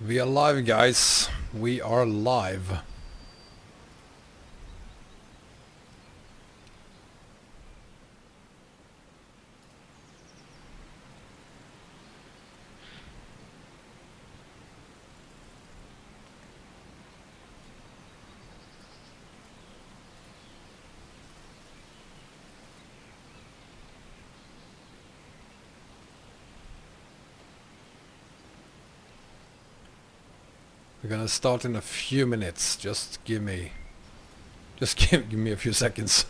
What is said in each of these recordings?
We are live, guys. We are live. We're gonna start in a few minutes. Just give me a few seconds.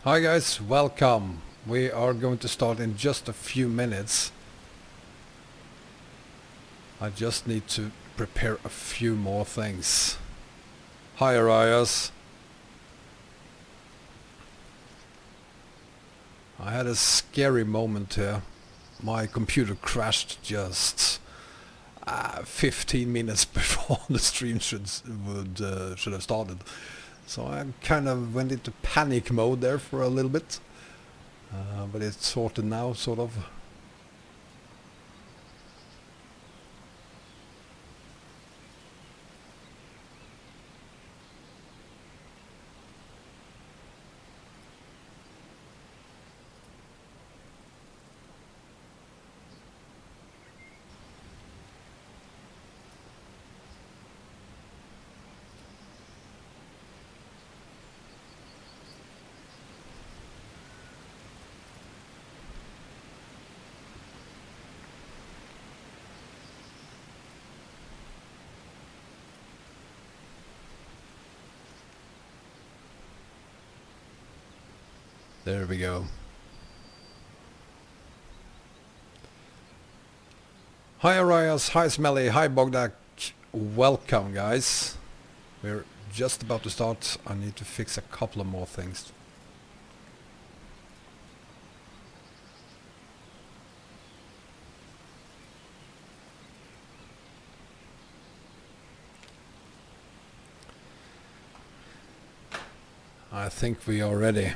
Hi guys, welcome. We are going to start in just a few minutes. I just need to prepare a few more things. Hi Arias. I had a scary moment here. My computer crashed just 15 minutes before the stream should have started. So I kind of went into panic mode there for a little bit, but it's sorted now, sort of. There we go. Hi Arias, hi Smelly, hi Bogdak. Welcome guys. We're just about to start. I need to fix a couple of more things. I think we are ready.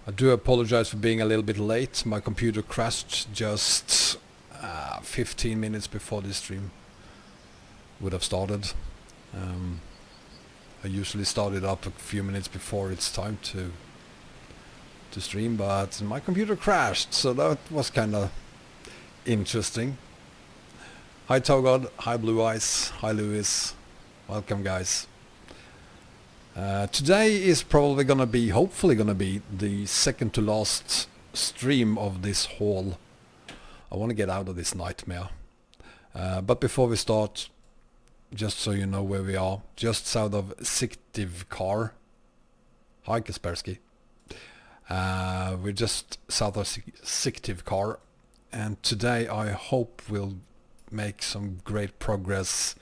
I do apologize for being a little bit late. My computer crashed just 15 minutes before this stream would have started. I usually start it up a few minutes before it's time to stream, but my computer crashed, so that was kind of interesting. Hi Togod, hi Blue Eyes, hi Lewis. Welcome guys. Today is probably gonna be, hopefully gonna be, the second to last stream of this haul. I want to get out of this nightmare. But before we start, just so you know where we are, just south of Syktyvkar. Hi Kaspersky. We're just south of Syktyvkar, and today I hope we'll make some great progress.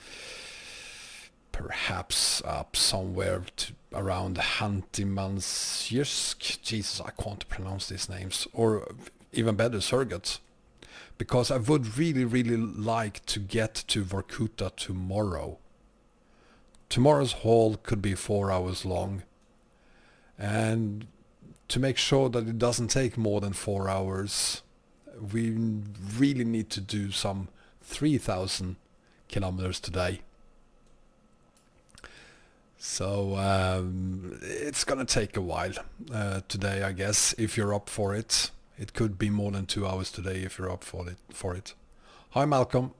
Perhaps up somewhere to around Hantimansjyrsk. Jesus, I can't pronounce these names. Or even better, Surgat. Because I would really like to get to Vorkuta tomorrow. Tomorrow's haul could be 4 hours long. And to make sure that it doesn't take more than 4 hours, we really need to do some 3,000 kilometers today. So it's gonna take a while today, I guess, if you're up for it. It could be more than 2 hours today if you're up for it. Hi Malcolm.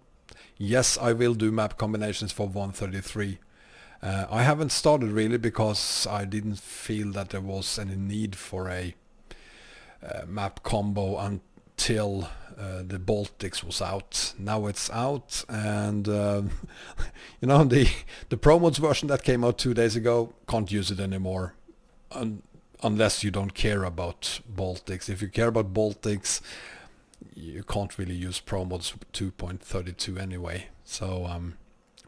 Yes, I will do map combinations for 133. I haven't started really because I didn't feel that there was any need for a map combo until the Baltics was out. Now it's out, and you know, the Pro Mods version that came out 2 days ago, can't use it anymore unless you don't care about Baltics. If you care about Baltics, you can't really use Pro Mods 2.32 anyway. So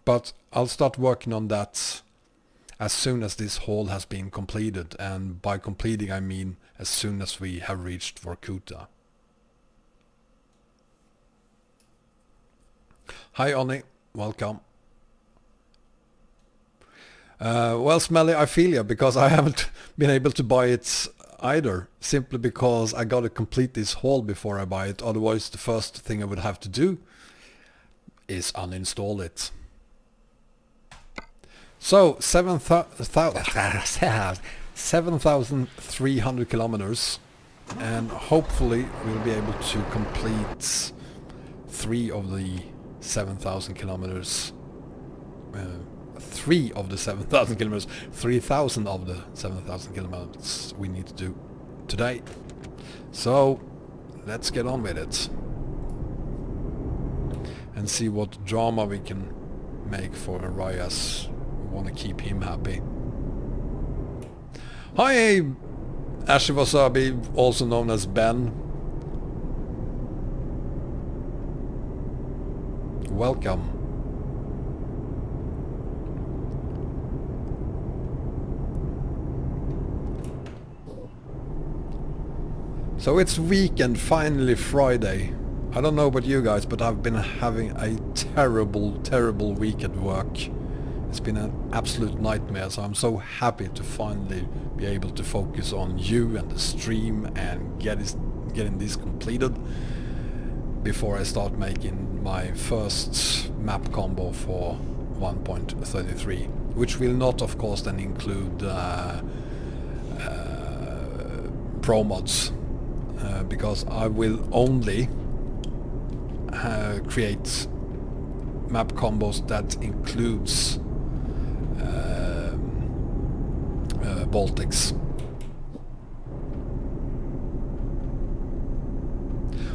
but I'll start working on that as soon as this haul has been completed, and by completing I mean as soon as we have reached Vorkuta. Hi Oni, welcome. Well, Smelly, I feel you, because I haven't been able to buy it either, simply because I gotta complete this haul before I buy it. Otherwise the first thing I would have to do is uninstall it. So 7,300 kilometers, and hopefully we'll be able to complete 3 of the 7,000 kilometers. 3 of the 7,000 kilometers, 3,000 of the 7,000 kilometers we need to do today. So let's get on with it and see what drama we can make for Arias. We want to keep him happy. Hi Ashi Wasabi, also known as Ben. Welcome. So it's weekend, finally Friday. I don't know about you guys, but I've been having a terrible week at work. It's been an absolute nightmare, so I'm so happy to finally be able to focus on you and the stream and getting this completed before I start making my first map combo for 1.33, which will not of course then include Pro Mods, because I will only create map combos that includes Baltics.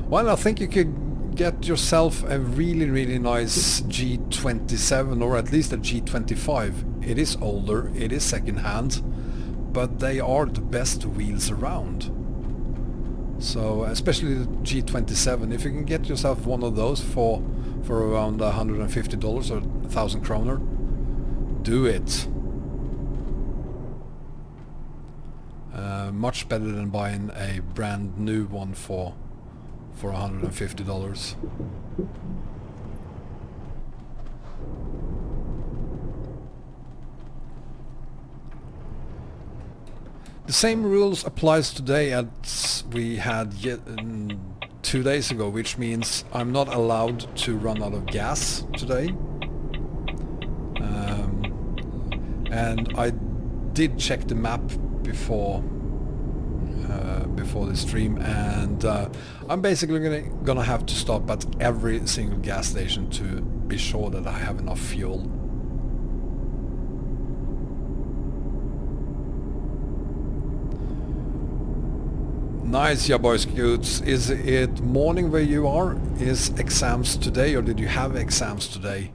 Well, I think you could get yourself a really nice G27, or at least a G25. It is older, it is second-hand, but they are the best wheels around. So especially the G27, if you can get yourself one of those for around $150 or 1,000 kroner, do it. Much better than buying a brand new one for $150. The same rules applies today as we had 2 days ago, which means I'm not allowed to run out of gas today. And I did check the map before the stream, and I'm basically gonna have to stop at every single gas station to be sure that I have enough fuel. Nice, yeah, boy Scoots. Is it morning where you are? Is exams today, or did you have exams today?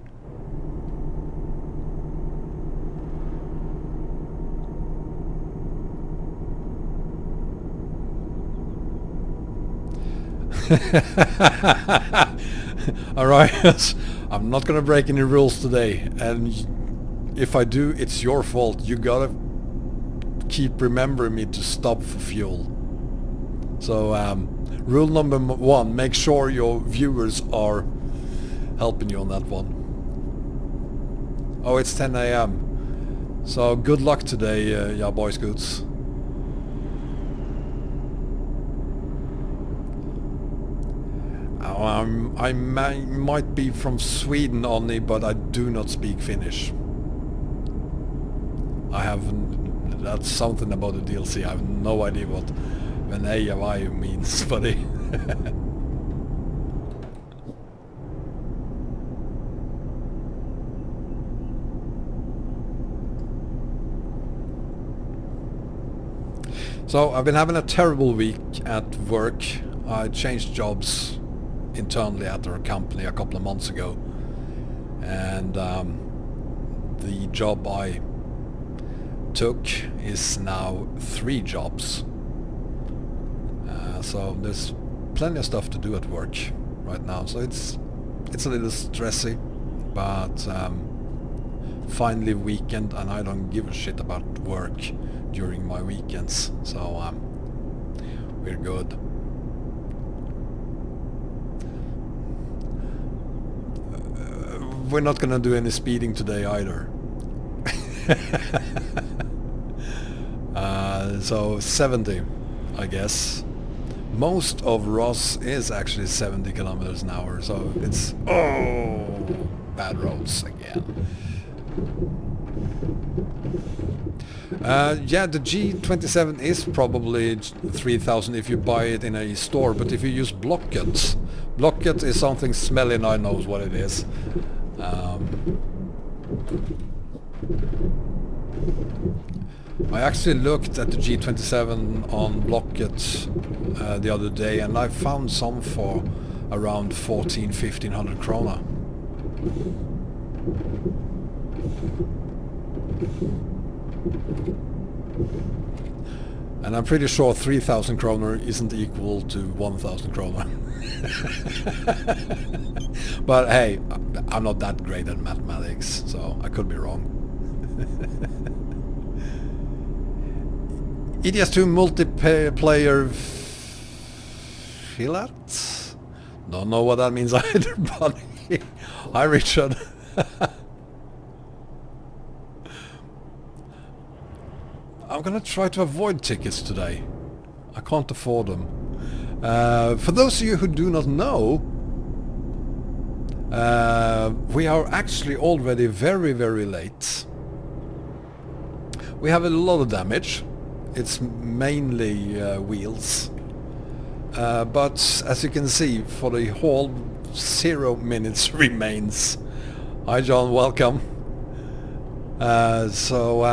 Alright, I'm not gonna break any rules today, and if I do, it's your fault. You gotta keep remembering me to stop for fuel. So rule number 1, make sure your viewers are helping you on that one. Oh, it's 10 AM. So good luck today, yeah, boy Scoots. I might be from Sweden only, but I do not speak Finnish. That's something about the DLC. I have no idea what Venäjä means, buddy. So I've been having a terrible week at work. I changed jobs internally at our company a couple of months ago, and the job I took is now 3 jobs. So there's plenty of stuff to do at work right now. So it's a little stressy, but finally weekend, and I don't give a shit about work during my weekends. So we're good. We're not gonna do any speeding today either. So 70, I guess. Most of Ross is actually 70 kilometers an hour, so it's bad roads again. Yeah, the G27 is probably 3000 if you buy it in a store, but if you use Blocket is something smelly and I knows what it is. I actually looked at the G27 on Blocket the other day, and I found some for around 1500 krona. And I'm pretty sure 3000 kroner isn't equal to 1000 kroner. But hey, I'm not that great at mathematics, so I could be wrong. ETS2 multiplayer filat? Don't know what that means either, but hi Richard. I'm gonna try to avoid tickets today. I can't afford them. For those of you who do not know, we are actually already very, very late. We have a lot of damage. It's mainly wheels. But as you can see, for the whole 0 minutes remains. Hi John, welcome. So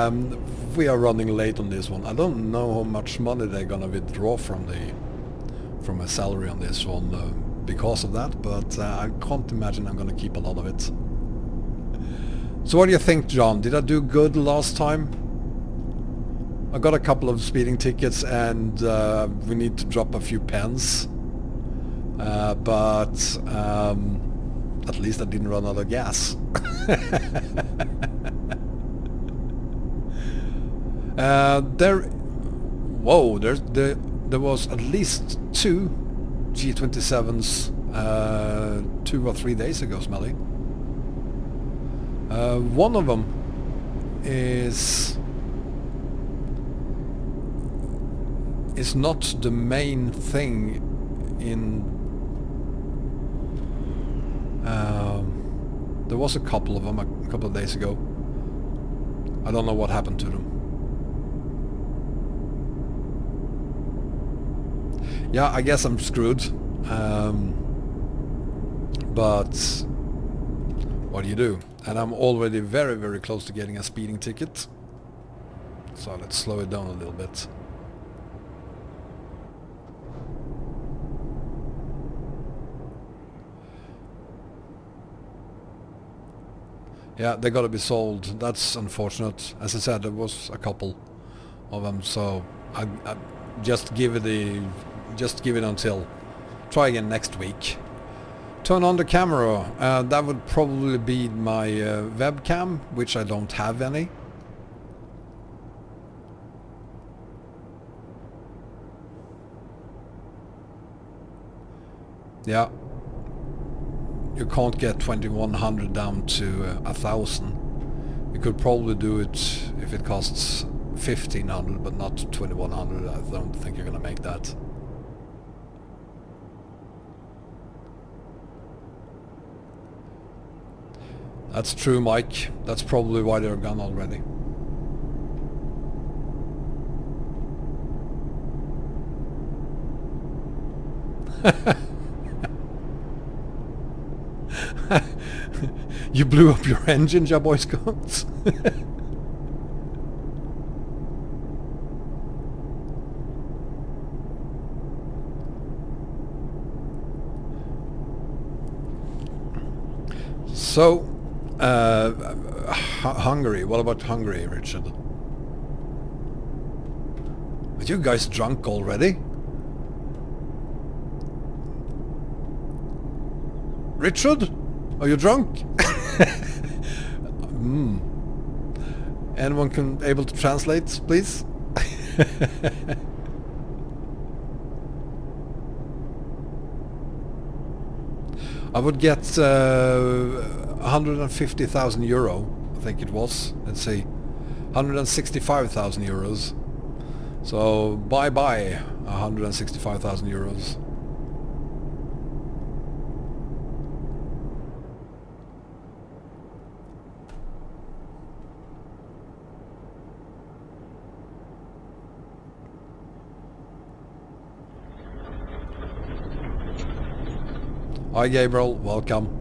we are running late on this one. I don't know how much money they're gonna withdraw from my salary on this one because of that, but I can't imagine I'm gonna keep a lot of it. So what do you think, John? Did I do good last time? I got a couple of speeding tickets, and we need to drop a few pence, but at least I didn't run out of gas. There was at least 2 G27s 2 or 3 days ago, Smelly. One of them is not the main thing in... there was a couple of them a couple of days ago. I don't know what happened to them. Yeah, I guess I'm screwed. But what do you do? And I'm already very, very close to getting a speeding ticket. So let's slow it down a little bit. Yeah, they gotta be sold. That's unfortunate. As I said, there was a couple of them, so I just give it until... Try again next week. Turn on the camera. That would probably be my webcam, which I don't have any. Yeah. You can't get 2100 down to 1000. You could probably do it if it costs 1500, but not 2100. I don't think you're gonna make that. That's true, Mike. That's probably why they're gone already. You blew up your engine, ja Boy Scouts? So, Hungary. What about Hungary, Richard? Are you guys drunk already? Richard? Are you drunk? Anyone able to translate, please? I would get 150,000 euro, I think it was. Let's see, 165,000 euros. So bye-bye 165,000 euros. Hi Gabriel, welcome.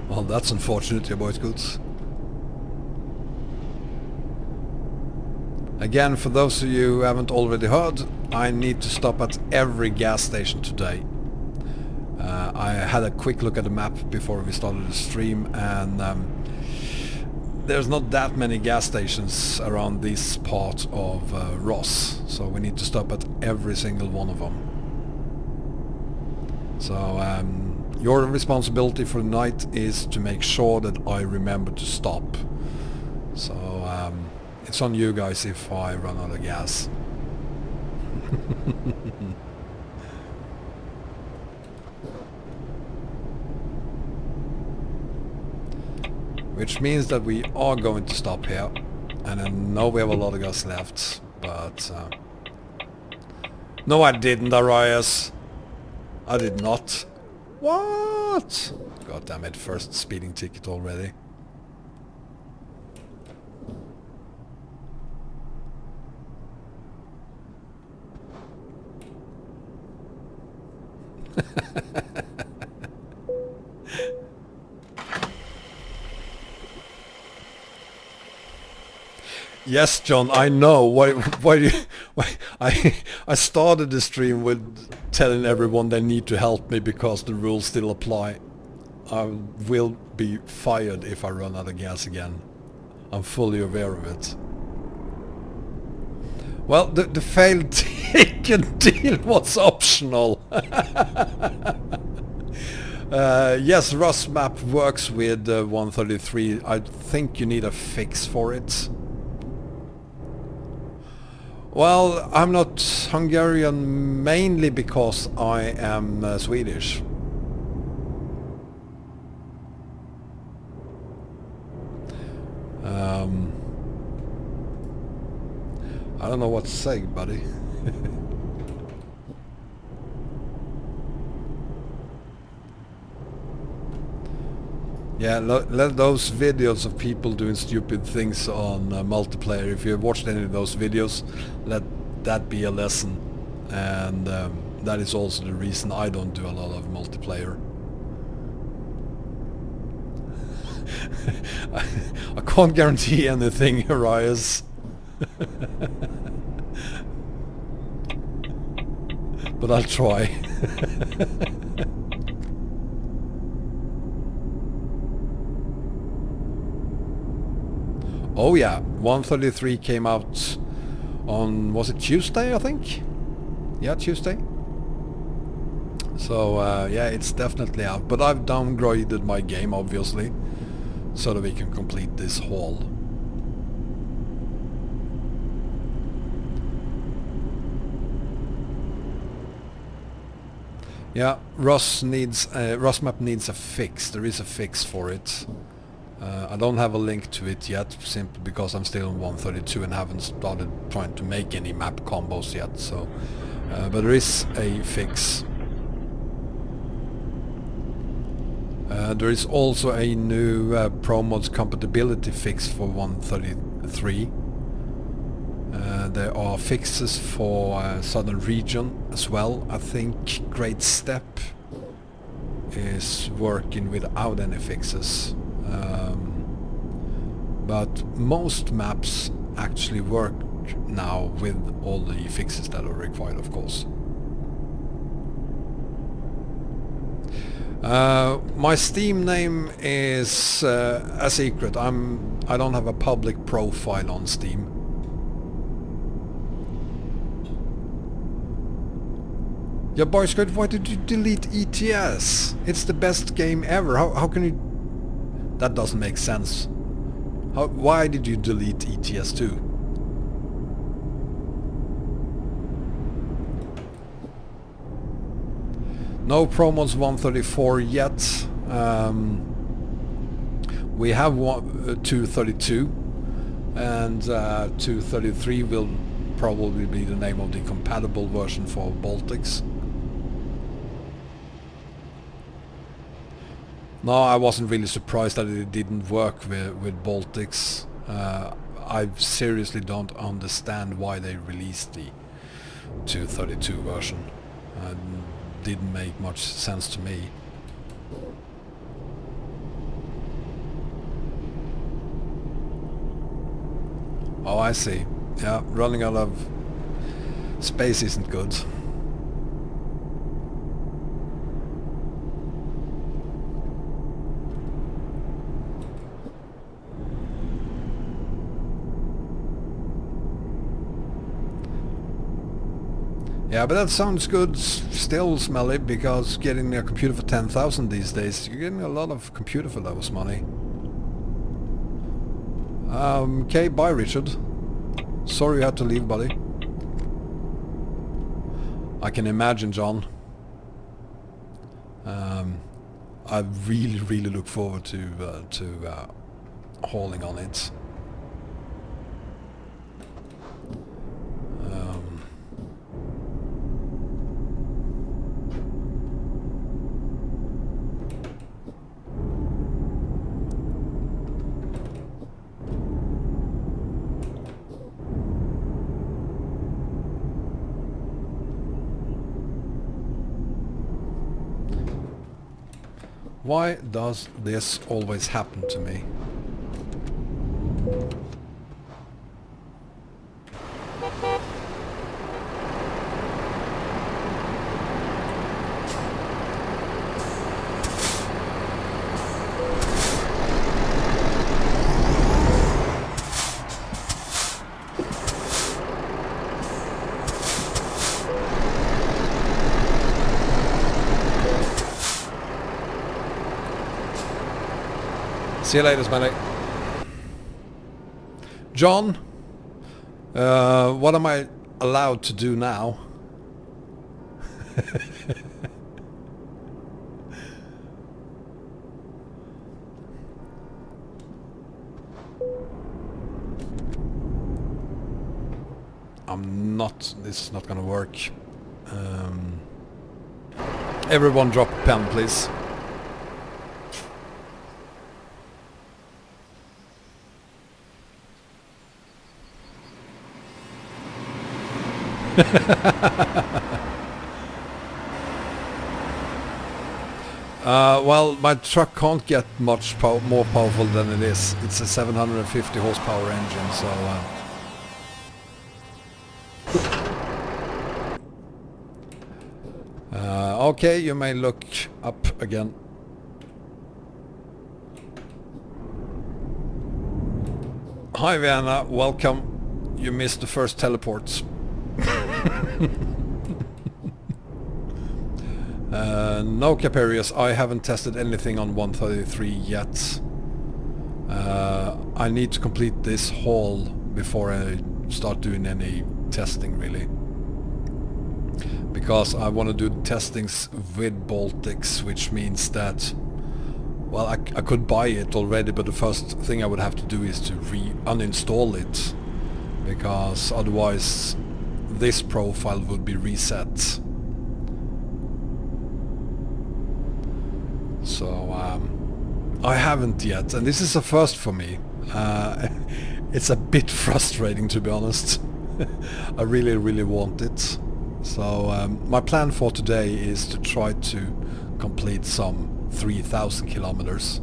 Well, that's unfortunate, your boy Scoots. Again, for those of you who haven't already heard, I need to stop at every gas station today. I had a quick look at the map before we started the stream, and there's not that many gas stations around this part of Ross, so we need to stop at every single one of them. So your responsibility for the night is to make sure that I remember to stop. So it's on you guys if I run out of gas. Which means that we are going to stop here. And I know we have a lot of gas left, but... No, I didn't, Arias. I did not. What? God damn it, first speeding ticket already. Yes, John, I know. Why I started the stream with telling everyone they need to help me because the rules still apply. I will be fired if I run out of gas again. I'm fully aware of it. Well, the failed ticket deal was optional. Yes, Rust map works with 133. I think you need a fix for it. Well, I'm not Hungarian mainly because I am Swedish. I don't know what to say, buddy. Yeah, let those videos of people doing stupid things on multiplayer, if you've watched any of those videos, let that be a lesson. And that is also the reason I don't do a lot of multiplayer. I can't guarantee anything, Arias. But I'll try. Oh yeah, 133 came out on, was it Tuesday, I think? Yeah, Tuesday. So yeah, it's definitely out. But I've downgraded my game, obviously, so that we can complete this haul. Yeah, Rust map needs a fix. There is a fix for it. I don't have a link to it yet, simply because I'm still on 132 and haven't started trying to make any map combos yet. So, but there is a fix. There is also a new Pro Mods compatibility fix for 133. There are fixes for Southern Region as well. I think Great Step is working without any fixes. But most maps actually work now with all the fixes that are required, of course. My Steam name is a secret. I don't have a public profile on Steam. Yeah, boys, why did you delete ETS? It's the best game ever. How can you... That doesn't make sense. Why did you delete ETS2? No promos 134 yet. We have 232, and 233 will probably be the name of the compatible version for Baltics. No, I wasn't really surprised that it didn't work with Baltics. I seriously don't understand why they released the 232 version. Didn't make much sense to me. Oh, I see. Yeah, running out of space isn't good. Yeah, but that sounds good still, Smelly, because getting a computer for 10,000 these days, you're getting a lot of computer for those money. Okay, bye Richard. Sorry you had to leave, buddy. I can imagine, John. I really look forward to hauling on it. Why does this always happen to me? See you later, Smelly. John, what am I allowed to do now? This is not gonna work. Everyone drop a pen, please. Well, my truck can't get much more powerful than it is. It's a 750 horsepower engine, so... okay, you may look up again. Hi Vienna, welcome. You missed the first teleports. No Caperius, I haven't tested anything on 133 yet. I need to complete this haul before I start doing any testing, really. Because I want to do testings with Baltics, which means that, well, I could buy it already, but the first thing I would have to do is to uninstall it, because otherwise this profile would be reset. So I haven't yet, and this is a first for me. It's a bit frustrating, to be honest. I really want it. So my plan for today is to try to complete some 3,000 kilometers,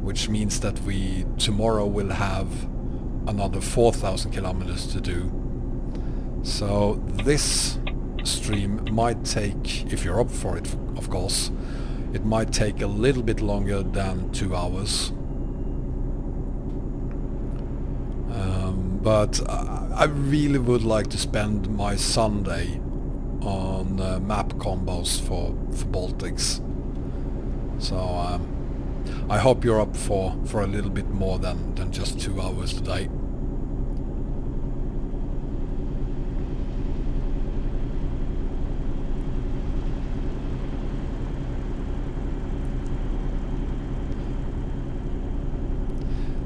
which means that we tomorrow will have another 4,000 kilometers to do. So this stream might take, if you're up for it of course, it might take a little bit longer than 2 hours. But I really would like to spend my Sunday on map combos for Baltics. So I hope you're up for a little bit more than just 2 hours today.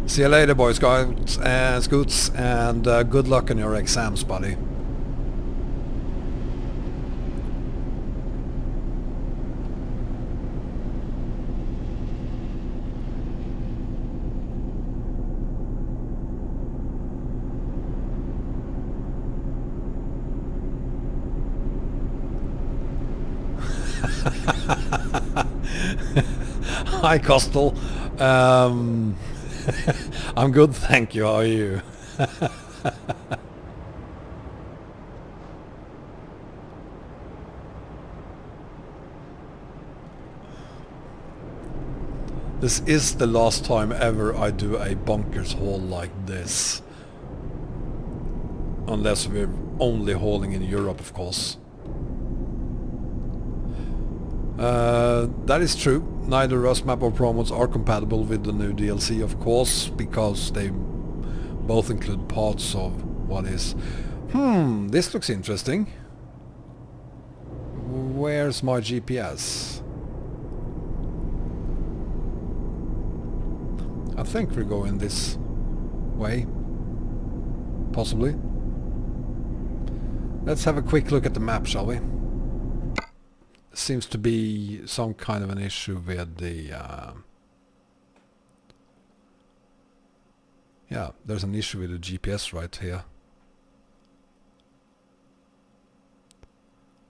See you later, boys, scouts and scoots, and good luck on your exams, buddy. Hi, Costel. I'm good, thank you. How are you? This is the last time ever I do a bonkers haul like this. Unless we're only hauling in Europe, of course. That is true. Neither Rustmap or Promos are compatible with the new DLC, of course, because they both include parts of what is... this looks interesting. Where's my GPS? I think we're going this way. Possibly. Let's have a quick look at the map, shall we? Seems to be some kind of an issue with the yeah, there's an issue with the GPS right here,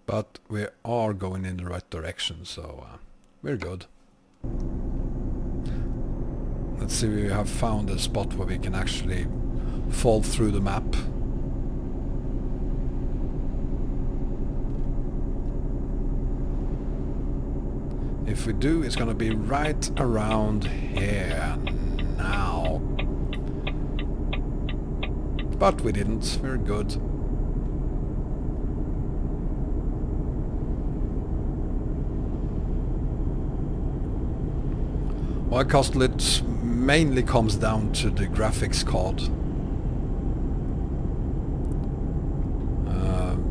but we are going in the right direction, so we're good. Let's see, we have found a spot where we can actually fall through the map. If we do, it's gonna be right around here now. But we didn't. Very good. Well, Costel, it mainly comes down to the graphics card.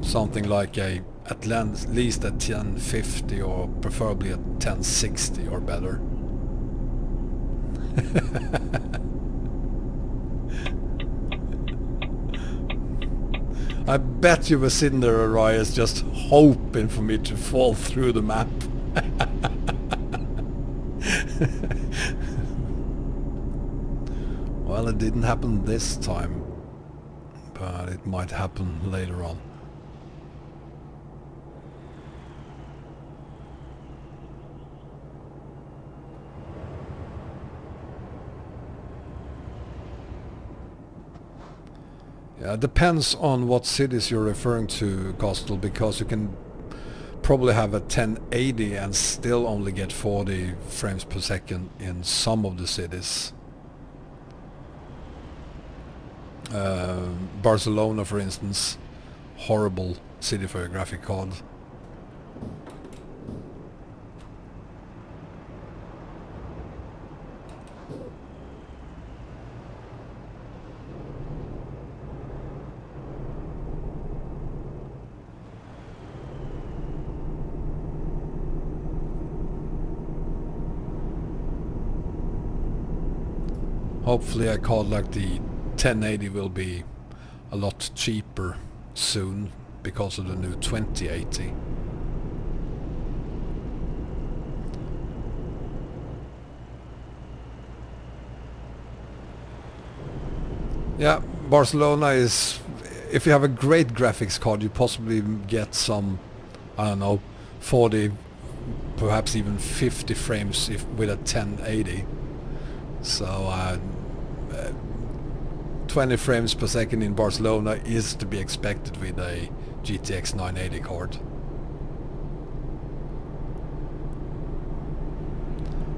Something like at least a 1050 or preferably a 1060 or better. I bet you were sitting there, Arias, just hoping for me to fall through the map. Well, it didn't happen this time, but it might happen later on. Yeah, it depends on what cities you're referring to, Costel, because you can probably have a 1080 and still only get 40 frames per second in some of the cities. Barcelona, for instance, horrible city for a graphic card. Hopefully a card like the 1080 will be a lot cheaper soon because of the new 2080. Yeah, Barcelona is... if you have a great graphics card, you possibly get some, I don't know, 40 perhaps even 50 frames if with a 1080. So 20 frames per second in Barcelona is to be expected with a GTX 980 card.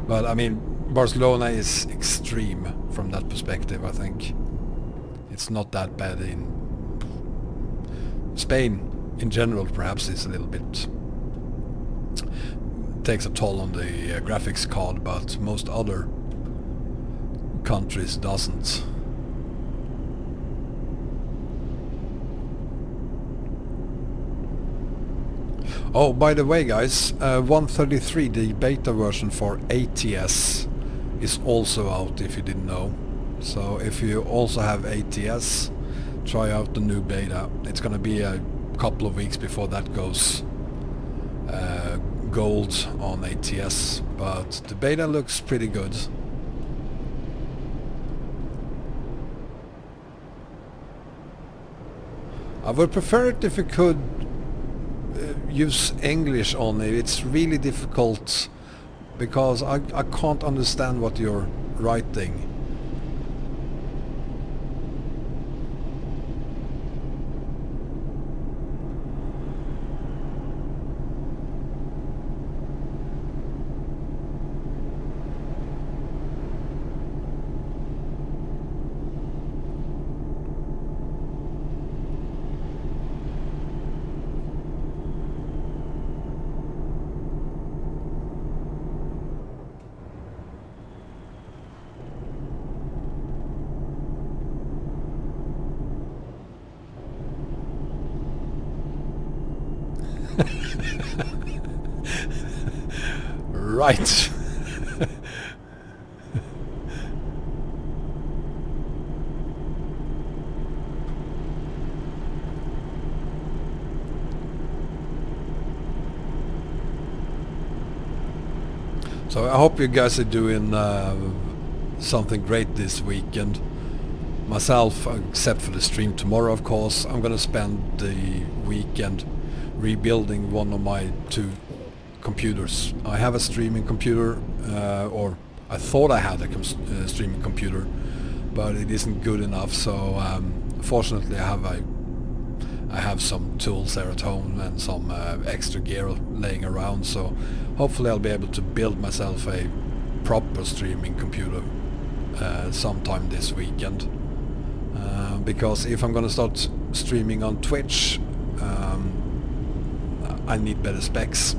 But I mean, Barcelona is extreme from that perspective, I think. It's not that bad in Spain. In general, perhaps is a little bit takes a toll on the graphics card, but most other countries doesn't. Oh, by the way, guys, 133, the beta version for ATS, is also out, if you didn't know. So if you also have ATS, try out the new beta. It's gonna be a couple of weeks before that goes gold on ATS, but the beta looks pretty good. I would prefer it if you could use English only. It's really difficult because I can't understand what you're writing. Right. So I hope you guys are doing something great this weekend. Myself, except for the stream tomorrow, of course, I'm gonna spend the weekend rebuilding one of my two computers. I have a streaming computer, or I thought I had a streaming computer, but it isn't good enough. So fortunately, I have some tools there at home and some extra gear laying around. So hopefully, I'll be able to build myself a proper streaming computer sometime this weekend. Because if I'm gonna start streaming on Twitch, I need better specs.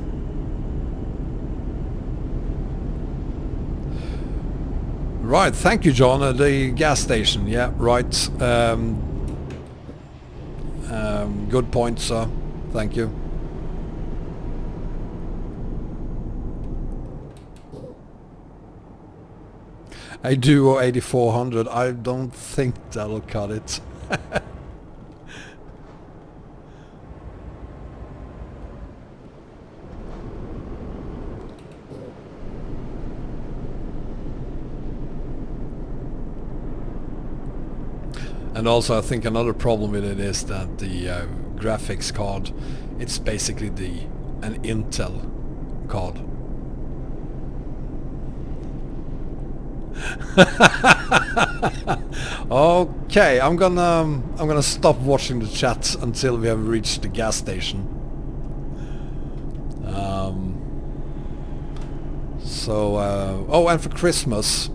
Right, thank you, John. The gas station, yeah, right. Good point, sir. Thank you. A Duo 8400, I don't think that'll cut it. And also I think another problem with it is that the graphics card, it's basically an Intel card. Okay, I'm gonna stop watching the chat until we have reached the gas station. Oh, and for Christmas,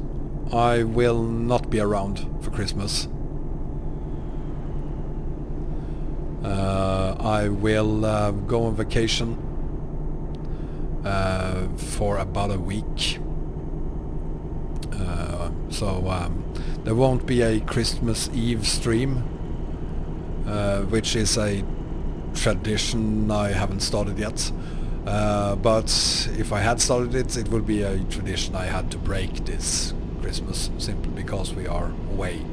I will not be around for Christmas. I will go on vacation for about a week. There won't be a Christmas Eve stream, which is a tradition I haven't started yet. But if I had started it, it would be a tradition I had to break this Christmas, simply because we are away.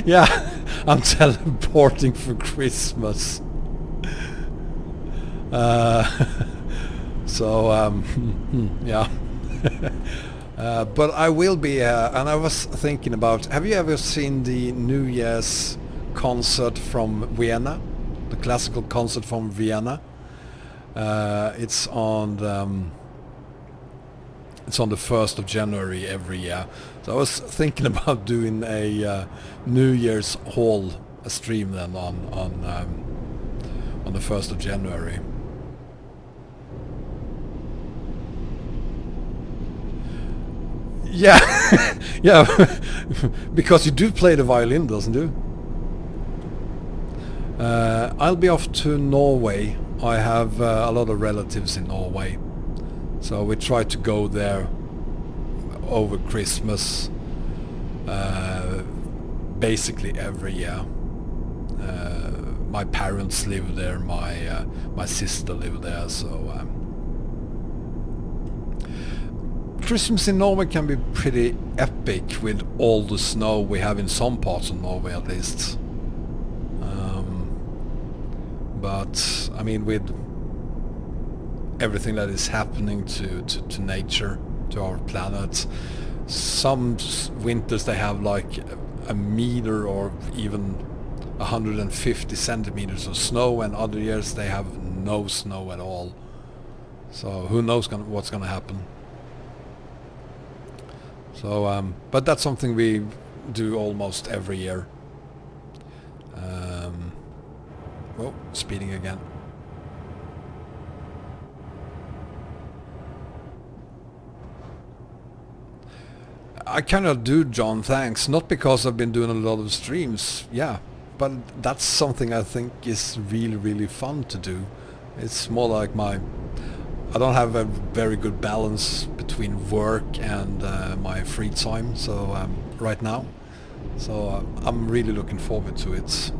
Yeah, I'm teleporting for Christmas. Yeah. But I will be, and I was thinking about, have you ever seen the New Year's concert from Vienna? The classical concert from Vienna? It's on the 1st of January every year. So I was thinking about doing a New Year's haul stream then on the 1st of January. Yeah, yeah, because you do play the violin, doesn't you? I'll be off to Norway. I have a lot of relatives in Norway, so we try to go there over Christmas, basically every year. My parents live there, my sister live there, so Christmas in Norway can be pretty epic with all the snow we have in some parts of Norway at least. But I mean, with everything that is happening to nature, to our planet, some winters they have like a meter or even 150 centimeters of snow, and other years they have no snow at all. So who knows what's gonna happen. So but that's something we do almost every year. Oh, speeding again. I cannot do, John, thanks. Not because I've been doing a lot of streams, yeah, but that's something I think is really, really fun to do. It's more like I don't have a very good balance between work and my free time, so right now. So I'm really looking forward to it.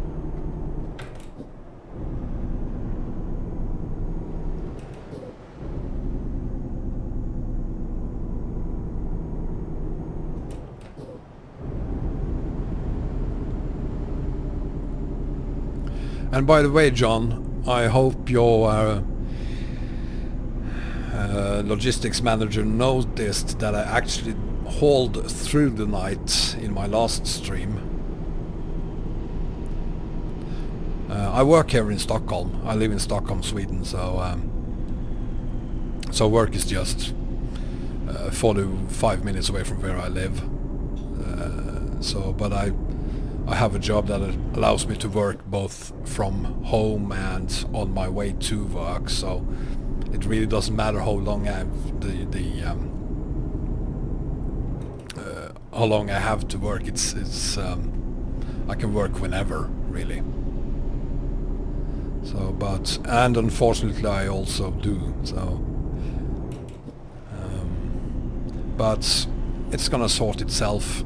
And by the way, John, I hope your logistics manager noticed that I actually hauled through the night in my last stream. I work here in Stockholm. I live in Stockholm, Sweden, so work is just 45 minutes away from where I live. But I have a job that allows me to work both from home and on my way to work, so it really doesn't matter how long I have how long I have to work. It's I can work whenever, really. So, and unfortunately I also do. So, but it's gonna sort itself.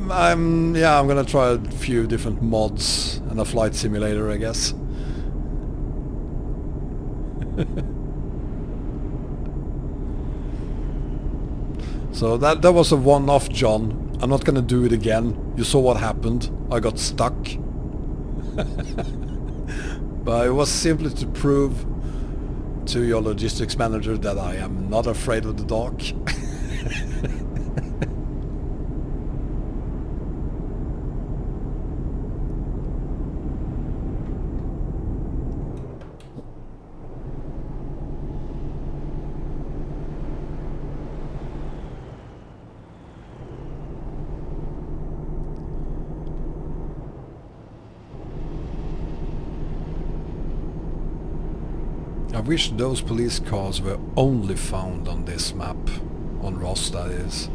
I'm gonna try a few different mods and a flight simulator, I guess. So that was a one-off, John. I'm not gonna do it again. You saw what happened. I got stuck. But it was simply to prove to your logistics manager that I am not afraid of the dark. I wish those police cars were only found on this map, on Ross that is.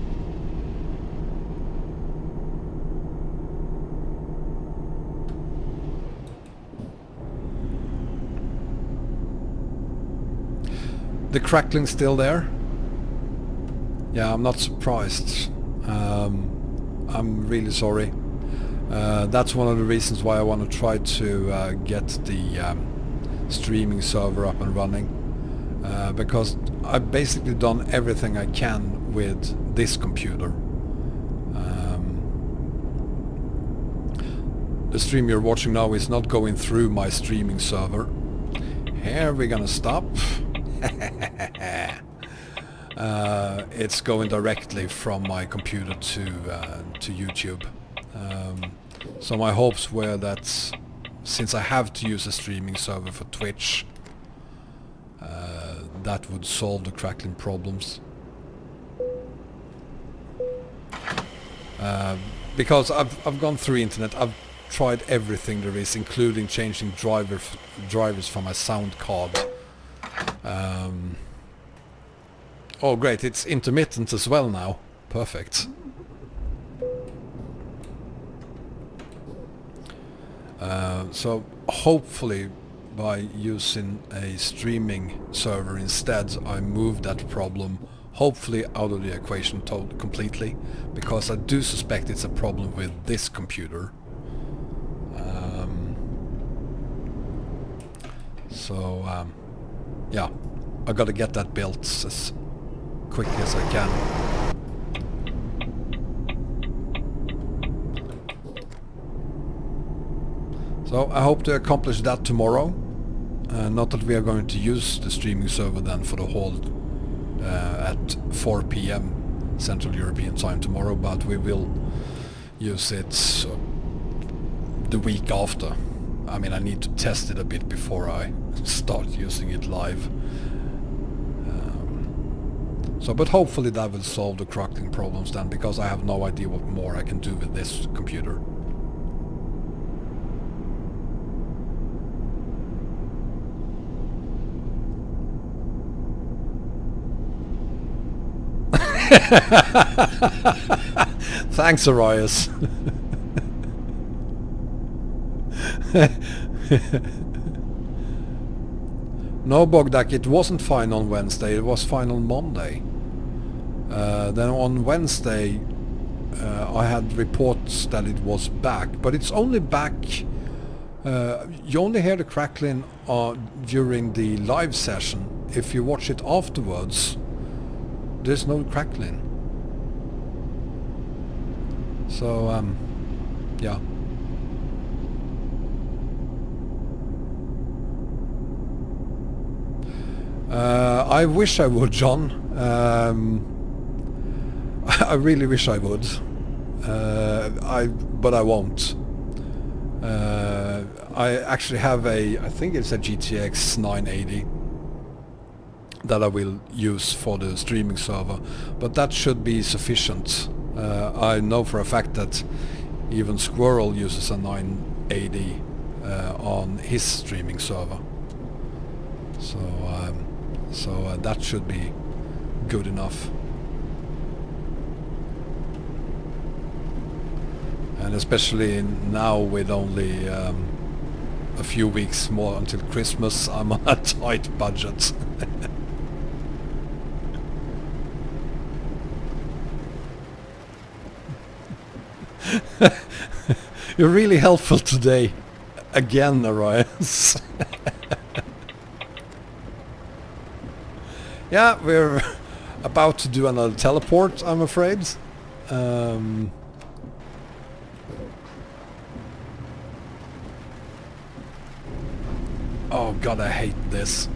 The crackling's still there? Yeah, I'm not surprised. I'm really sorry. That's one of the reasons why I want to try to get the streaming server up and running, because I've basically done everything I can with this computer. The stream you're watching now is not going through my streaming server. Here we're gonna stop. It's going directly from my computer to YouTube, So my hopes were that since I have to use a streaming server for Twitch, that would solve the crackling problems. Because I've gone through internet, I've tried everything there is, including changing drivers for my sound card. Oh great, it's intermittent as well now. Perfect. So hopefully by using a streaming server instead, I move that problem hopefully out of the equation completely, because I do suspect it's a problem with this computer. Yeah, I gotta get that built as quickly as I can. So I hope to accomplish that tomorrow. Not that we are going to use the streaming server then for the whole at 4 PM Central European time tomorrow, but we will use it the week after. I mean, I need to test it a bit before I start using it live. But hopefully that will solve the crackling problems then, because I have no idea what more I can do with this computer. Thanks, Arias. No, Bogdak, it wasn't fine on Wednesday, it was fine on Monday. Then on Wednesday I had reports that it was back, but it's only back, you only hear the crackling during the live session. If you watch it afterwards, there's no crackling. So, yeah. I wish I would, John. I really wish I would. But I won't. I actually have I think it's a GTX 980 that I will use for the streaming server, but that should be sufficient. I know for a fact that even Squirrel uses a 980 on his streaming server, so that should be good enough. And especially now with only a few weeks more until Christmas, I'm on a tight budget. You're really helpful today. Again, Arias. Yeah, we're about to do another teleport, I'm afraid. Oh god, I hate this.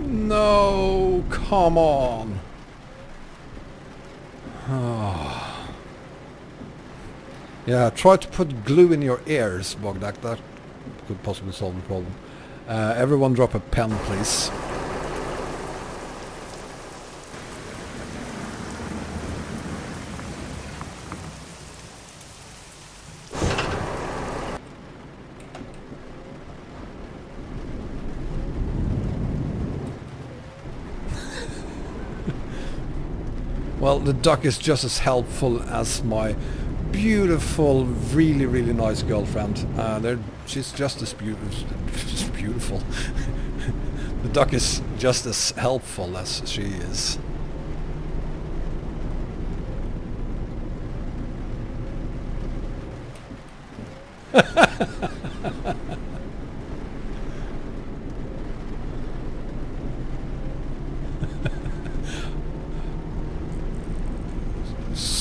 No, come on. Oh. Yeah, try to put glue in your ears, Bogdak. That could possibly solve the problem. Everyone drop a pen, please. Well, the duck is just as helpful as my beautiful, really, really nice girlfriend. She's just as beautiful. The duck is just as helpful as she is.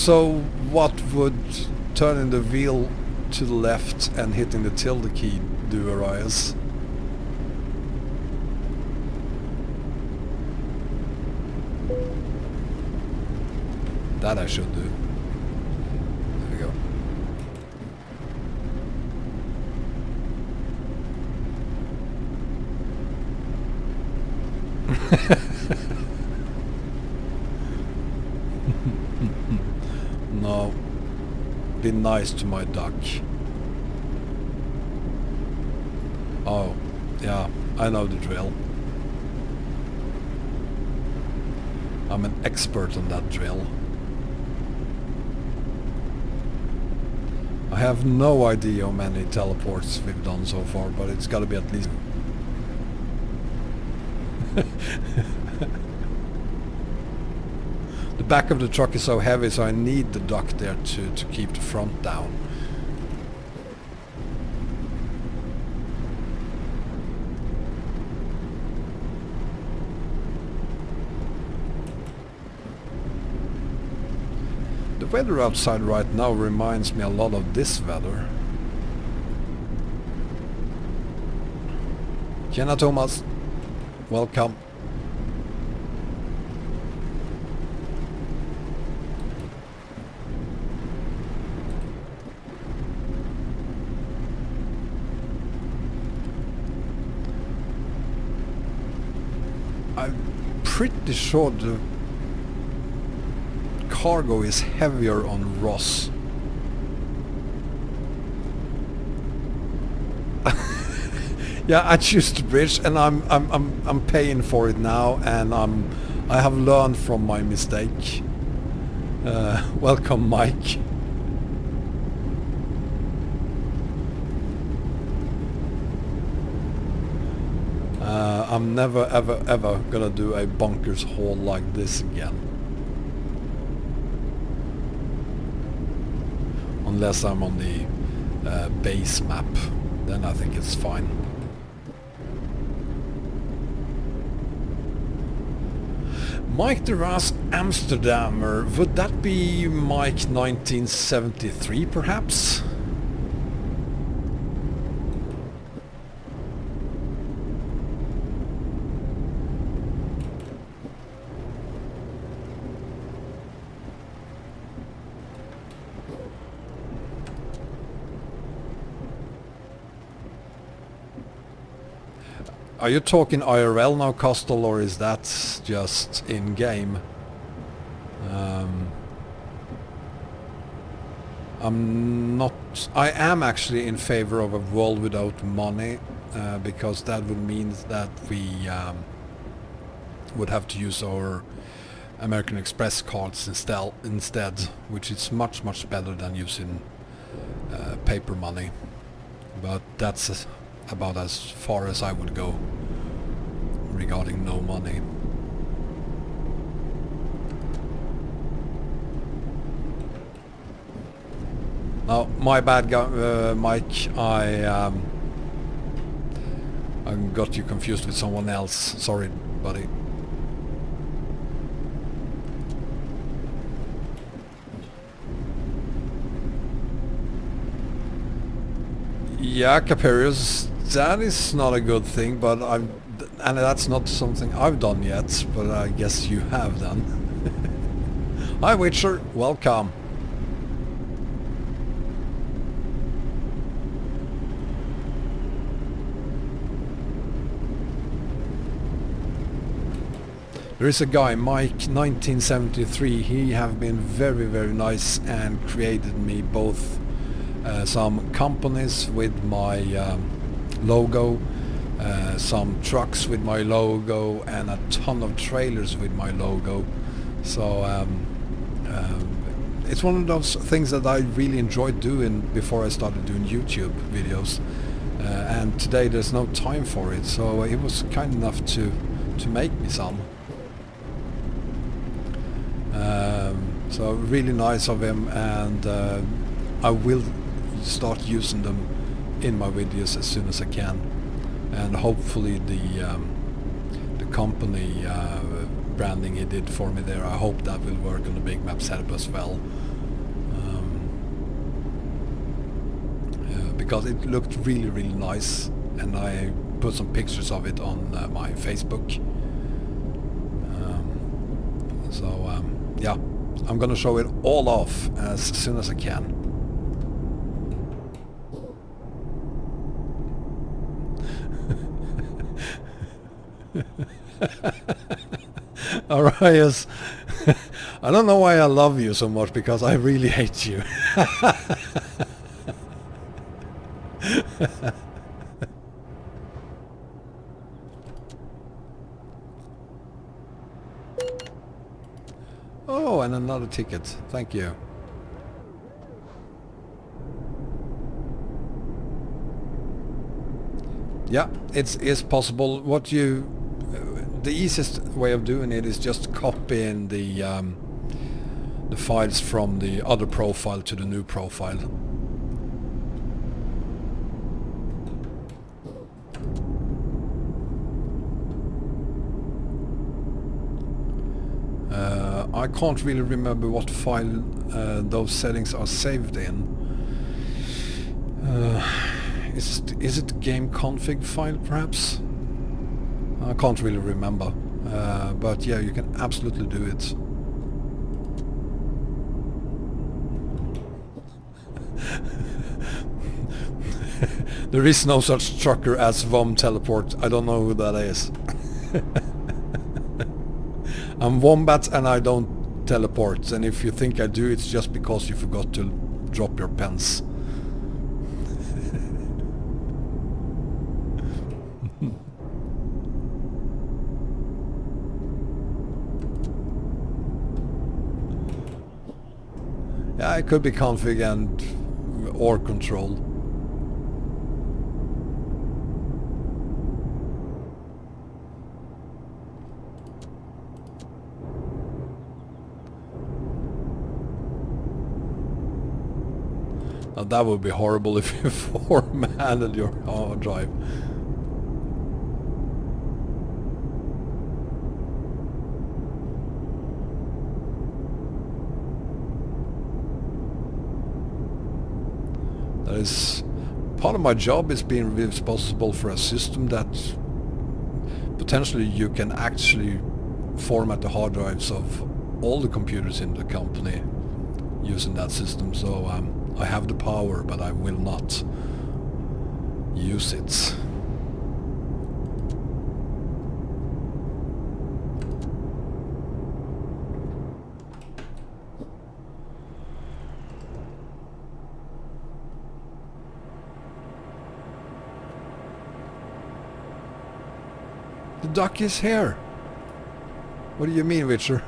So what would turning the wheel to the left and hitting the tilde key do, Arias? That I should do. There we go. No. Be nice to my duck. Oh, yeah, I know the drill. I'm an expert on that drill. I have no idea how many teleports we've done so far, but it's gotta be at least... The back of the truck is so heavy, so I need the duck there to keep the front down. The weather outside right now reminds me a lot of this weather. Tjena Thomas, welcome. I'm pretty sure the cargo is heavier on Ross. Yeah, I choose the bridge, and I'm paying for it now, and I have learned from my mistake. Welcome, Mike. I'm never ever gonna do a bunkers haul like this again. Unless I'm on the base map, then I think it's fine. Mike the Ras Amsterdamer, would that be Mike 1973 perhaps? Are you talking IRL now, Costal, or is that just in-game? I am actually in favor of a world without money, because that would mean that we would have to use our American Express cards instead, which is much better than using paper money. But that's about as far as I would go regarding no money. Now, my bad, Mike. I got you confused with someone else. Sorry, buddy. Yeah, Caperius, that is not a good thing, but and that's not something I've done yet, but I guess you have done. Hi Witcher, welcome. There is a guy, Mike 1973, he have been very nice and created me both some companies with my logo, some trucks with my logo, and a ton of trailers with my logo. So it's one of those things that I really enjoyed doing before I started doing YouTube videos, and today there's no time for it, so he was kind enough to make me some. So really nice of him, and I will start using them in my videos as soon as I can, and hopefully the company branding he did for me there, I hope that will work on the big map setup as well. because it looked really nice, and I put some pictures of it on my Facebook. Yeah, I'm gonna show it all off as soon as I can. Arias, I don't know why I love you so much, because I really hate you. Oh, and another ticket. Thank you. Yeah, it's possible. The easiest way of doing it is just copying the files from the other profile to the new profile. I can't really remember what file those settings are saved in. Is it game config file perhaps? I can't really remember, but yeah, you can absolutely do it. There is no such trucker as Vom Teleport. I don't know who that is. I'm Wombat and I don't teleport, and if you think I do, it's just because you forgot to drop your pens. Yeah, it could be config and or control. Now that would be horrible if you formatted your hard drive. That is part of my job, is being responsible for a system that potentially you can actually format the hard drives of all the computers in the company using that system. So I have the power, but I will not use it. The duck is here. What do you mean, Witcher?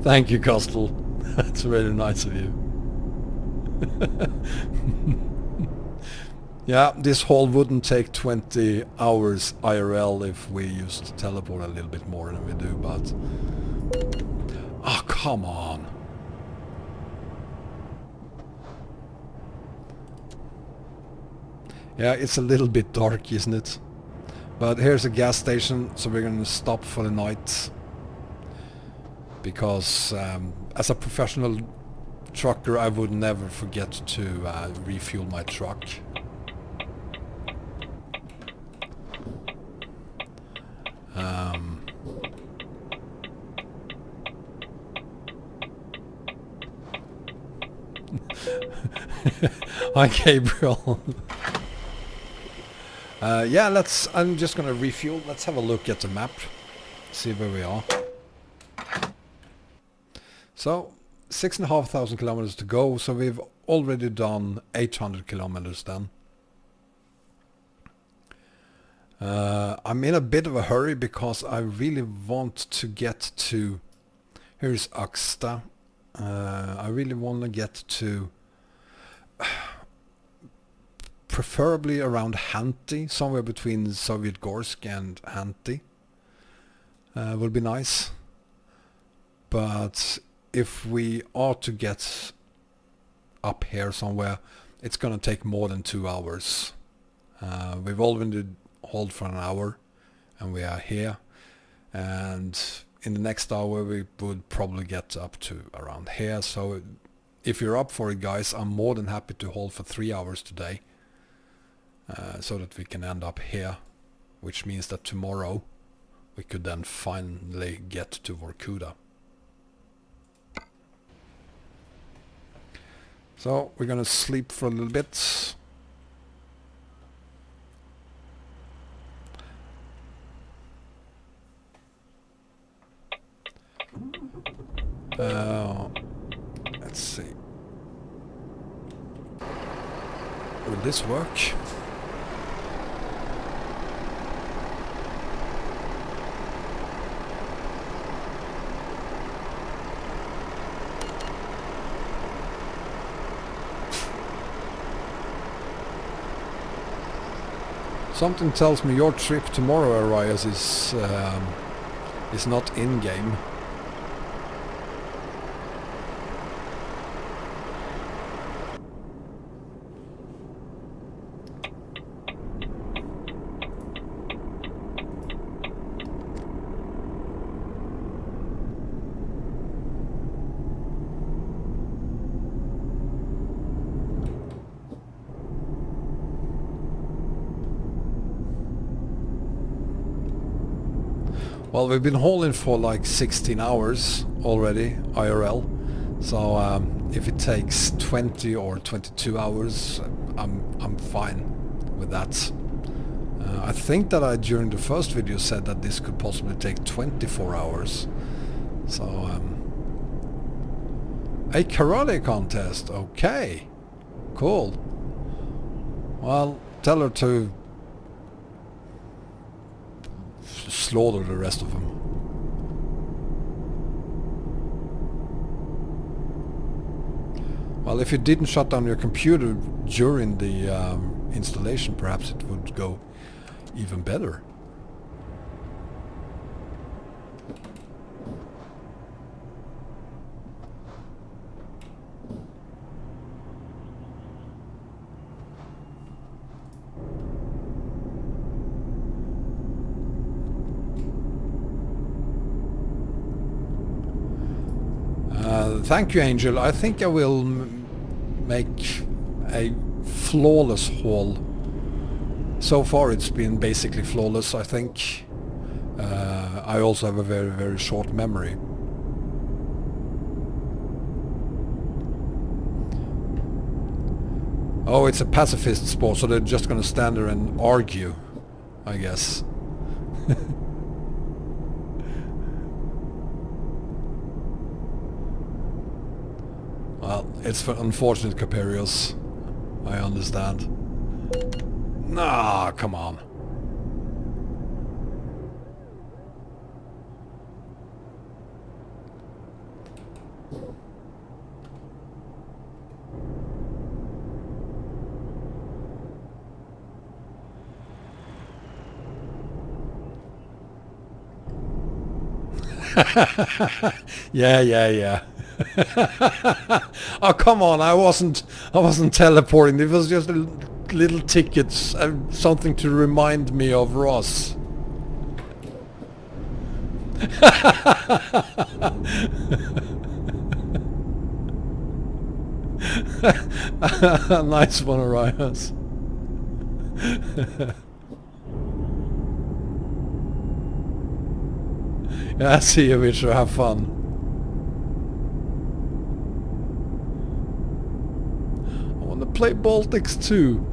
Thank you, Costel. That's very nice of you. Yeah, this haul wouldn't take 20 hours IRL if we used to teleport a little bit more than we do, but... Oh, come on. Yeah, it's a little bit dark, isn't it? But here's a gas station, so we're gonna stop for the night. Because as a professional trucker, I would never forget to refuel my truck. Hi, Gabriel. Yeah, I'm just gonna refuel. Let's have a look at the map, see where we are. So 6,500 kilometers to go, so we've already done 800 kilometers then. I'm in a bit of a hurry because I really want to get to... Here's Aksta. I really want to get to... preferably around Hanti, somewhere between Sovietgorsk and Hanti. Would be nice. But if we are to get up here somewhere, it's gonna take more than 2 hours. We've already hauled for an hour and we are here, and in the next hour we would probably get up to around here. So if you're up for it, guys, I'm more than happy to hold for 3 hours today, so that we can end up here, which means that tomorrow we could then finally get to Vorkuta. So we're gonna sleep for a little bit. Let's see. Will this work? Something tells me your trip tomorrow, Arias, is not in-game. Well, we've been hauling for like 16 hours already, IRL. So if it takes 20 or 22 hours, I'm fine with that. I think that I during the first video said that this could possibly take 24 hours. So a karate contest, okay, cool. Well, tell her to slaughter the rest of them. Well, if you didn't shut down your computer during the installation, perhaps it would go even better. Thank you, Angel. I think I will make a flawless haul. So far it's been basically flawless, I think. I also have a very, very short memory. Oh, it's a pacifist sport, so they're just gonna stand there and argue, I guess. Well, it's for unfortunate Caperius. I understand. Nah, come on. Yeah. Oh, come on, I wasn't teleporting. It was just a little tickets, something to remind me of Ross. Nice one, Arias. Yeah, see you, Witcher. Have fun. I want to play Baltics too.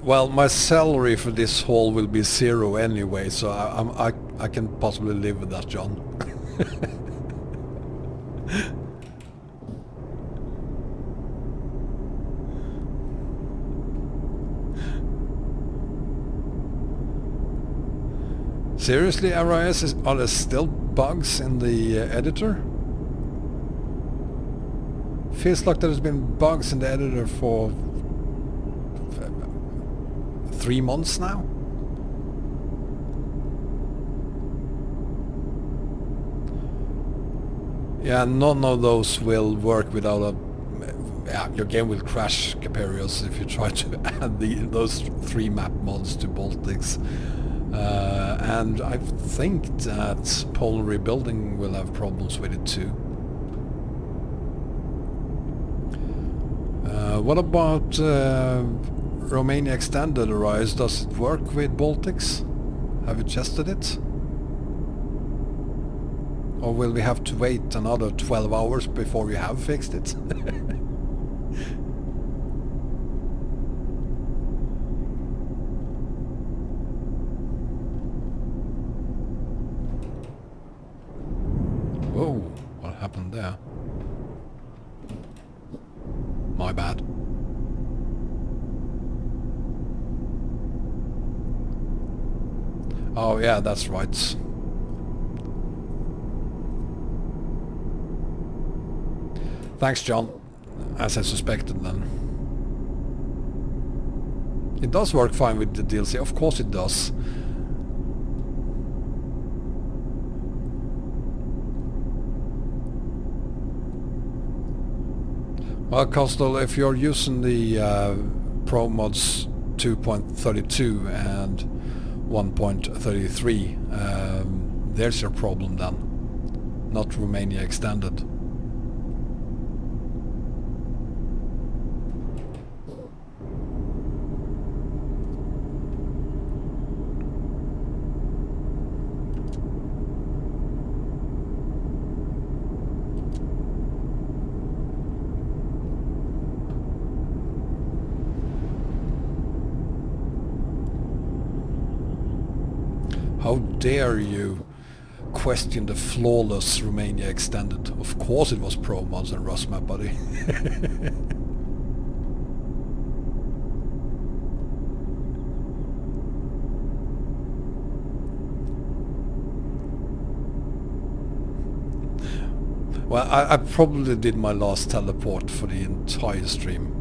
Well, my salary for this haul will be 0 anyway, so I can possibly live with that, John. Seriously, Arias, are there still bugs in the editor? Feels like there's been bugs in the editor for 3 months now. Yeah, none of those will work without a... Yeah, your game will crash, Caperius, if you try to add those 3 map mods to Baltics. And I think that Polar Rebuilding will have problems with it too. What about Romania Extended Arise? Does it work with Baltics? Have you tested it? Or will we have to wait another 12 hours before we have fixed it? Whoa, what happened there? My bad. Oh yeah, that's right. Thanks, John. As I suspected then. It does work fine with the DLC, of course it does. Well, Coastal, if you're using the Pro Mods 2.32 and 1.33, there's your problem then, not Romania Extended. How dare you question the flawless Romania Extended? Of course it was Pro Mods and Rust, my buddy. Well, I probably did my last teleport for the entire stream.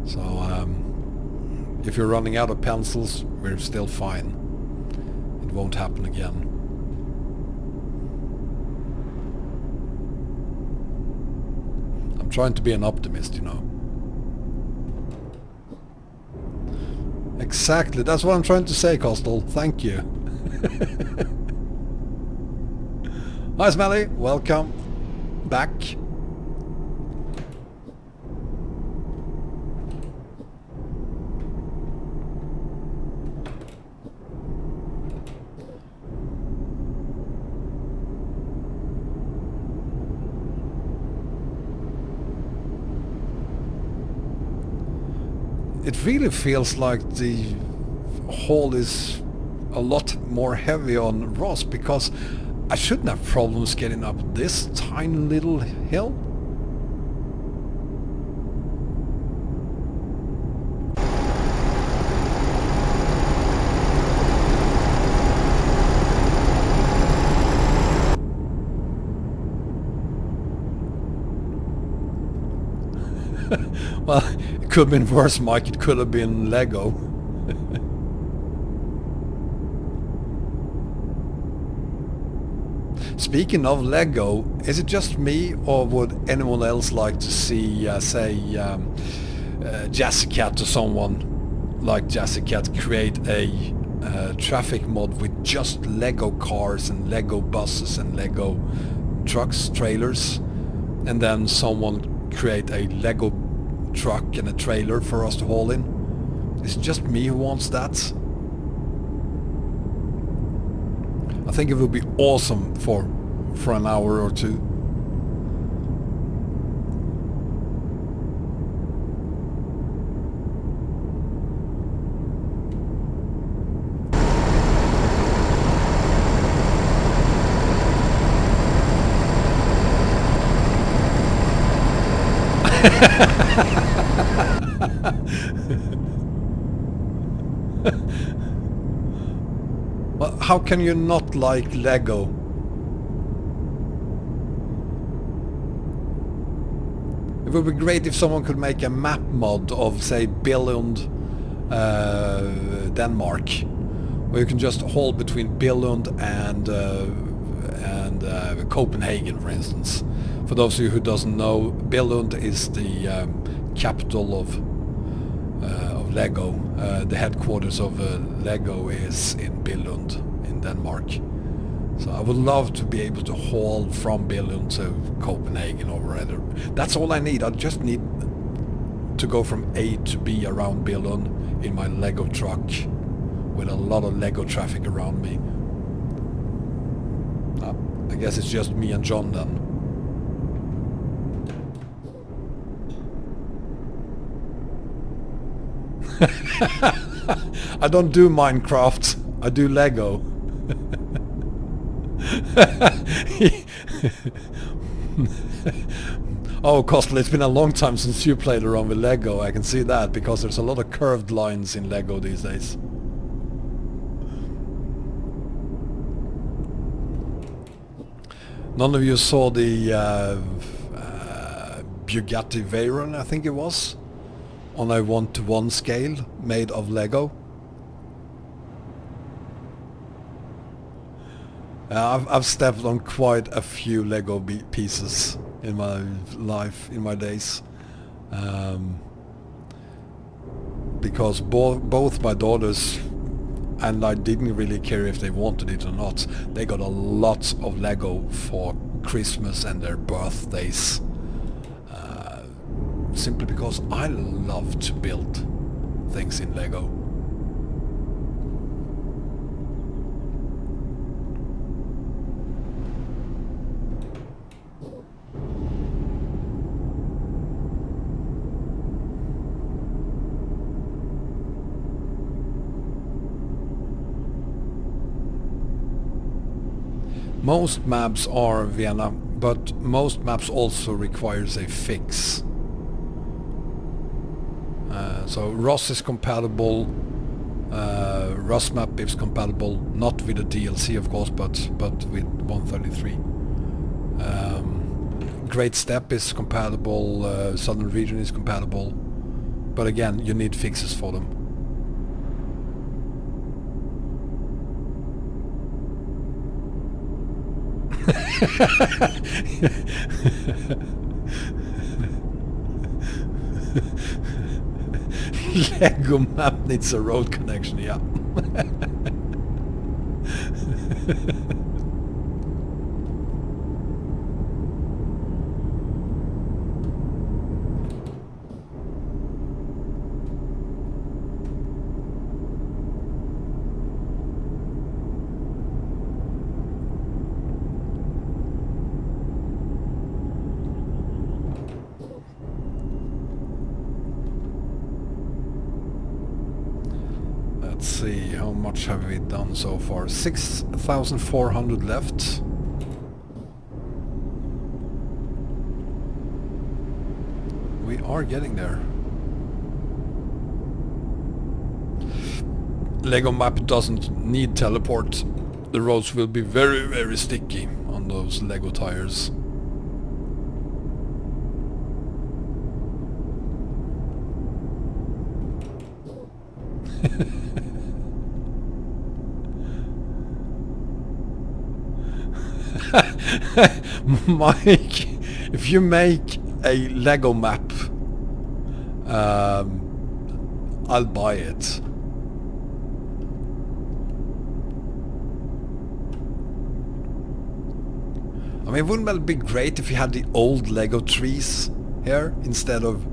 So, if you're running out of pencils, we're still fine. It won't happen again. I'm trying to be an optimist, you know. Exactly, that's what I'm trying to say, Costal. Thank you. Hi Smelly, welcome back. It really feels like the haul is a lot more heavy on Ross, because I shouldn't have problems getting up this tiny little hill. Well, it could have been worse, Mike. It could have been Lego. Speaking of Lego, is it just me, or would anyone else like to see, say, Jazzycat or someone like Jazzycat create a traffic mod with just Lego cars and Lego buses and Lego trucks, trailers, and then someone create a Lego truck and a trailer for us to haul in? Is it just me who wants that? I think it would be awesome for an hour or two. Well, how can you not like Lego? It would be great if someone could make a map mod of, say, Billund, Denmark, where you can just haul between Billund and Copenhagen, for instance. For those of you who doesn't know, Billund is the capital of Lego. The headquarters of Lego is in Billund in Denmark. So I would love to be able to haul from Billund to Copenhagen or wherever. That's all I need. I just need to go from A to B around Billund in my Lego truck with a lot of Lego traffic around me. I guess it's just me and John then. I don't do Minecraft, I do Lego. Oh, Costly, it's been a long time since you played around with Lego. I can see that, because there's a lot of curved lines in Lego these days. None of you saw the Bugatti Veyron, I think it was, on a 1:1 scale made of Lego. I've stepped on quite a few Lego pieces in my life, in my days, because both my daughters, and I didn't really care if they wanted it or not, they got a lot of Lego for Christmas and their birthdays, simply because I love to build things in Lego. Most maps are Vienna, but most maps also requires a fix. So Ross is compatible, Rust map is compatible, not with the DLC of course, but with 133. Great Step is compatible, Southern Region is compatible, but again, you need fixes for them. Lego map needs a road connection, yeah. Let's see, how much have we done so far? 6,400 left. We are getting there. Lego map doesn't need teleport. The roads will be very, very sticky on those Lego tires. Mike, if you make a Lego map, I'll buy it. I mean, wouldn't it be great if you had the old Lego trees here instead of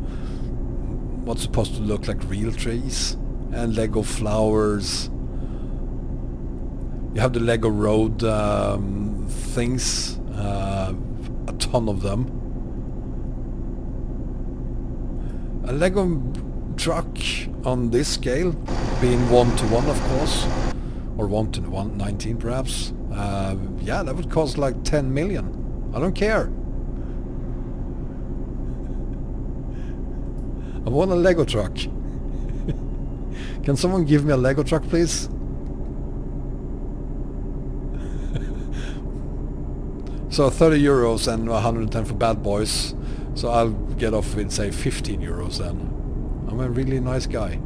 what's supposed to look like real trees, and Lego flowers? You have the Lego road things, a ton of them. A Lego truck on this scale, being 1:1 of course, or 1:19 perhaps, yeah, that would cost like 10 million. I don't care. I want a Lego truck. Can someone give me a Lego truck, please? So 30 euros and 110 for bad boys. So I'll get off with, say, 15 euros then. I'm a really nice guy.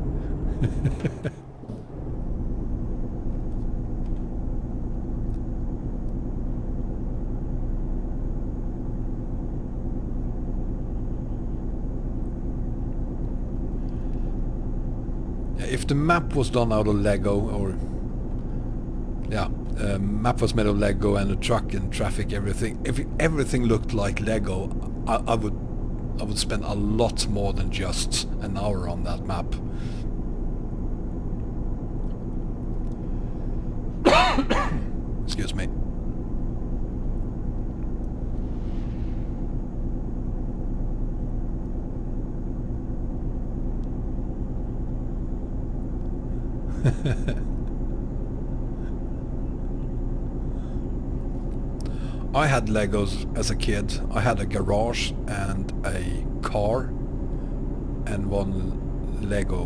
If the map was done out of Lego, or map was made of Lego, and the truck and traffic, everything, if everything looked like Lego, I would spend a lot more than just an hour on that map. Excuse me. I had Legos as a kid. I had a garage and a car and one Lego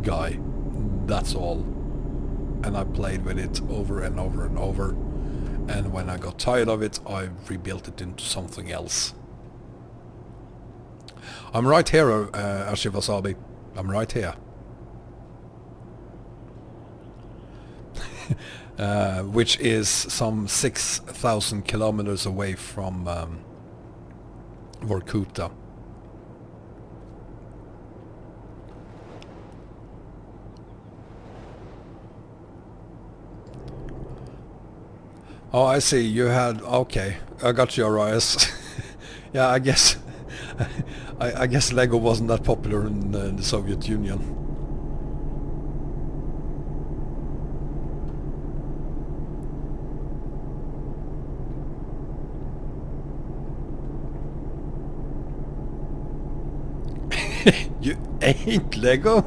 guy. That's all. And I played with it over and over and over. And when I got tired of it, I rebuilt it into something else. I'm right here, Ashivasabi. I'm right here. Which is some 6,000 kilometers away from Vorkuta. Oh, I see. You had... Okay, I got your eyes. Yeah, I guess... I guess Lego wasn't that popular in the Soviet Union. You ain't Lego?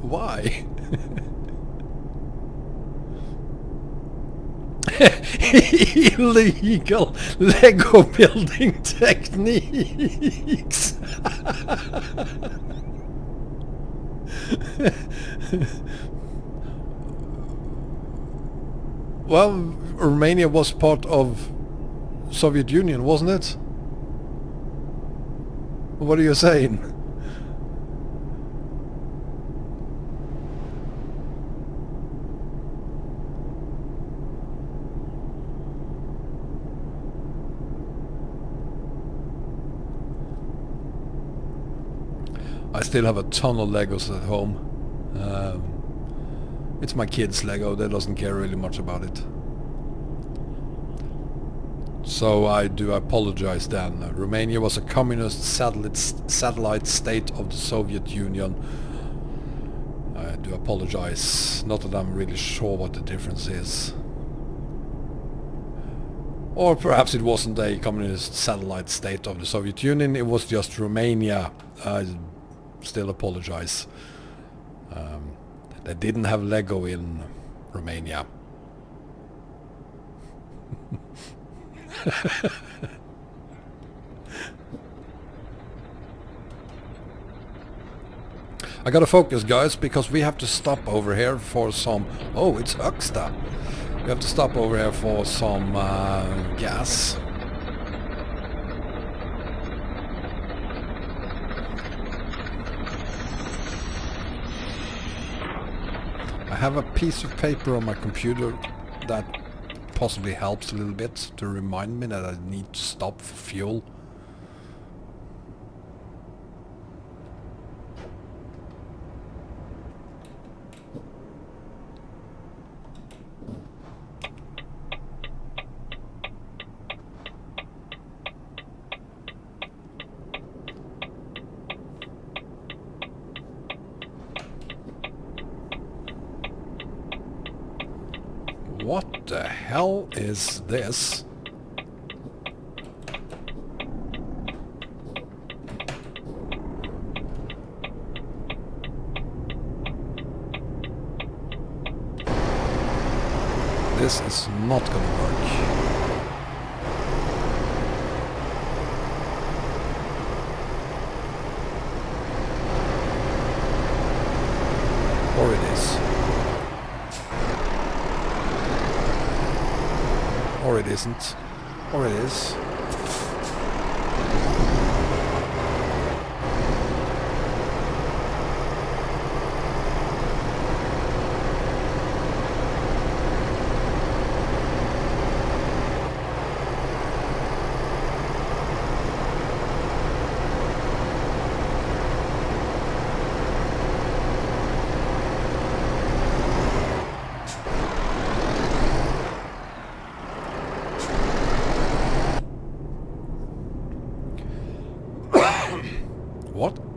Why? Illegal Lego building techniques. Well, Romania was part of Soviet Union, wasn't it? What are you saying? I still have a ton of Legos at home. It's my kids' Lego, they doesn't care really much about it. So I do apologize then. Romania was a communist satellite state of the Soviet Union. I do apologize. Not that I'm really sure what the difference is. Or perhaps it wasn't a communist satellite state of the Soviet Union, it was just Romania. I still apologize. They didn't have Lego in Romania. I gotta focus, guys, because we have to stop over here for some... Oh, it's Högsta. We have to stop over here for some gas. I have a piece of paper on my computer that possibly helps a little bit to remind me that I need to stop for fuel. What the hell is this? This is not gonna work. Or it is. Or it isn't. Or it is.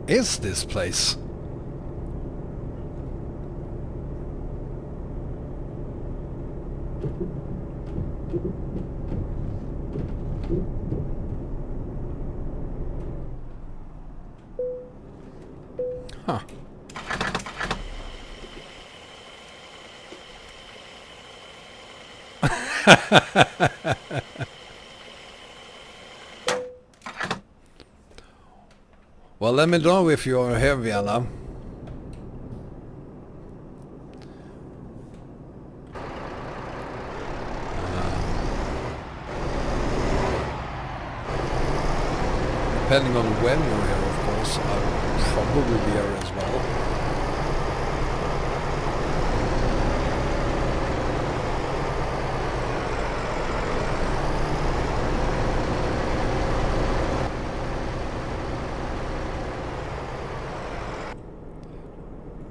is this place? Huh. Well, let me know if you're here, Vienna. Depending on when you're here, of course, I'll probably be here as well.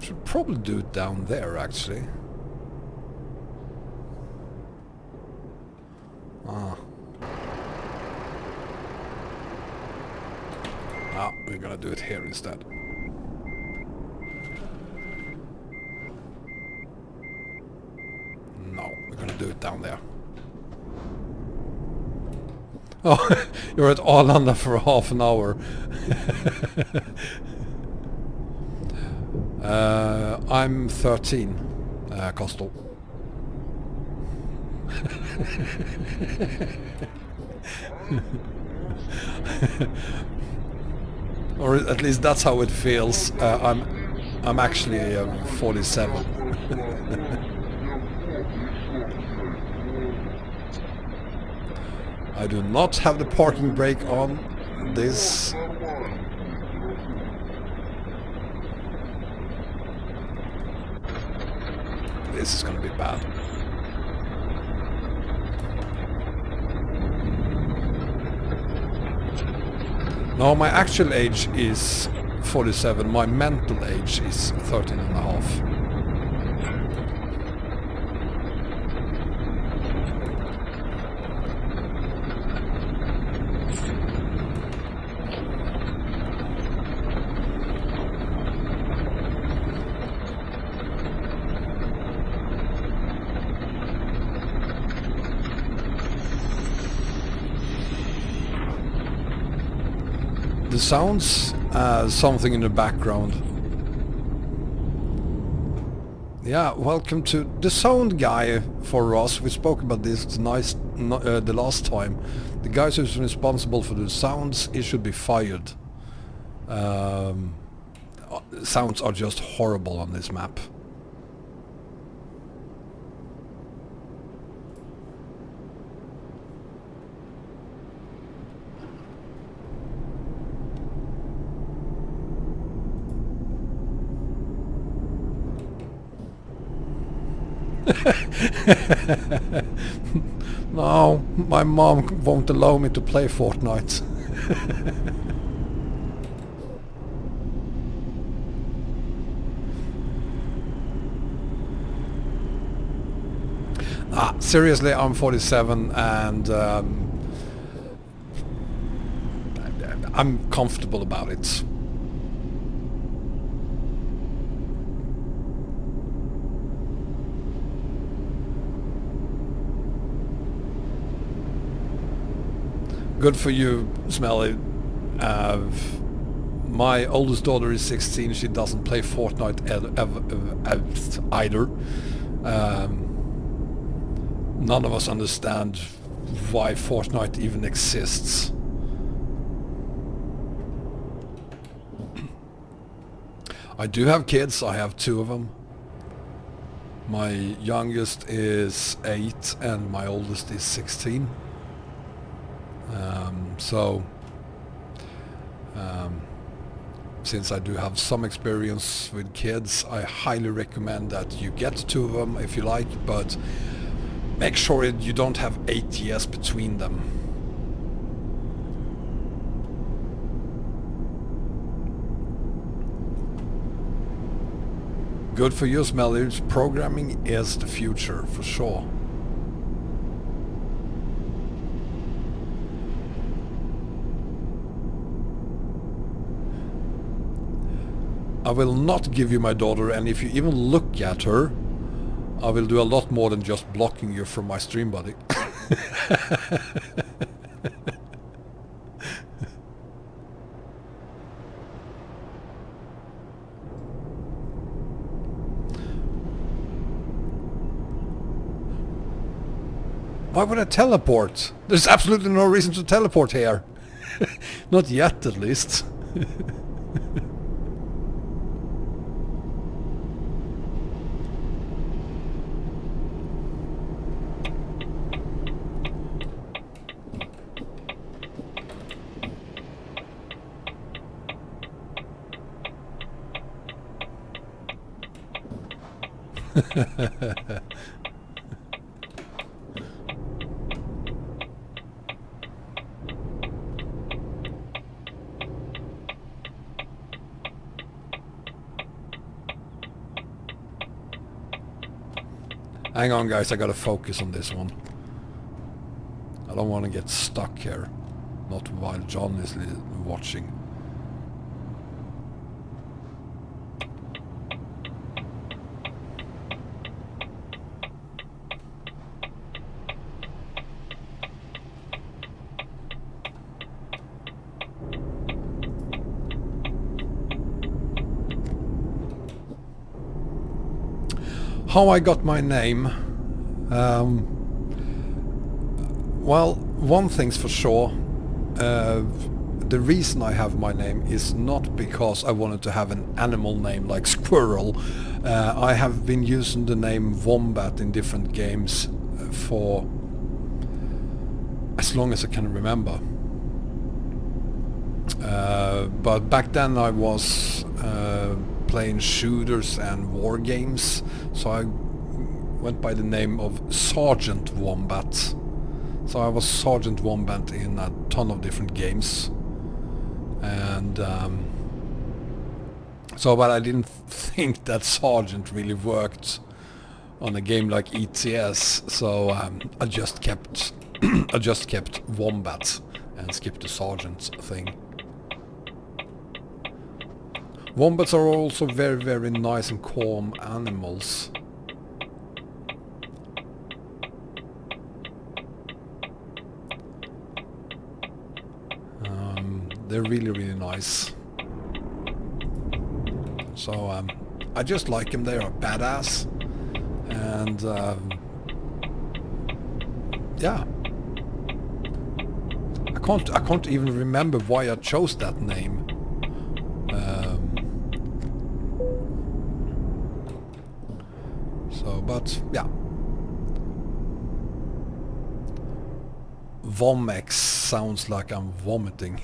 Should probably do it down there, actually. We're gonna do it here instead. No, we're gonna do it down there. Oh, you're at Arlanda for half an hour. I'm 13, Coastal. Or at least that's how it feels. I'm actually 47. I do not have the parking brake on this. This is gonna be bad. No, my actual age is 47. My mental age is 13 and a half. The sounds, something in the background. Yeah, welcome to the sound guy for us. We spoke about this the last time. The guy who's responsible for the sounds, he should be fired. Sounds are just horrible on this map. No, my mom won't allow me to play Fortnite. Seriously, I'm 47 and I'm comfortable about it. Good for you, Smelly. My oldest daughter is 16. She doesn't play Fortnite either. None of us understand why Fortnite even exists. I do have kids. I have 2 of them. My youngest is 8 and my oldest is 16. Since I do have some experience with kids, I highly recommend that you get 2 of them if you like, but make sure you don't have 8 years between them. Good for you, Smelly. Programming is the future, for sure. I will not give you my daughter, and if you even look at her, I will do a lot more than just blocking you from my stream, buddy. Why would I teleport? There's absolutely no reason to teleport here. Not yet, at least. Hang on, guys, I gotta focus on this one. I don't want to get stuck here. Not while John is watching. How I got my name? Well, one thing's for sure. The reason I have my name is not because I wanted to have an animal name like Squirrel. I have been using the name Wombat in different games for as long as I can remember. But back then I was playing shooters and war games, so I went by the name of Sergeant Wombat. So I was Sergeant Wombat in a ton of different games, and but I didn't think that Sergeant really worked on a game like ETS, so I just kept I just kept Wombat and skipped the Sergeant thing. Wombats are also very, very nice and calm animals. They're really, really nice. So I just like them. They are badass, and yeah. I can't even remember why I chose that name. But yeah, Vomex sounds like I'm vomiting.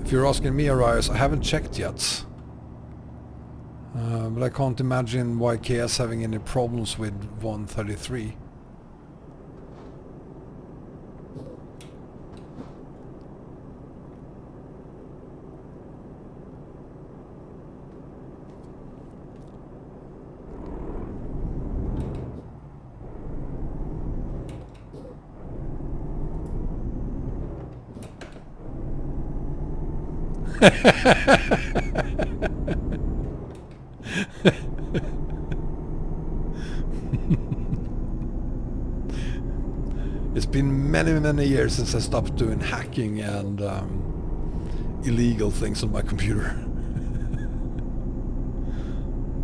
If you're asking me, Arias, I haven't checked yet. But I can't imagine why KS having any problems with 133. It's been many, many years since I stopped doing hacking and illegal things on my computer.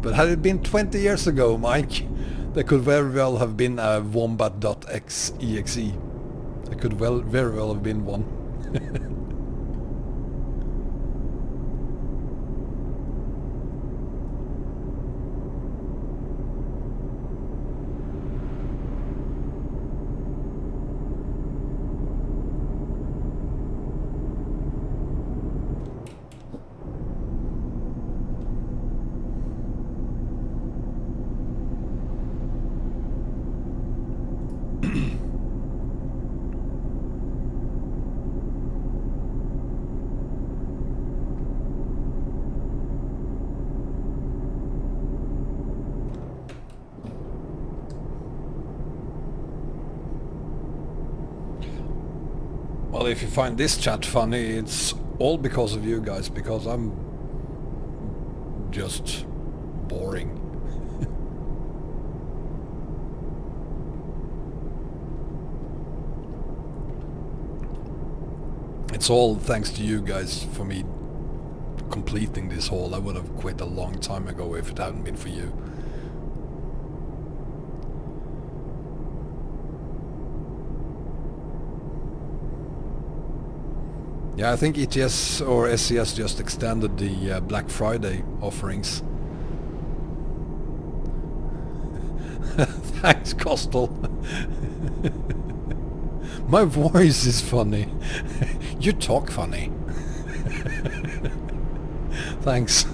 But had it been 20 years ago, Mike, there could very well have been a wombat.exe. There could very well have been one. Well, if you find this chat funny, it's all because of you guys, because I'm just boring. It's all thanks to you guys for me completing this haul. I would have quit a long time ago if it hadn't been for you. Yeah, I think ETS or SCS just extended the Black Friday offerings. Thanks, Costal. My voice is funny. You talk funny. Thanks.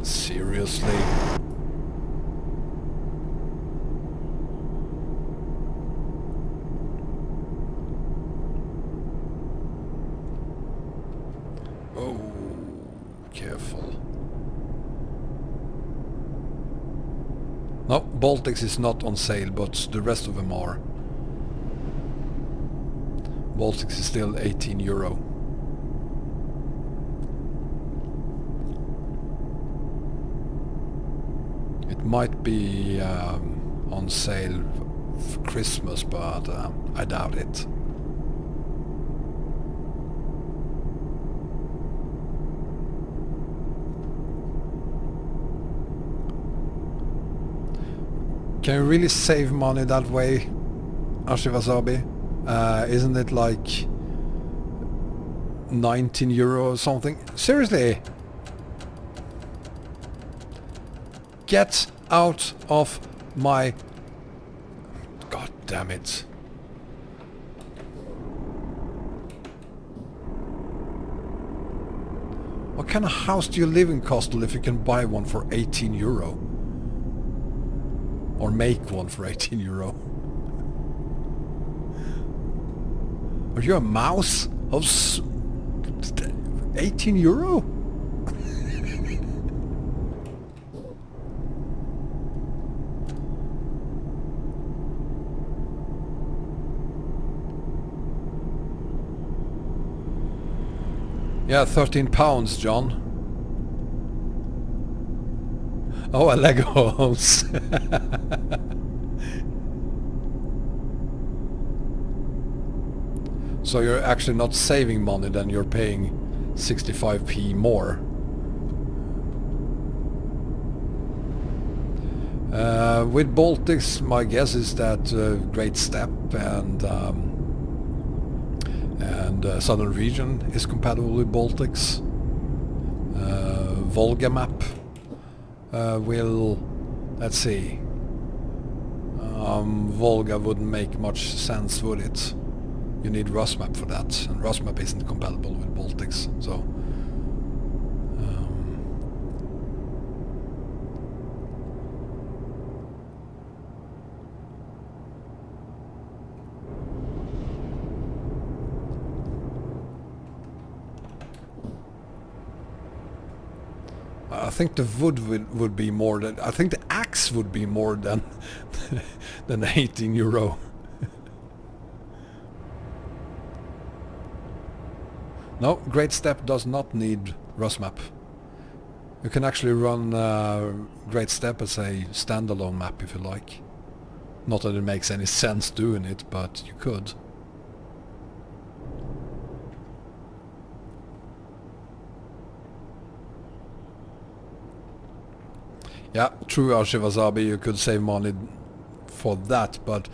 Seriously. Oh, careful. No, Baltics is not on sale, but the rest of them are. Baltics is still €18. It might be on sale for Christmas, but I doubt it. Can you really save money that way, Ashiwasabi? Isn't it like €19 or something? Seriously? Get out of my... God damn it. What kind of house do you live in, Costal, if you can buy one for €18? Or make one for €18? Are you a mouse of €18? Yeah, 13 pounds, John. Oh, a Lego house. So you're actually not saving money, then you're paying 65p more. With Baltics, my guess is that Great Steppe and Southern Region is compatible with Baltics. Volga map will, let's see, Volga wouldn't make much sense, would it? You need Rusmap for that, and Rusmap isn't compatible with Baltics, so... I think the wood would be more than... I think the axe would be more than than €18. No, Great Steppe does not need Rusmap. You can actually run Great Steppe as a standalone map if you like. Not that it makes any sense doing it, but you could. Yeah, true, Ashiwasabi, you could save money for that, but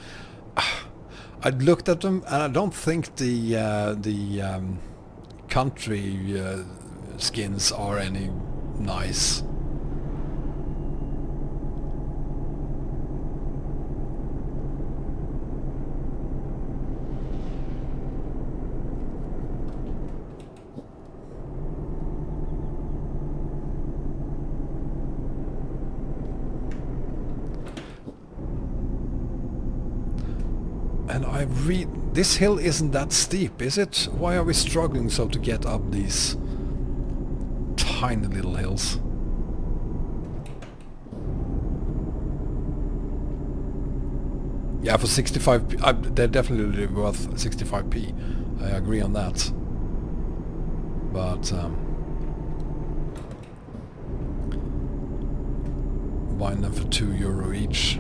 I'd looked at them and I don't think the country skins are any nice. And I read, this hill isn't that steep, is it? Why are we struggling so to get up these tiny little hills? Yeah, for 65p, they're definitely worth 65p. I agree on that. But buying them for €2 each,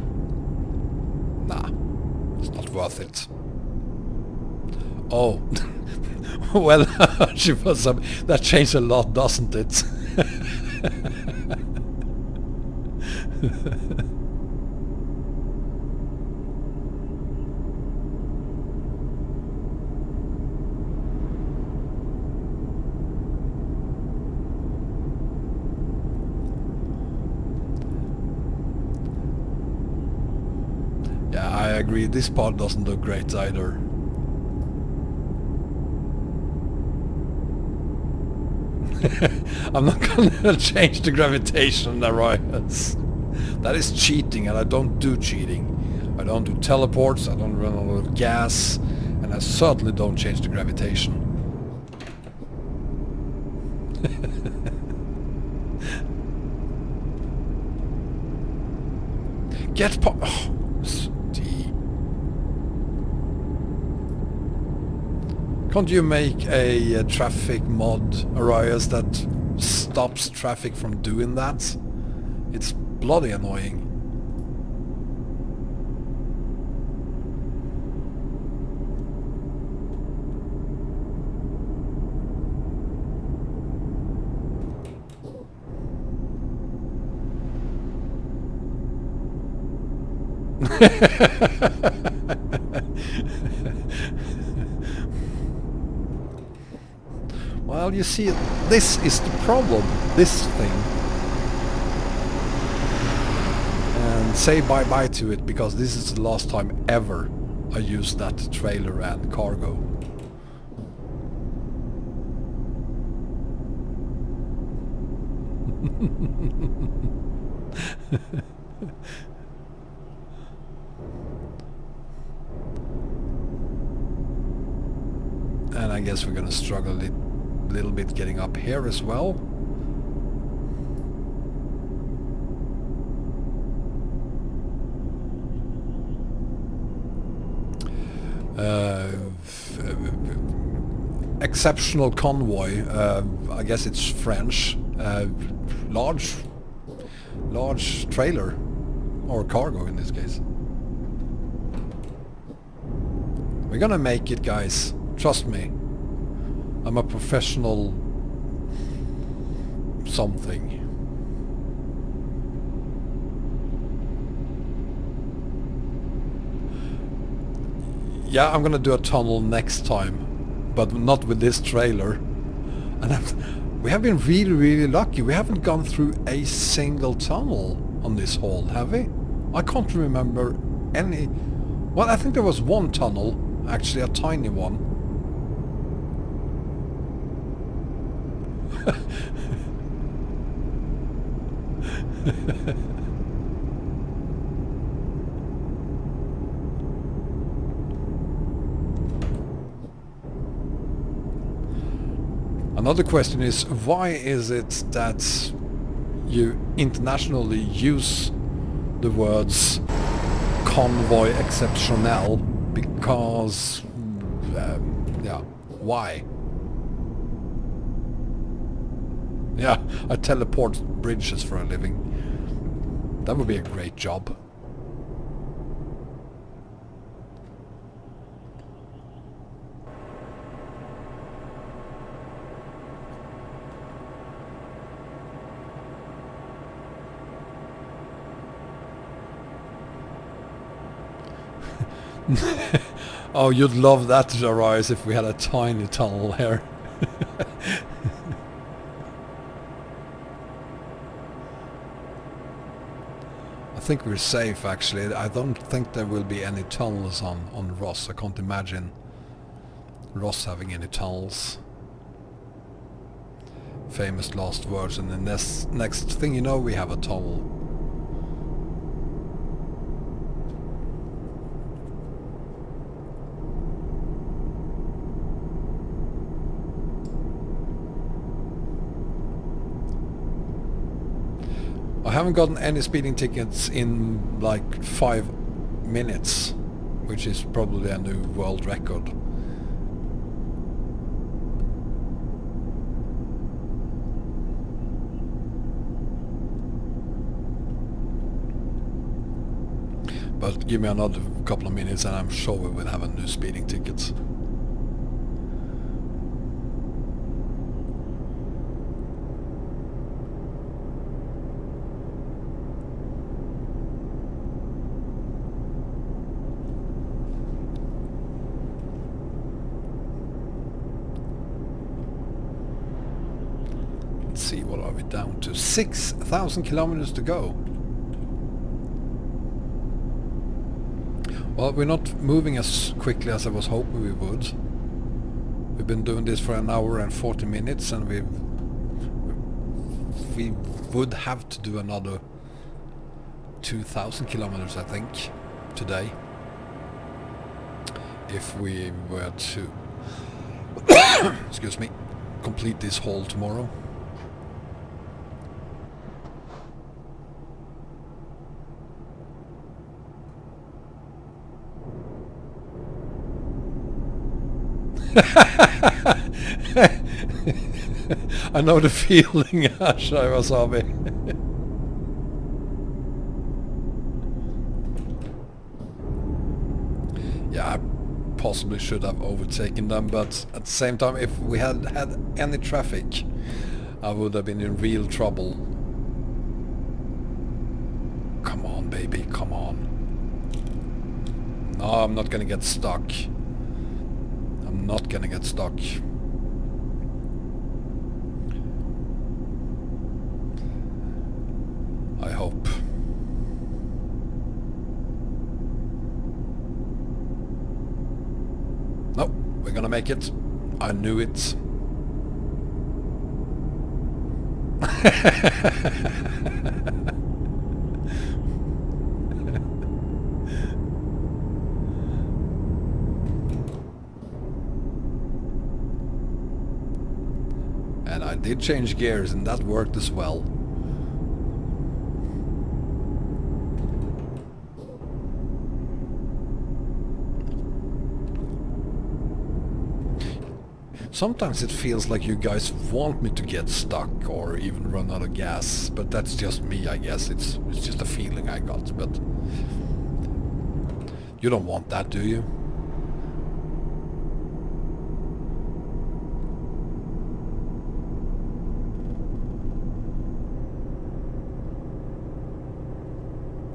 nah, it's not worth it. Oh, well, she was that changed a lot, doesn't it? Yeah, I agree. This part doesn't look great either. I'm not gonna change the gravitation, Arias. That is cheating, and I don't do cheating. I don't do teleports, I don't run out of gas, and I certainly don't change the gravitation. Get oh, can't you make a traffic mod, Arias, that stops traffic from doing that? It's bloody annoying. Well, you see, this is the problem, this thing. And say bye-bye to it, because this is the last time ever I use that trailer and cargo. And I guess we're gonna struggle a little bit getting up here as well. Exceptional convoy, I guess it's French. Large trailer, or cargo in this case. We're gonna make it, guys. Trust me. I'm a professional something. Yeah, I'm gonna do a tunnel next time, but not with this trailer. And we have been really lucky. We haven't gone through a single tunnel on this haul, have we? I can't remember any. Well, I think there was one tunnel, actually a tiny one. Another question is, why is it that you internationally use the words convoy exceptionnel? Because yeah, why? Yeah, I teleport bridges for a living. That would be a great job. Oh, you'd love that, Jarais, if we had a tiny tunnel here. I think we're safe, actually. I don't think there will be any tunnels on Ross. I can't imagine Ross having any tunnels. Famous last words, and the next thing you know, we have a tunnel. I haven't gotten any speeding tickets in like 5 minutes. which is probably a new world record. But give me another couple of minutes and I'm sure we will have a new speeding ticket. Let's see, what are we down to? 6,000 kilometers to go. Well, we're not moving as quickly as I was hoping we would. We've been doing this for an hour and 40 minutes and we would have to do another 2,000 kilometers, I think, today. If we were to, excuse me, complete this haul tomorrow. I know the feeling, Ashai Wasabi. Yeah, I possibly should have overtaken them, but at the same time, if we had had any traffic, I would have been in real trouble. Come on, baby, come on. No, I'm not gonna get stuck. I'm not gonna get stuck. I hope. No, we're gonna make it. I knew it. And I did change gears and that worked as well. Sometimes it feels like you guys want me to get stuck or even run out of gas, but that's just me, I guess. It's just a feeling I got, but you don't want that, do you?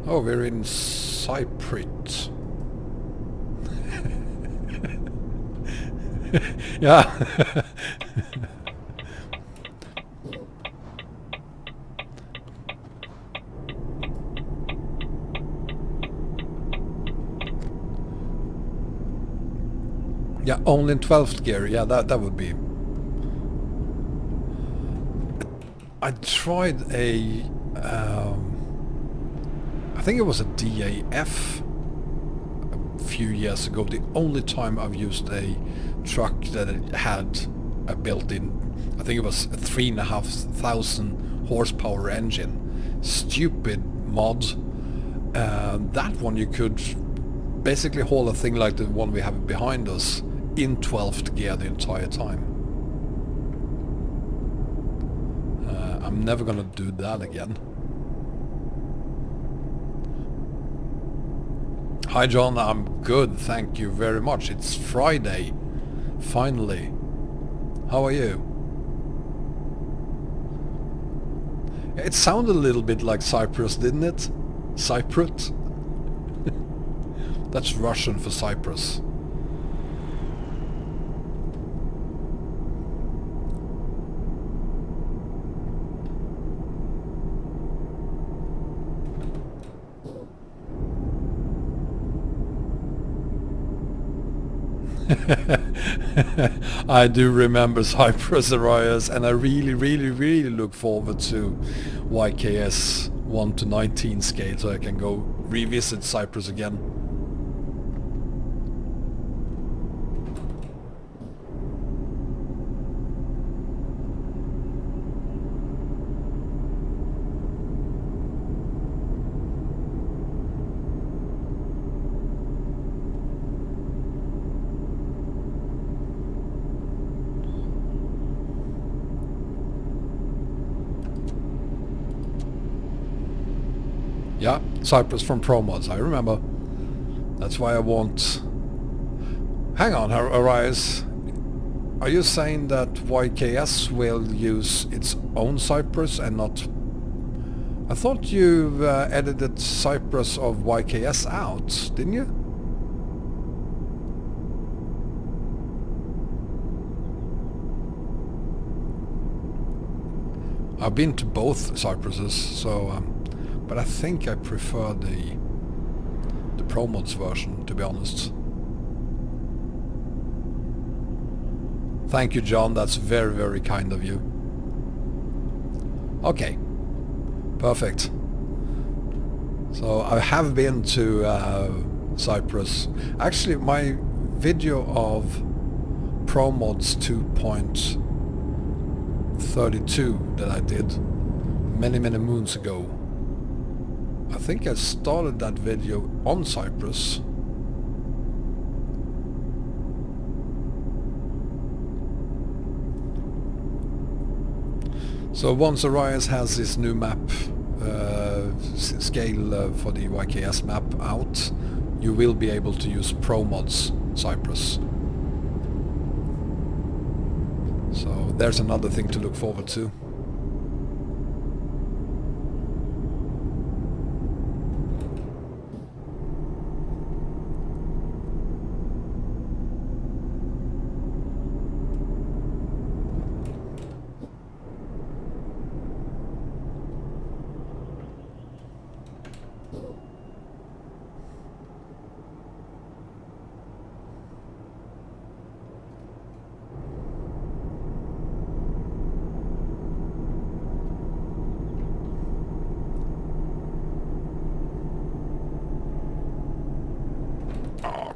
Oh, we're in Cyprus. Yeah. Yeah, only in 12th gear. Yeah, that would be. I tried a I think it was a DAF a few years ago. The only time I've used a truck that had a built-in, I think it was a 3,500 horsepower engine. Stupid mod. That one you could basically haul a thing like the one we have behind us in 12th gear the entire time. I'm never gonna do that again. Hi John, I'm good, thank you very much. It's Friday, finally. How are you? It sounded a little bit like Cyprus, didn't it? Cyprus? That's Russian for Cyprus. I do remember Cyprus, Arias, and I really look forward to YKS 1 to 19 scale so I can go revisit Cyprus again. Yeah, Cyprus from ProMods, I remember. That's why I want... Hang on, Arise. Are you saying that YKS will use its own Cyprus and not... I thought you edited Cyprus of YKS out, didn't you? I've been to both Cypruses, so... but I think I prefer the ProMods version, to be honest. Thank you, John. That's very, very kind of you. Okay. Perfect. So I have been to Cyprus. Actually, my video of ProMods 2.32 that I did many, many moons ago, I think I started that video on Cyprus. So once Arias has his new map scale for the YKS map out, you will be able to use ProMods Cyprus. So there's another thing to look forward to.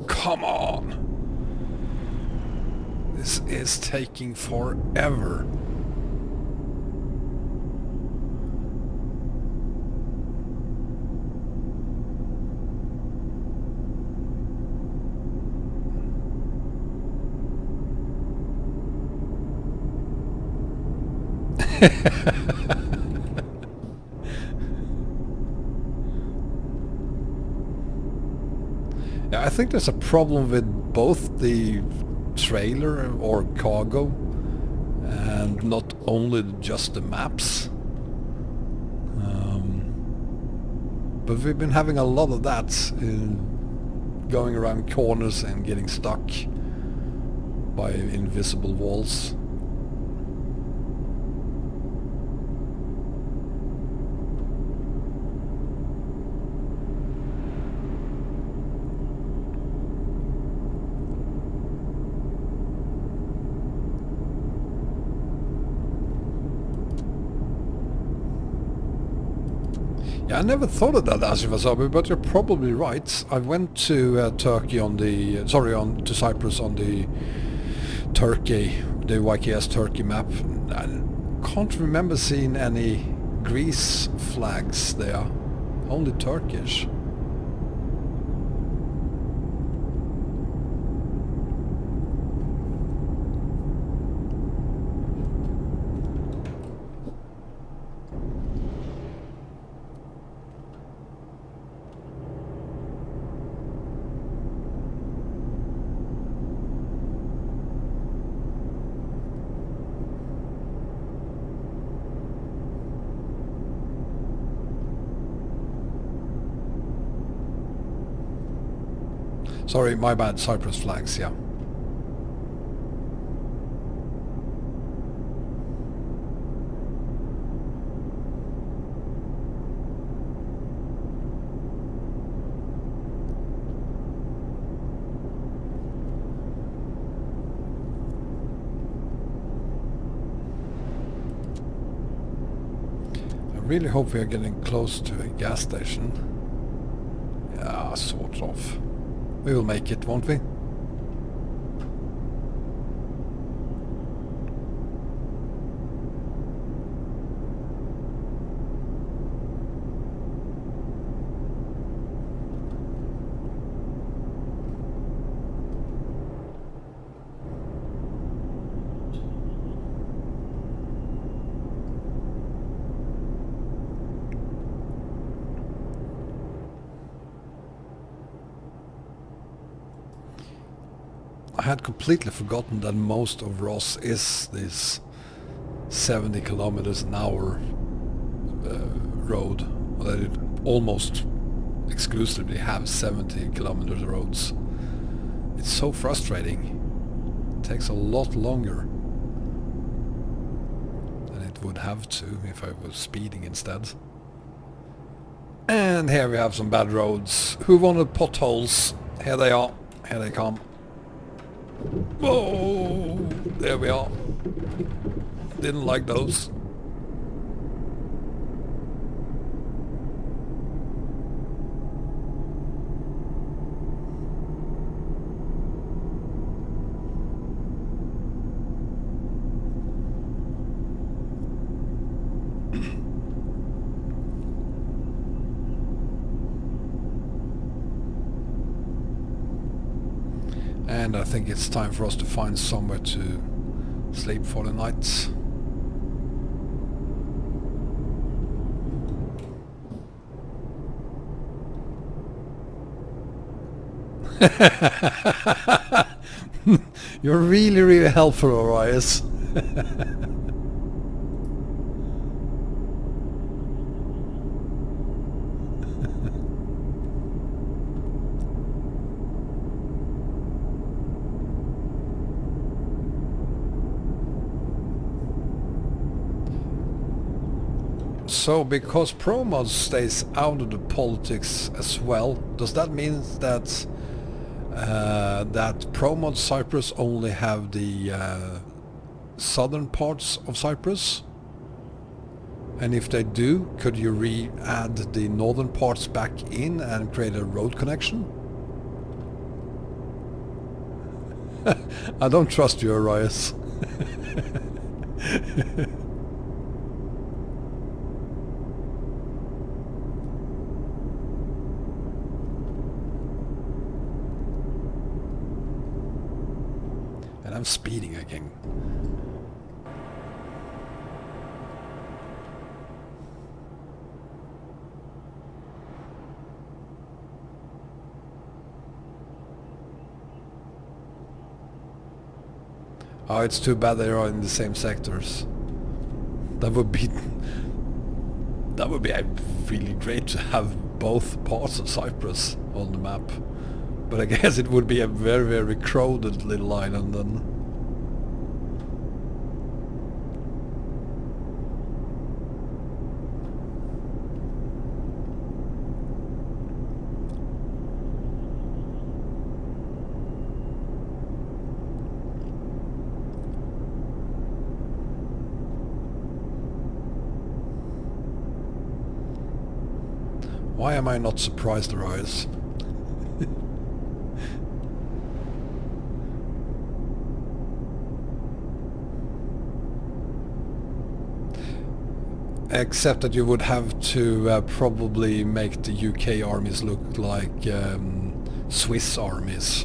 Come on! This is taking forever. Yeah, I think there's a problem with both the trailer or cargo and not only just the maps. But we've been having a lot of that going around corners and getting stuck by invisible walls. Yeah, I never thought of that, Asif Asabi, but you're probably right. I went to Turkey on the... to Cyprus on the YKS Turkey map. I can't remember seeing any Greece flags there. Only Turkish. Sorry, my bad, Cyprus flags, yeah. I really hope we are getting close to a gas station. Yeah, sort of. We will make it, won't we? I had completely forgotten that most of Ross is this 70 kilometers an hour road. Well, that it almost exclusively have 70 kilometers roads. It's so frustrating. It takes a lot longer than it would have to if I was speeding instead. And here we have some bad roads. Who wanted potholes? Here they are. Here they come. Whoa! There we are. Didn't like those. And I think it's time for us to find somewhere to sleep for the night. You're really, really helpful, Orias. So, because Pro Mods stays out of the politics as well, does that mean that that Pro Mod Cyprus only have the southern parts of Cyprus? And if they do, could you re-add the northern parts back in and create a road connection? I don't trust you, Arias. And I'm speeding again. Oh, it's too bad they are in the same sectors. That would be really great to have both parts of Cyprus on the map. But I guess it would be a very, very crowded little island then. Why am I not surprised, Arise? Except that you would have to probably make the UK armies look like Swiss armies.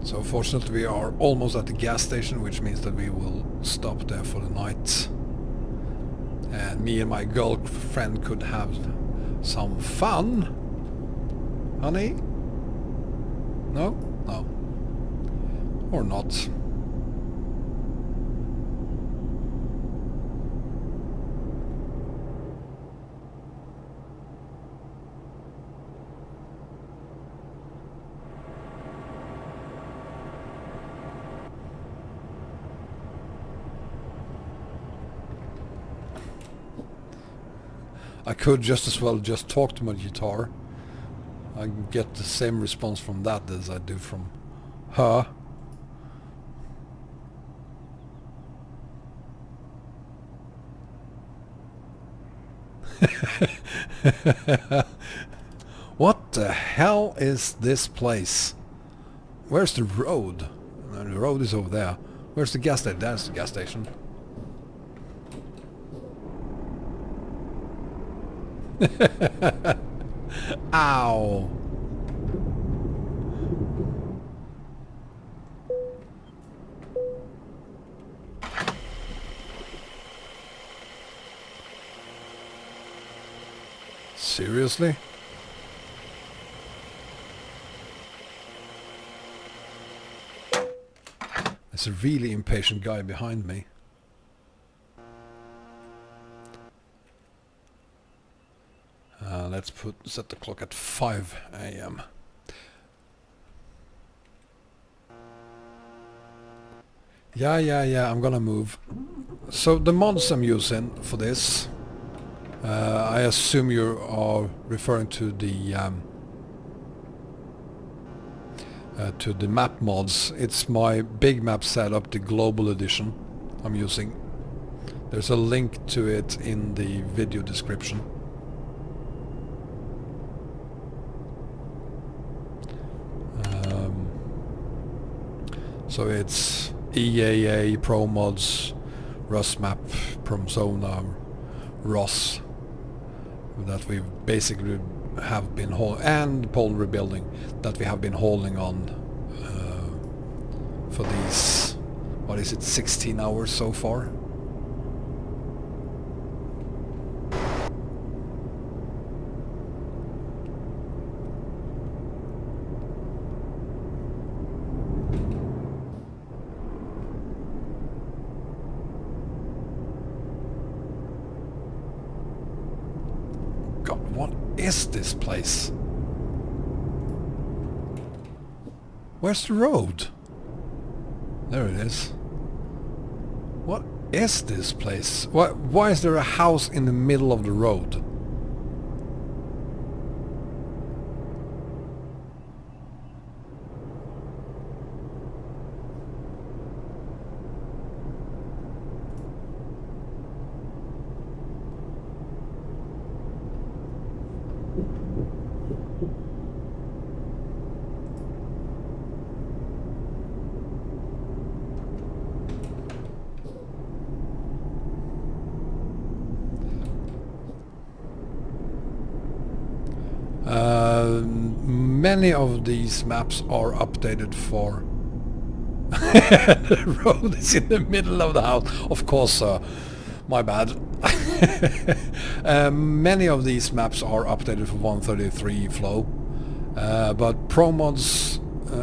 So fortunately we are almost at the gas station, which means that we will stop there for the night. And me and my girlfriend could have some fun. Honey? No? No. Or not. I could just as well just talk to my guitar. I can get the same response from that as I do from her. What the hell is this place? Where's the road? The road is over there. Where's the gas station? There's the gas station. Ow! Seriously? There's a really impatient guy behind me. Let's set the clock at 5 AM. Yeah, I'm gonna move. So the mods I'm using for this, I assume you are referring to the map mods. It's my big map setup, the global edition I'm using. There's a link to it in the video description. So it's EAA, Pro Mods, Rustmap, Promzona, ROS that we basically have been and Pole Rebuilding that we have been hauling on for these, what is it, 16 hours so far. What is this place? Where's the road? There it is. What is this place? Why is there a house in the middle of the road? Many of these maps are updated for... The road is in the middle of the house. Of course, my bad. Many of these maps are updated for 133 flow. But ProMods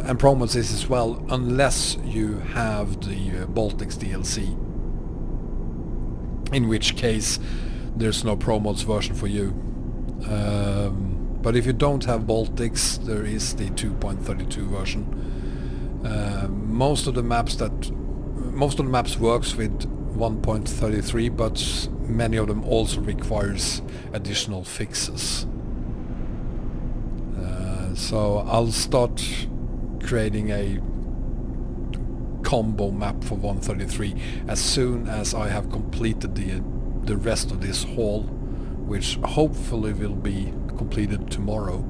and ProMods is as well, unless you have the Baltics DLC. In which case, there's no ProMods version for you. But if you don't have Baltics, there is the 2.32 version. Most of the maps works with 1.33, but many of them also requires additional fixes. So I'll start creating a combo map for 133 as soon as I have completed the rest of this haul, which hopefully will be completed tomorrow.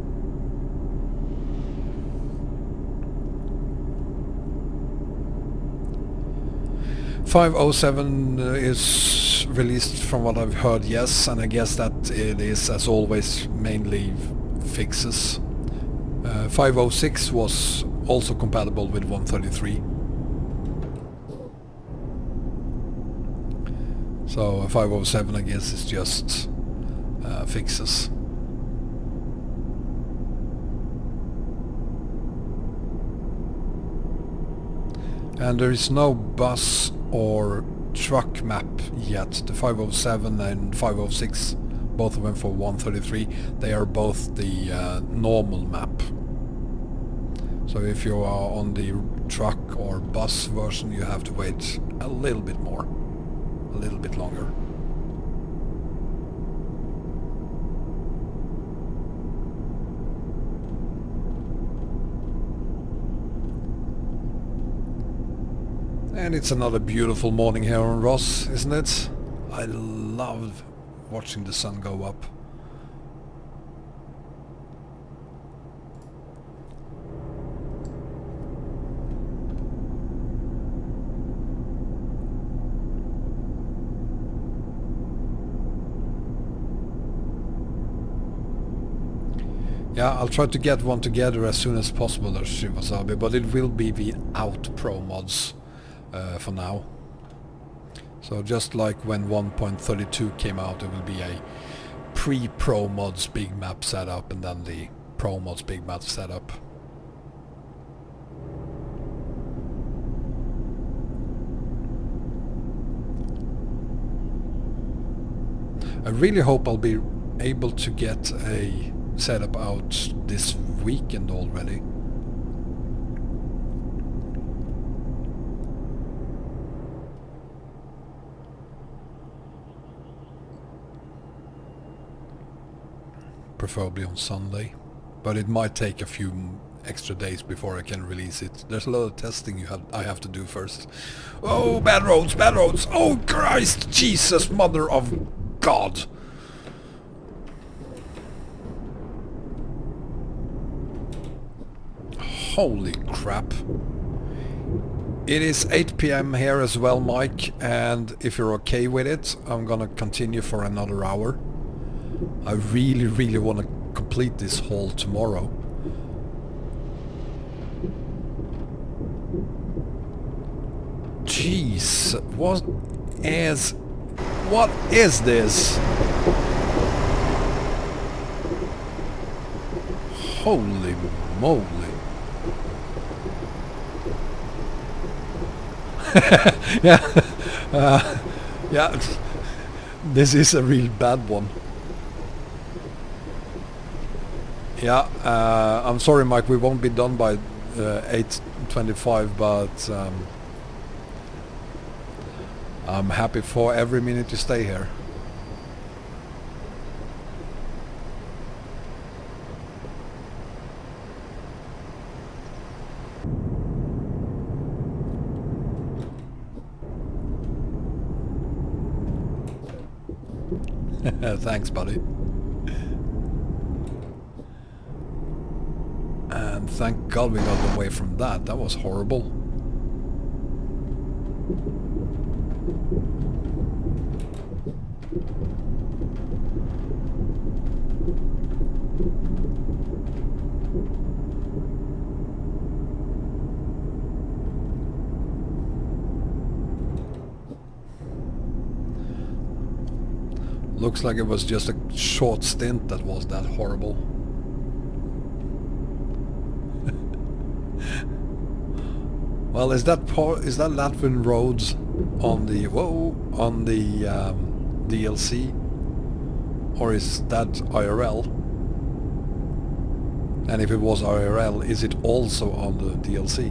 .507 is released from what I've heard, yes, and I guess that it is, as always, mainly fixes. 506 was also compatible with 133. So 507, I guess, is just fixes. And there is no bus or truck map yet. The 507 and 506, both of them for 133, they are both the normal map. So if you are on the truck or bus version, you have to wait a little bit more, a little bit longer. And it's another beautiful morning here on Ross, isn't it? I love watching the sun go up. Yeah, I'll try to get one together as soon as possible, Shivasabi, but it will be without Pro mods for now. So just like when 1.32 came out, it will be a pre-Pro mods big map setup and then the Pro mods big map setup. I really hope I'll be able to get a setup out this weekend already. Preferably on Sunday, but it might take a few extra days before I can release it. There's a lot of testing I have to do first. Oh, bad roads, bad roads! Oh Christ, Jesus, mother of God! Holy crap. It is 8 PM here as well, Mike, and if you're okay with it, I'm gonna continue for another hour. I really want to complete this haul tomorrow. Jeez, what is this? Holy moly. Yeah, yeah, this is a real bad one. Yeah, I'm sorry, Mike, we won't be done by 8:25, but I'm happy for every minute you stay here. Thanks, buddy. And thank God we got away from that. That was horrible. Looks like it was just a short stint that was that horrible. Well, is that Latvian roads on the DLC, or is that IRL? And if it was IRL, is it also on the DLC?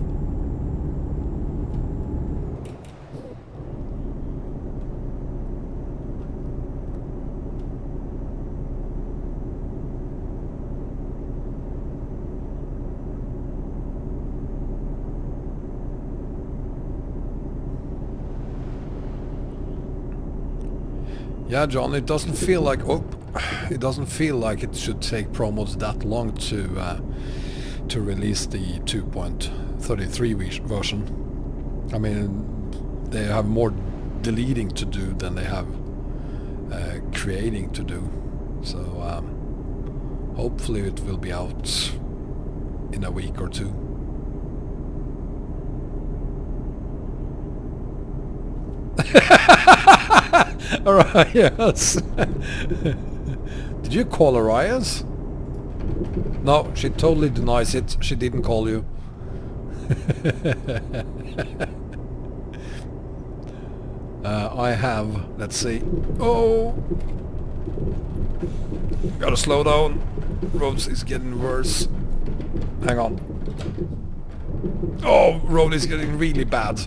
Yeah, John, it doesn't feel like it should take promos that long to release the 2.33 version. I mean, they have more deleting to do than they have creating to do. So hopefully it will be out in a week or two. Arias. Did you call Arias? No, she totally denies it. She didn't call you. I have, let's see. Oh! Gotta slow down. Roads is getting worse. Hang on. Oh, road is getting really bad.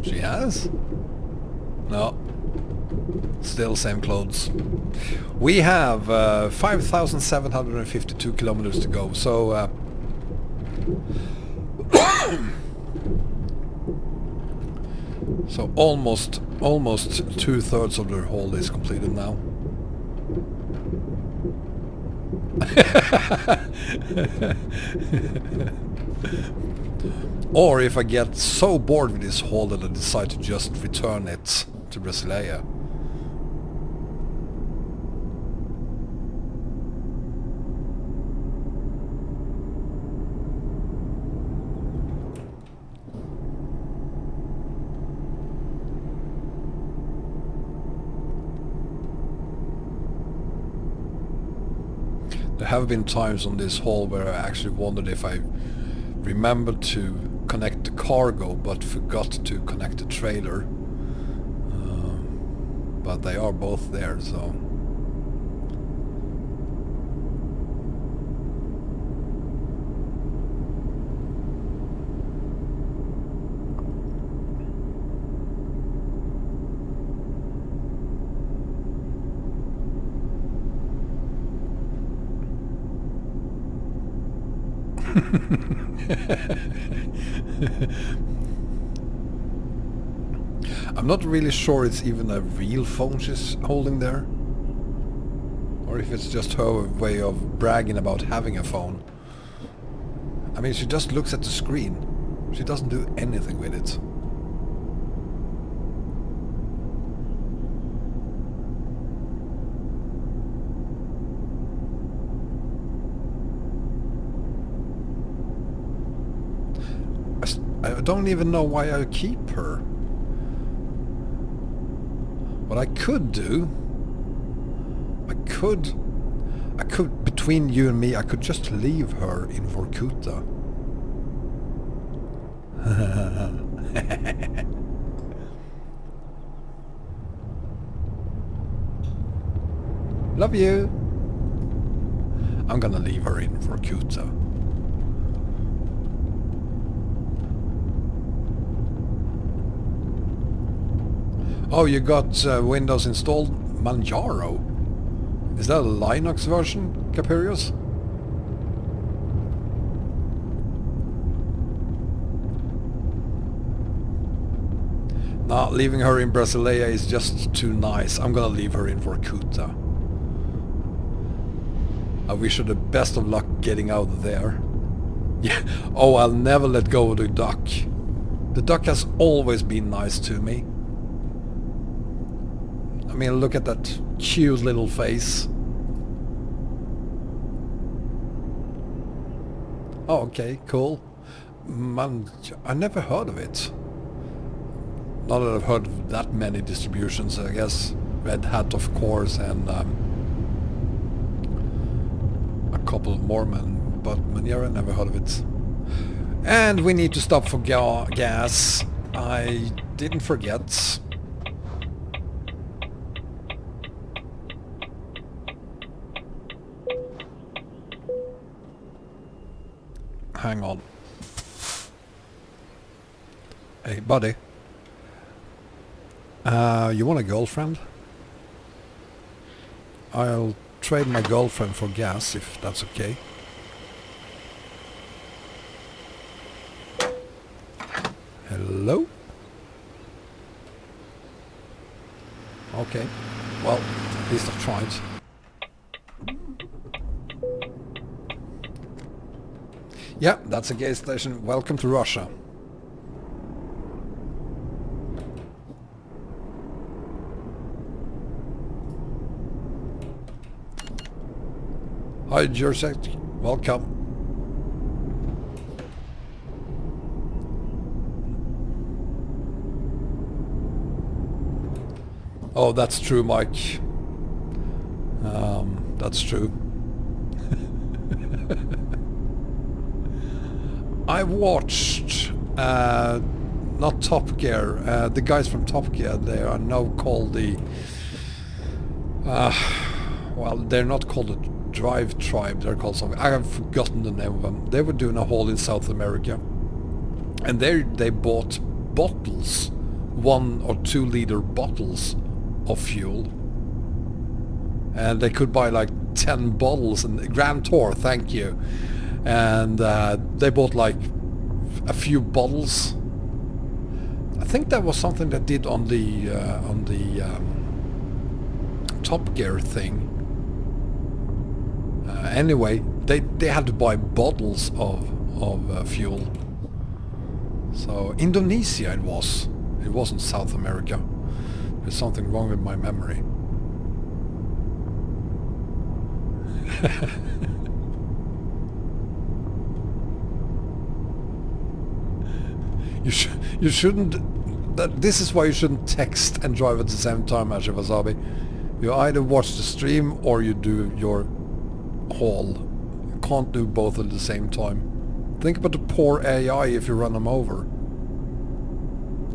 She has? No. Still same clothes. We have 5,752 kilometers to go, so so almost 2/3 of the haul is completed now. Or if I get so bored with this haul that I decide to just return it to Brasileia. There have been times on this haul where I actually wondered if I remembered to connect the cargo but forgot to connect the trailer. But they are both there, so... I'm not really sure it's even a real phone she's holding there, or if it's just her way of bragging about having a phone. I mean, she just looks at the screen. She doesn't do anything with it. I don't even know why I keep her. What I could do, I could, between you and me, I could just leave her in Vorkuta. Love you. I'm gonna leave her in Vorkuta. Oh, you got Windows installed? Manjaro? Is that a Linux version, Capurious? Nah, leaving her in Brasileia is just too nice. I'm gonna leave her in Vorkuta. I wish her the best of luck getting out of there. Yeah. Oh, I'll never let go of the duck. The duck has always been nice to me. I mean, look at that cute little face. Oh, okay, cool. Man, I never heard of it. Not that I've heard of that many distributions, I guess. Red Hat, of course, and a couple more, but Manjaro, never heard of it. And we need to stop for gas. I didn't forget. Hang on. Hey, buddy. You want a girlfriend? I'll trade my girlfriend for gas, if that's okay. Hello? Okay. Well, at least I've tried. Yeah, that's a gas station. Welcome to Russia. Hi, Jurek. Welcome. Oh, that's true, Mike. That's true. I watched, not Top Gear, the guys from Top Gear. They are now called the, well, they're not called the Drive Tribe, they're called something. I have forgotten the name of them. They were doing a haul in South America. And they bought bottles, 1 or 2 liter bottles of fuel. And they could buy like 10 bottles, and Grand Tour, thank you. And they bought like a few bottles. I think that was something they did on the Top Gear thing. Anyway, they had to buy bottles of of fuel. So Indonesia it was. It wasn't South America. There's something wrong with my memory. You shouldn't. This is why you shouldn't text and drive at the same time, Asher Wasabi. You either watch the stream or you do your haul. You can't do both at the same time. Think about the poor AI if you run them over.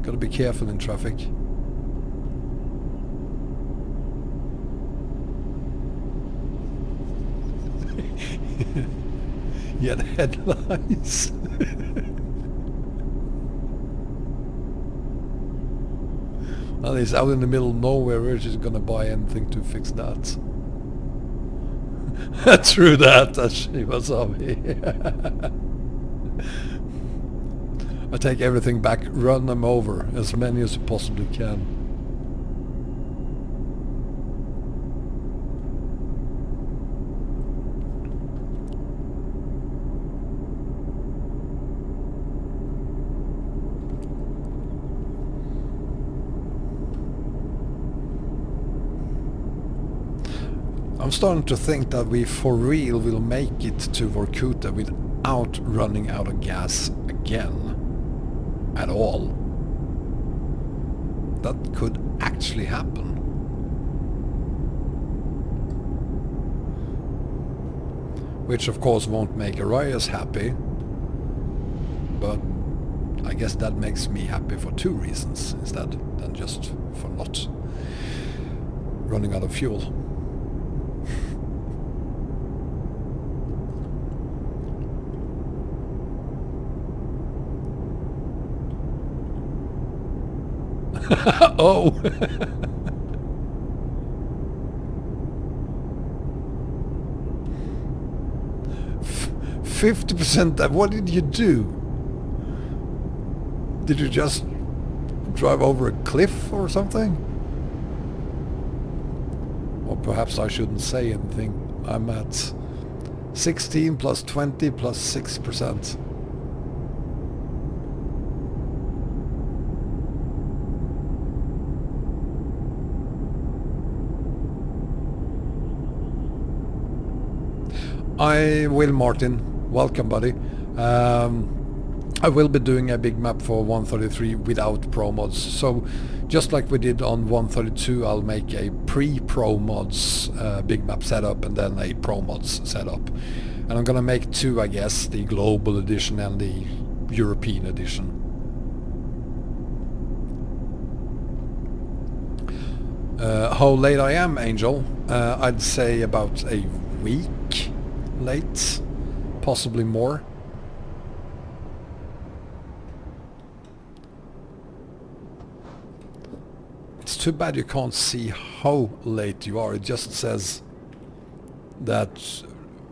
Gotta be careful in traffic. Yeah, the headlights. Well, he's out in the middle of nowhere. We're just gonna buy anything to fix that. True that, Ashley Wasabi. I take everything back, run them over, as many as you possibly can. I'm starting to think that we for real will make it to Vorkuta without running out of gas again. At all. That could actually happen. Which of course won't make Arias happy. But I guess that makes me happy for two reasons instead than just for not running out of fuel. Oh! 50% that. What did you do? Did you just drive over a cliff or something? Or perhaps I shouldn't say anything. I'm at 16 plus 20 plus 6%. I will, Martin. Welcome, buddy. I will be doing a big map for 133 without pro mods. So just like we did on 132, I'll make a pre-pro mods big map setup and then a pro mods setup. And I'm gonna make two, I guess, the global edition and the European edition. How late I am, Angel? I'd say about a week late, possibly more. It's too bad you can't see how late you are. It just says that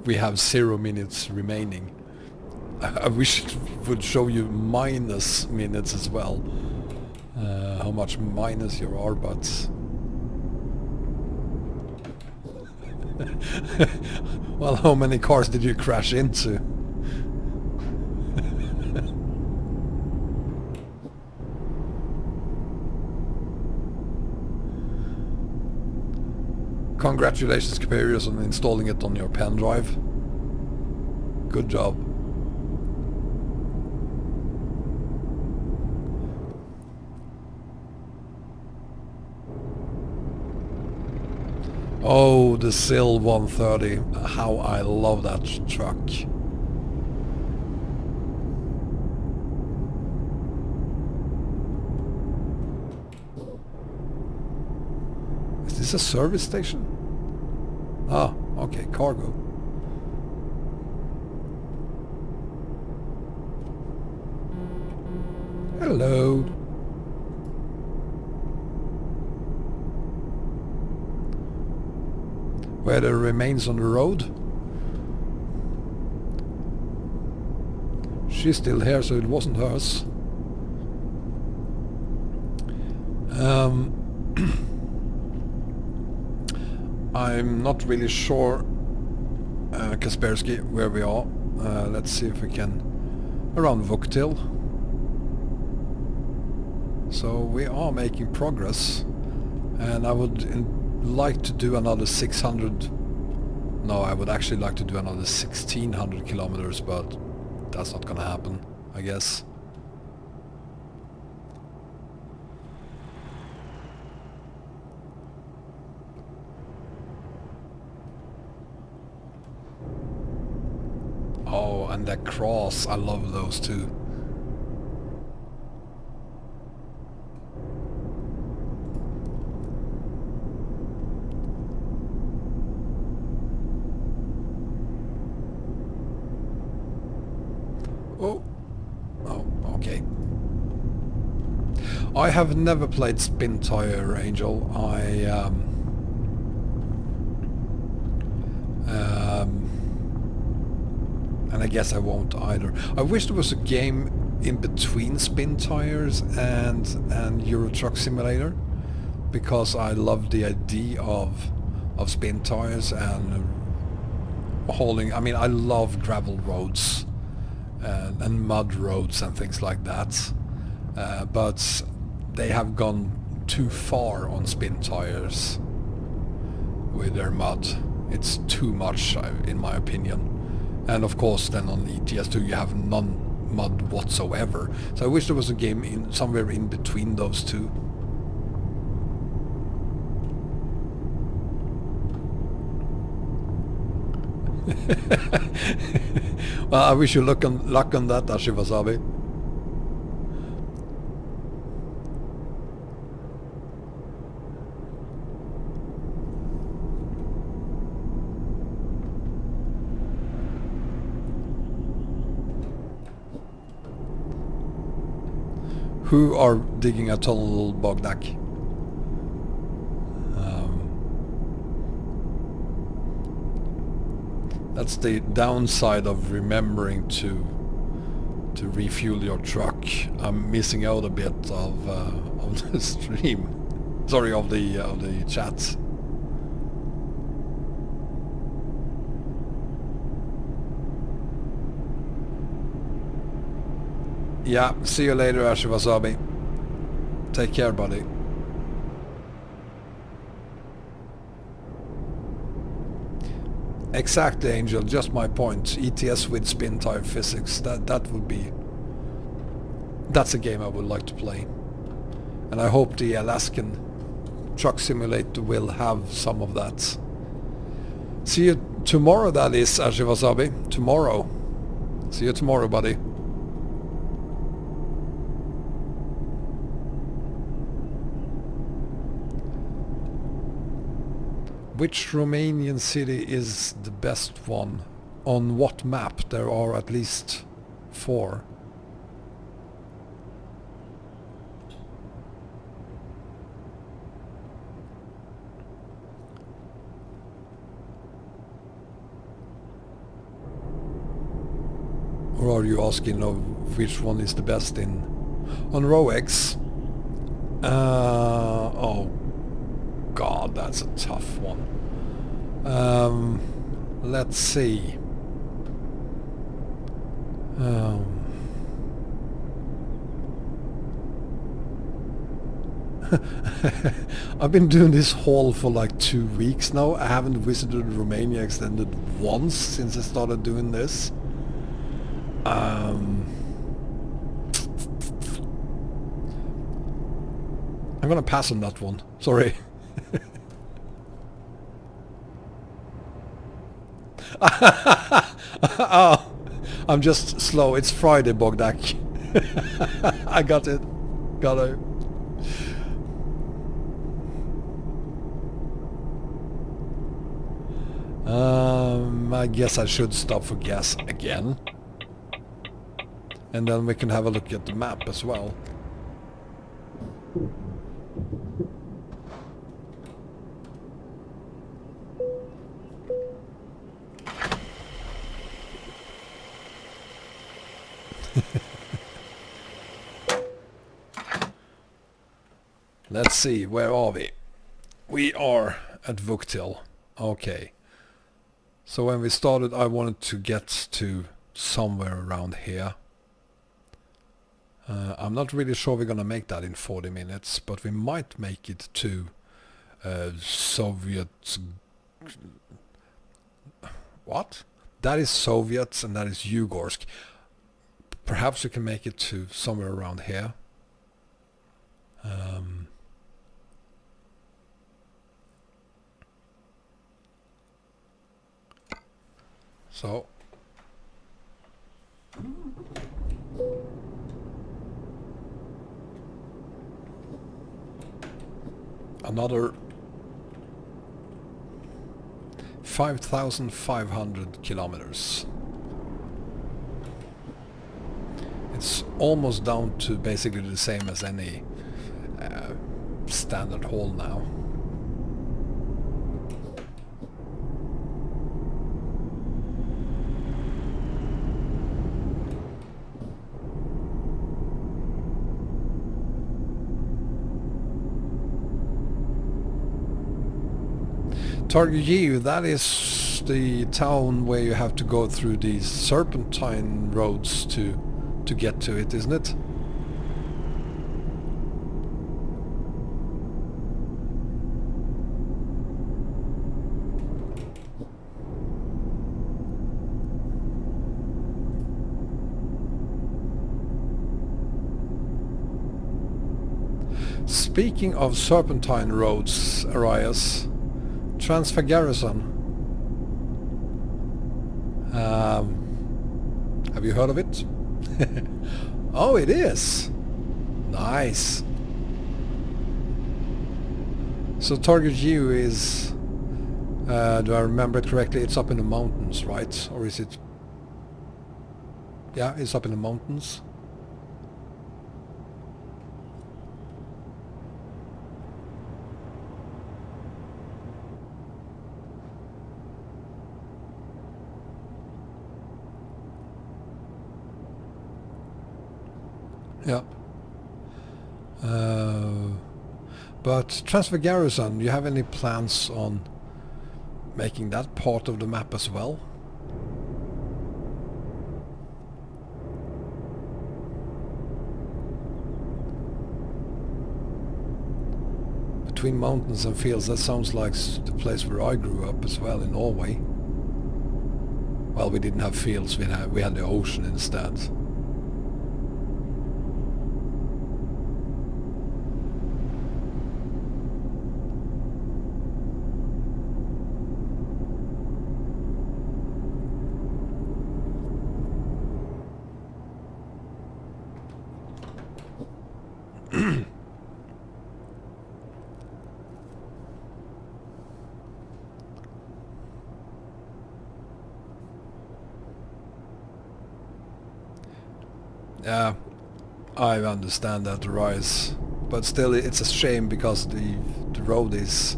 we have 0 minutes remaining. I wish it would show you minus minutes as well. How much minus you are, but well, how many cars did you crash into? Congratulations, Caperius, on installing it on your pen drive. Good job. Oh, the SIL 130. How I love that truck. Is this a service station? Ah, okay, cargo. Hello. Where there remains on the road. She's still here, so it wasn't hers. I'm not really sure, Kaspersky, where we are. Let's see if we can around Vorkuta. So we are making progress, and I would like to do another 600. No, I would actually like to do another 1600 kilometers, but that's not gonna happen, I guess. Oh, and the cross, I love those too. Oh, okay. I have never played Spin Tire, Angel. And I guess I won't either. I wish there was a game in between Spin Tires and Euro Truck Simulator, because I love the idea of Spin Tires and hauling. I mean, I love gravel roads and mud roads and things like that, but they have gone too far on Spin Tires with their mud. It's too much, in my opinion. And of course then on ETS2 you have none mud whatsoever. So I wish there was a game somewhere in between those two. Well, I wish you luck on that, Ashiwasabi. Who are digging a tunnel, Bogdak? That's the downside of remembering to refuel your truck. I'm missing out a bit of the stream. Sorry, of the chat. Yeah, see you later, Ashiwasabi. Take care, buddy. Exactly, Angel, just my point. ETS with spin tire physics, that would be... That's a game I would like to play. And I hope the Alaskan Truck Simulator will have some of that. See you tomorrow, that is, Ashiwasabi. Tomorrow. See you tomorrow, buddy. Which Romanian city is the best one? On what map? There are at least 4. Or are you asking of which one is the best in? On RoX? Oh God, that's a tough one. Let's see. I've been doing this haul for like 2 weeks now. I haven't visited Romania extended once since I started doing this. I'm gonna pass on that one. Sorry. Oh, I'm just slow. It's Friday, Bogdak. I got it. Got it. I guess I should stop for gas again. And then we can have a look at the map as well. Let's see, where are we? We are at Vorkuta. Okay. So when we started, I wanted to get to somewhere around here. I'm not really sure we're gonna make that in 40 minutes, but we might make it to Soviet... What? That is Soviets and that is Yugorsk. Perhaps we can make it to somewhere around here. So another 5,500 kilometers. It's almost down to basically the same as any standard haul now. Targu, that is the town where you have to go through these serpentine roads to get to it, isn't it? Speaking of serpentine roads, Arias, Transfer Garrison. Have you heard of it? Oh, it is. Nice. So Target U is, do I remember it correctly, it's up in the mountains, right? Or is it... Yeah, it's up in the mountains. Yeah. But Transfer Garrison, do you have any plans on making that part of the map as well? Between mountains and fields, that sounds like the place where I grew up as well, in Norway. Well, we didn't have fields, we had the ocean instead. Yeah, I understand that, Rise, but still it's a shame because the road is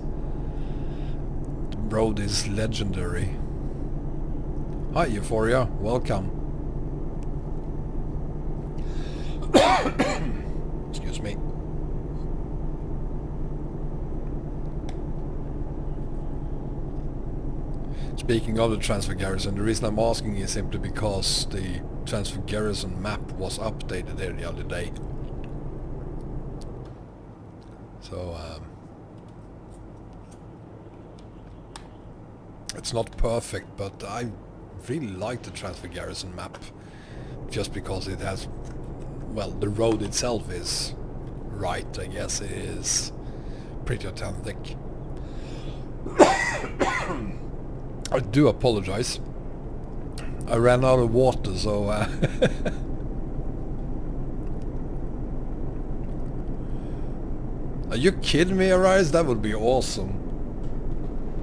legendary. Hi Euphoria, welcome. Excuse me. Speaking of the Transfer Garrison, the reason I'm asking is simply because the Transfer Garrison map was updated there the other day. So it's not perfect, but I really like the Transfer Garrison map just because it has, well, the road itself is right, I guess. It is pretty authentic. I do apologize. I ran out of water, so Are you kidding me, Arise? That would be awesome.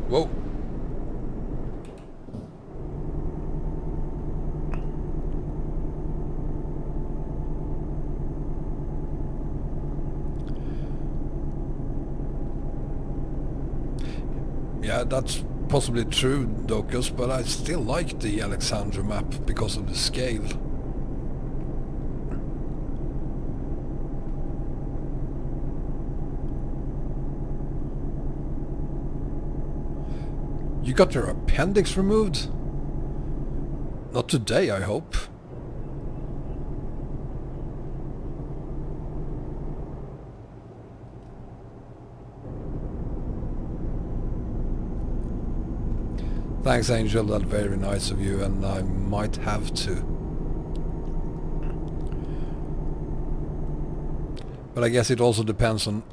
Whoa. Yeah, that's possibly true, Docus, but I still like the Alexandra map because of the scale. You got your appendix removed? Not today, I hope. Thanks, Angel, that's very nice of you, and I might have to. But I guess it also depends on...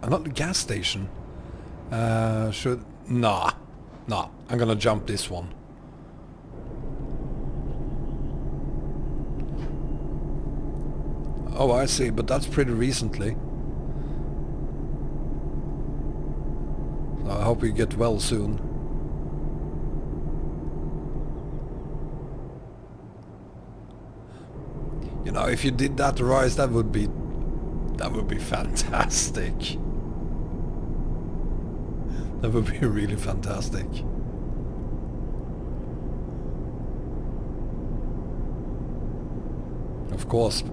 Not the gas station. Nah, I'm gonna jump this one. Oh, I see, but that's pretty recently. So I hope you get well soon. You know, if you did that rise, that would be fantastic. That would be really fantastic. Of course.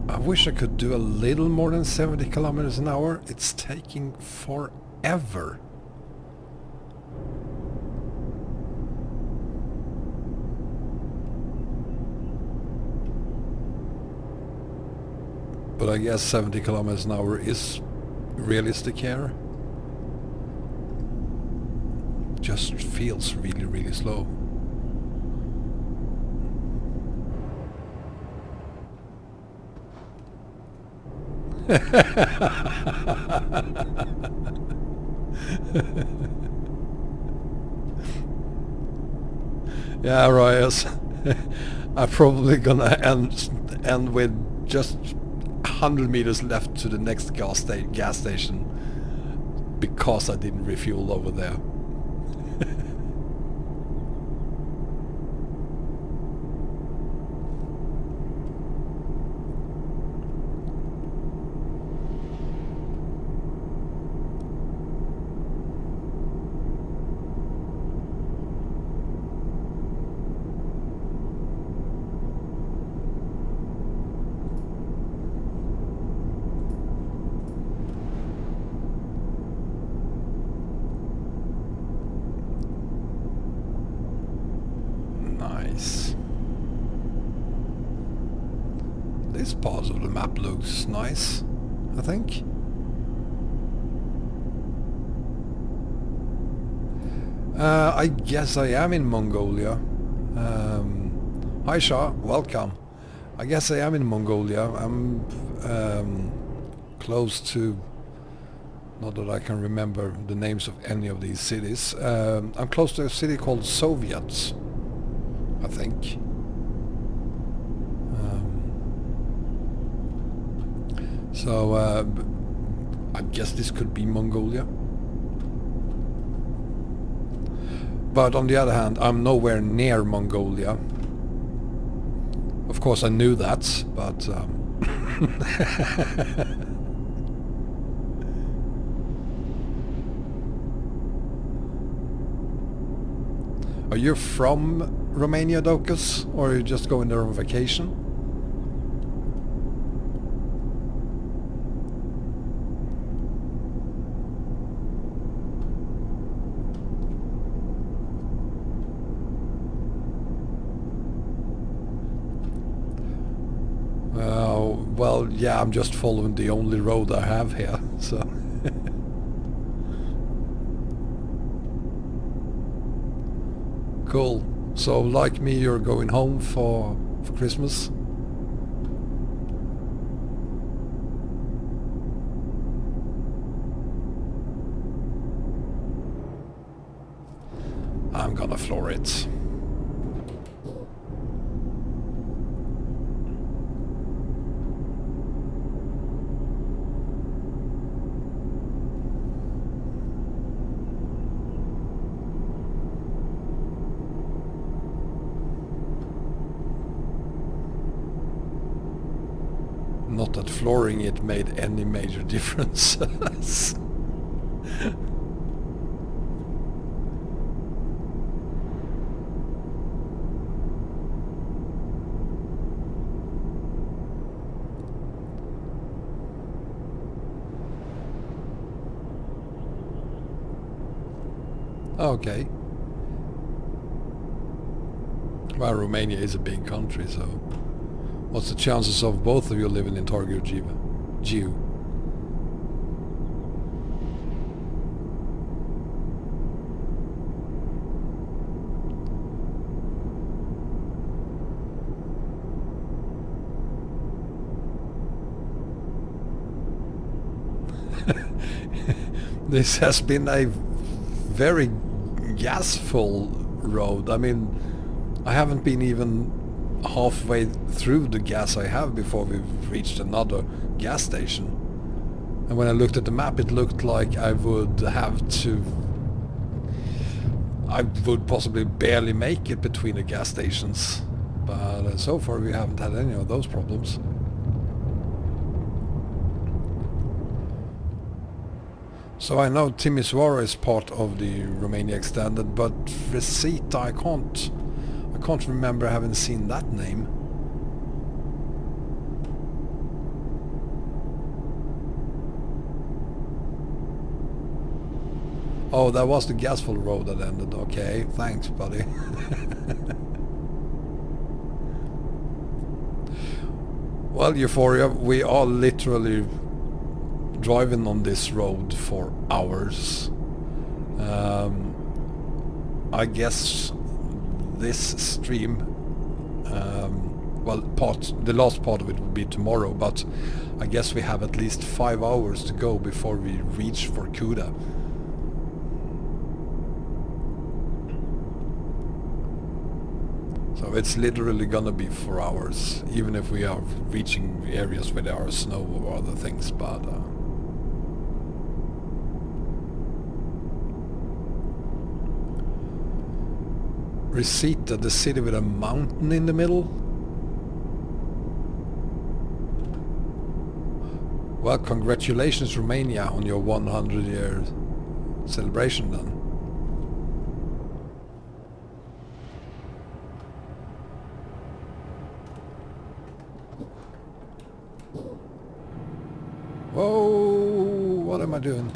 I wish I could do a little more than 70 kilometers an hour. It's taking forever. But I guess 70 kilometers an hour is realistic here. Just feels really, really slow. Yeah, Rias. I'm probably gonna end with just 100 meters left to the next gas station because I didn't refuel over there. This part of the map looks nice, I think. I guess I am in Mongolia. Hi Shah, welcome. I guess I am in Mongolia. I'm close to... Not that I can remember the names of any of these cities. I'm close to a city called Soviet, I think. So I guess this could be Mongolia. But on the other hand, I'm nowhere near Mongolia. Of course I knew that, but... Are you from Romania, Dokus? Or are you just going there on vacation? Well, yeah, I'm just following the only road I have here, so... Cool. So, like me, you're going home for Christmas? I'm gonna floor it. Not that flooring it made any major difference. Okay. Well, Romania is a big country, so what's the chances of both of you living in Target Geo? This has been a very gas-full road. I mean, I haven't been even halfway through the gas I have before we've reached another gas station. And when I looked at the map, it looked like I would possibly barely make it between the gas stations. But so far we haven't had any of those problems. So I know Timisoara is part of the Romania Extended, but Resita I can't remember having seen that name. Oh, that was the gasful road that ended. Okay, thanks, buddy. Well, Euphoria, we are literally driving on this road for hours. I guess this stream, well, the last part of it will be tomorrow, but I guess we have at least 5 hours to go before we reach Vorkuta. So it's literally gonna be 4 hours, even if we are reaching areas where there are snow or other things, but Resita, the city with a mountain in the middle? Well, congratulations Romania on your 100-year celebration then. Whoa, what am I doing?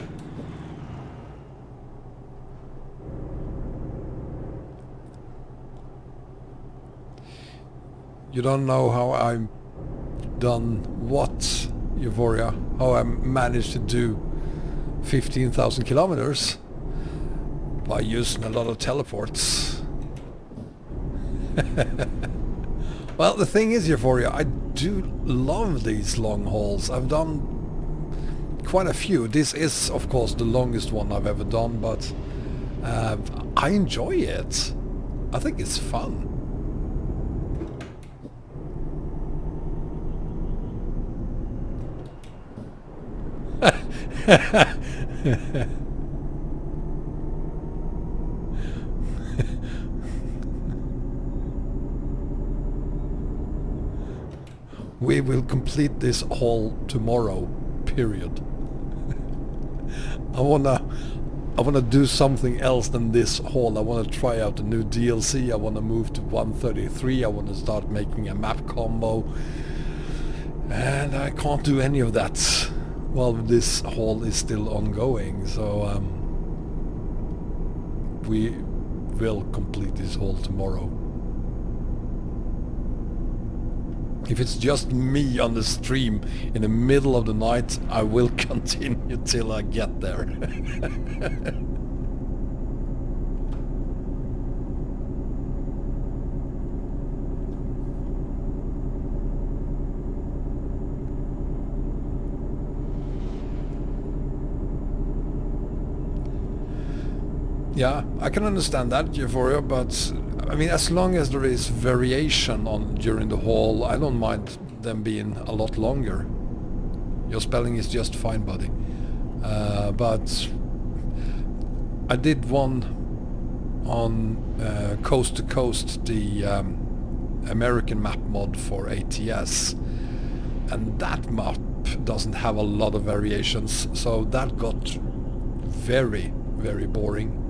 You don't know how I've done what, Euphoria? How I managed to do 15,000 kilometers by using a lot of teleports. Well, the thing is, Euphoria, I do love these long hauls. I've done quite a few. This is, of course, the longest one I've ever done, but I enjoy it. I think it's fun. We will complete this haul tomorrow, period. I wanna do something else than this haul. I wanna try out the new DLC. I wanna move to 133. I wanna start making a map combo, and I can't do any of that while this haul is still ongoing. So we will complete this haul tomorrow. If it's just me on the stream in the middle of the night, I will continue till I get there. Yeah, I can understand that, Euphoria, but I mean, as long as there is variation on during the haul, I don't mind them being a lot longer. Your spelling is just fine, buddy. But I did one on Coast to Coast, the American map mod for ATS, and that map doesn't have a lot of variations, so that got very, very boring.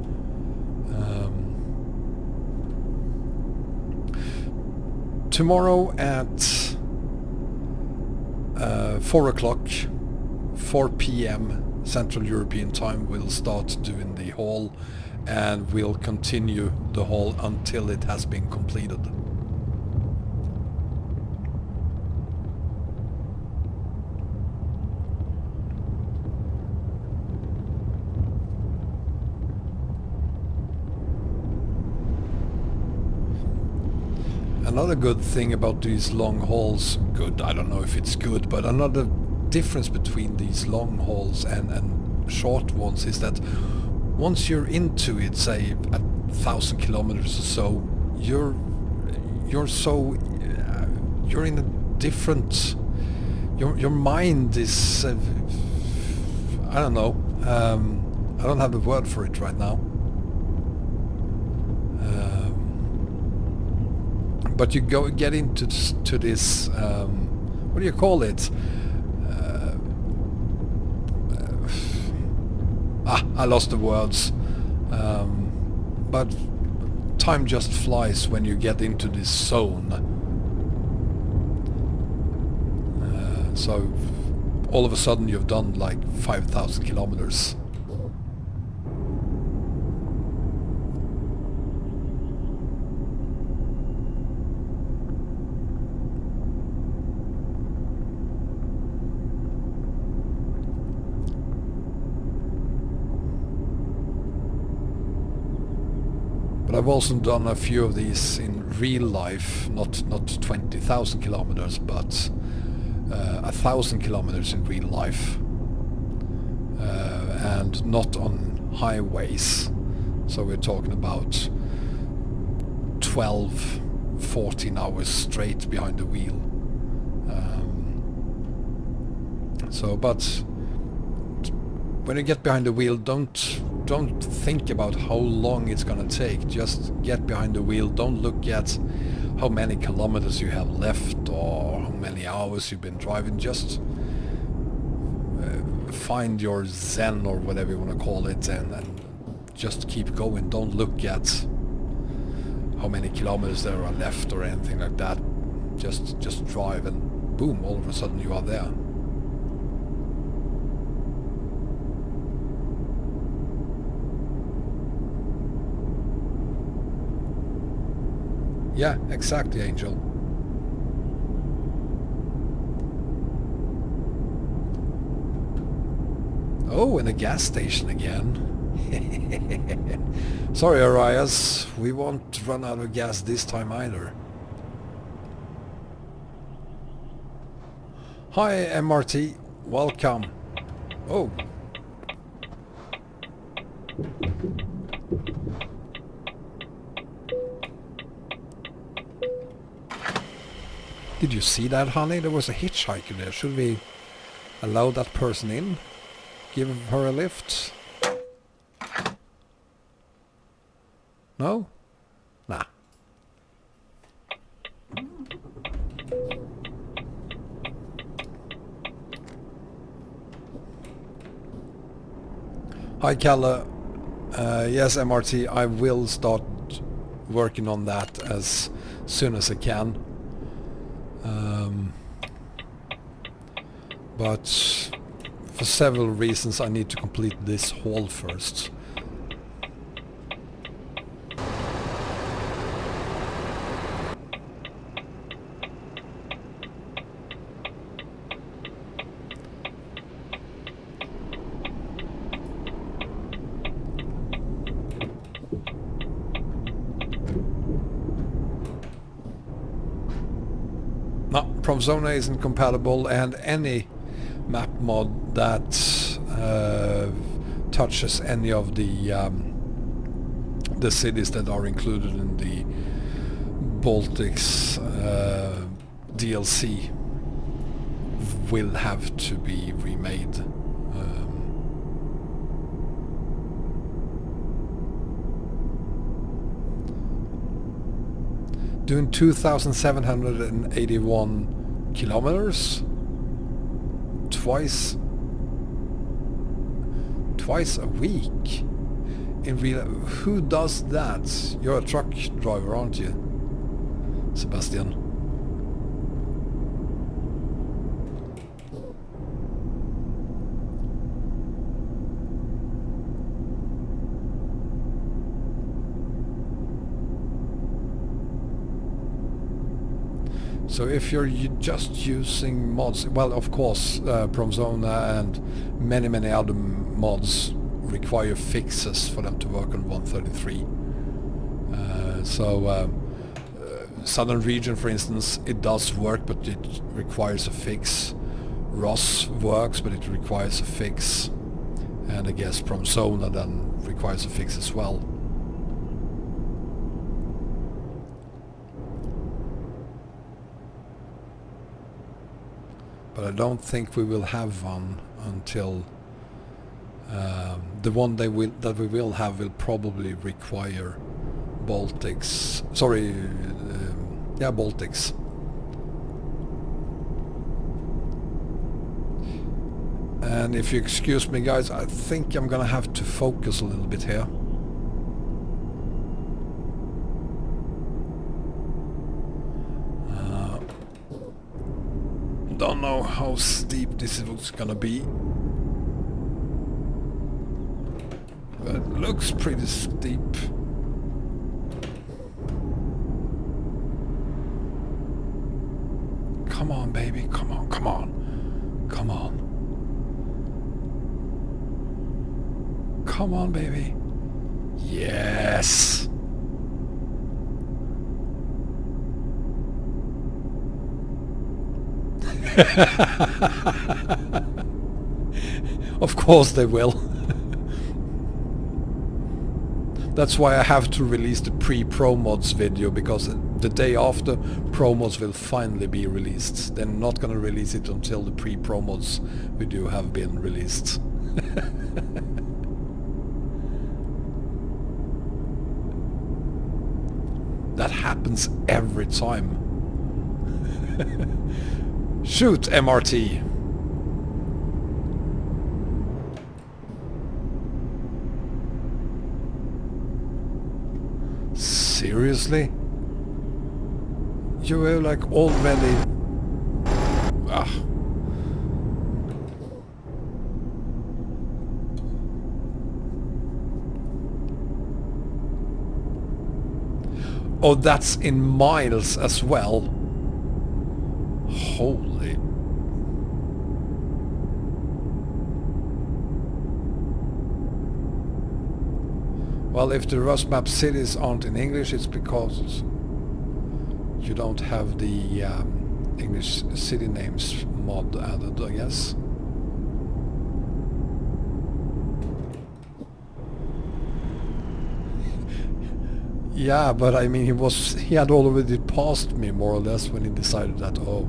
Tomorrow at 4 o'clock, 4 p.m. Central European time, we'll start doing the haul, and we'll continue the haul until it has been completed. Another good thing about these long hauls, good, I don't know if it's good, but another difference between these long hauls and short ones is that once you're into it, say 1,000 kilometers or so, you're in a different, your mind is, I don't know, I don't have a word for it right now. But you get into this, what do you call it? I lost the words. But time just flies when you get into this zone. So all of a sudden you've done like 5,000 kilometers. I've also done a few of these in real life, not 20,000 kilometers, but 1,000 kilometers in real life, and not on highways. So we're talking about 12, 14 hours straight behind the wheel. But when you get behind the wheel, don't think about how long it's gonna take. Just get behind the wheel. Don't look at how many kilometers you have left or how many hours you've been driving. Just find your zen or whatever you want to call it, and just keep going. Don't look at how many kilometers there are left or anything like that. Just drive, and boom, all of a sudden you are there. Yeah, exactly, Angel. Oh, and a gas station again. Sorry, Arias, we won't run out of gas this time either. Hi, MRT. Welcome. Oh. Did you see that, honey? There was a hitchhiker there. Should we allow that person in? Give her a lift? No? Nah. Hi, Kalle. Yes, MRT, I will start working on that as soon as I can. But for several reasons I need to complete this haul first. No, Provzona isn't compatible, and any map mod that touches any of the cities that are included in the Baltics DLC will have to be remade. Doing 2,781 kilometers twice a week in real. Who does that? You're a truck driver, aren't you, Sebastian? So if you're just using mods, well, of course, Promzona and many other mods require fixes for them to work on 133. Southern region, for instance, it does work, but it requires a fix. Ross works, but it requires a fix. And I guess Promzona then requires a fix as well. But I don't think we will have one until the one that we will have will probably require Baltics. Sorry, yeah, Baltics. And if you excuse me, guys, I think I'm gonna have to focus a little bit here. Don't know how steep this is gonna be, but it looks pretty steep. Come on, baby, come on, come on, come on. Come on, baby. Yes! Of course they will. That's why I have to release the pre-Pro Mods video, because the day after Pro Mods will finally be released. They're not gonna release it until the pre-Pro Mods video have been released. That happens every time. Shoot, MRT! Seriously? You were like already... Ah. Oh, that's in miles as well. Holy. Well, if the Rust map cities aren't in English, it's because you don't have the English city names mod added, I guess. Yeah, but I mean, he had already passed me more or less when he decided that, oh.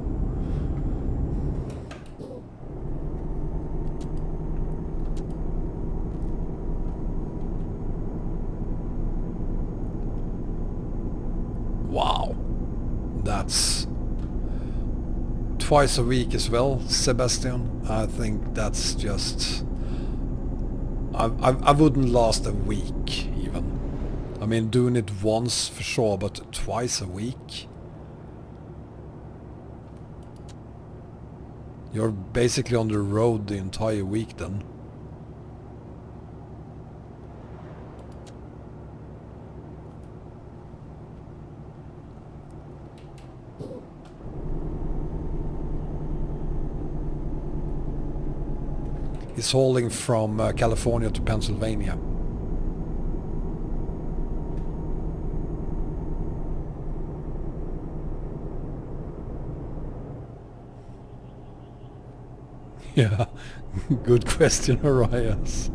Wow. That's twice a week as well, Sebastian. I think that's just... I wouldn't last a week even. I mean, doing it once for sure, but twice a week? You're basically on the road the entire week then. He's hauling from California to Pennsylvania. Yeah, good question, Arias.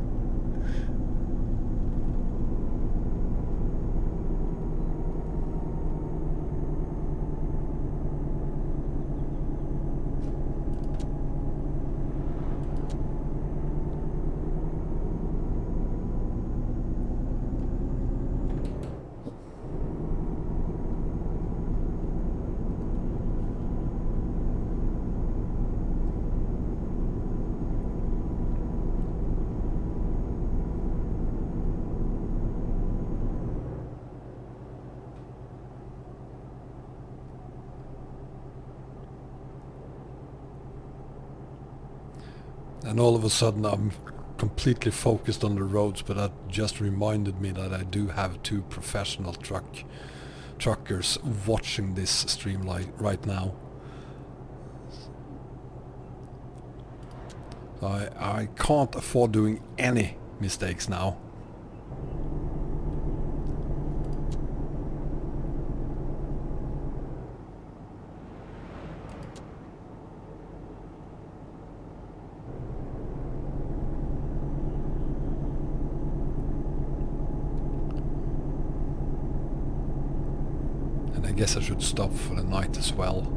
And all of a sudden I'm completely focused on the roads, but that just reminded me that I do have two professional truck truckers watching this stream right now. I can't afford doing any mistakes now. And I guess I should stop for the night as well.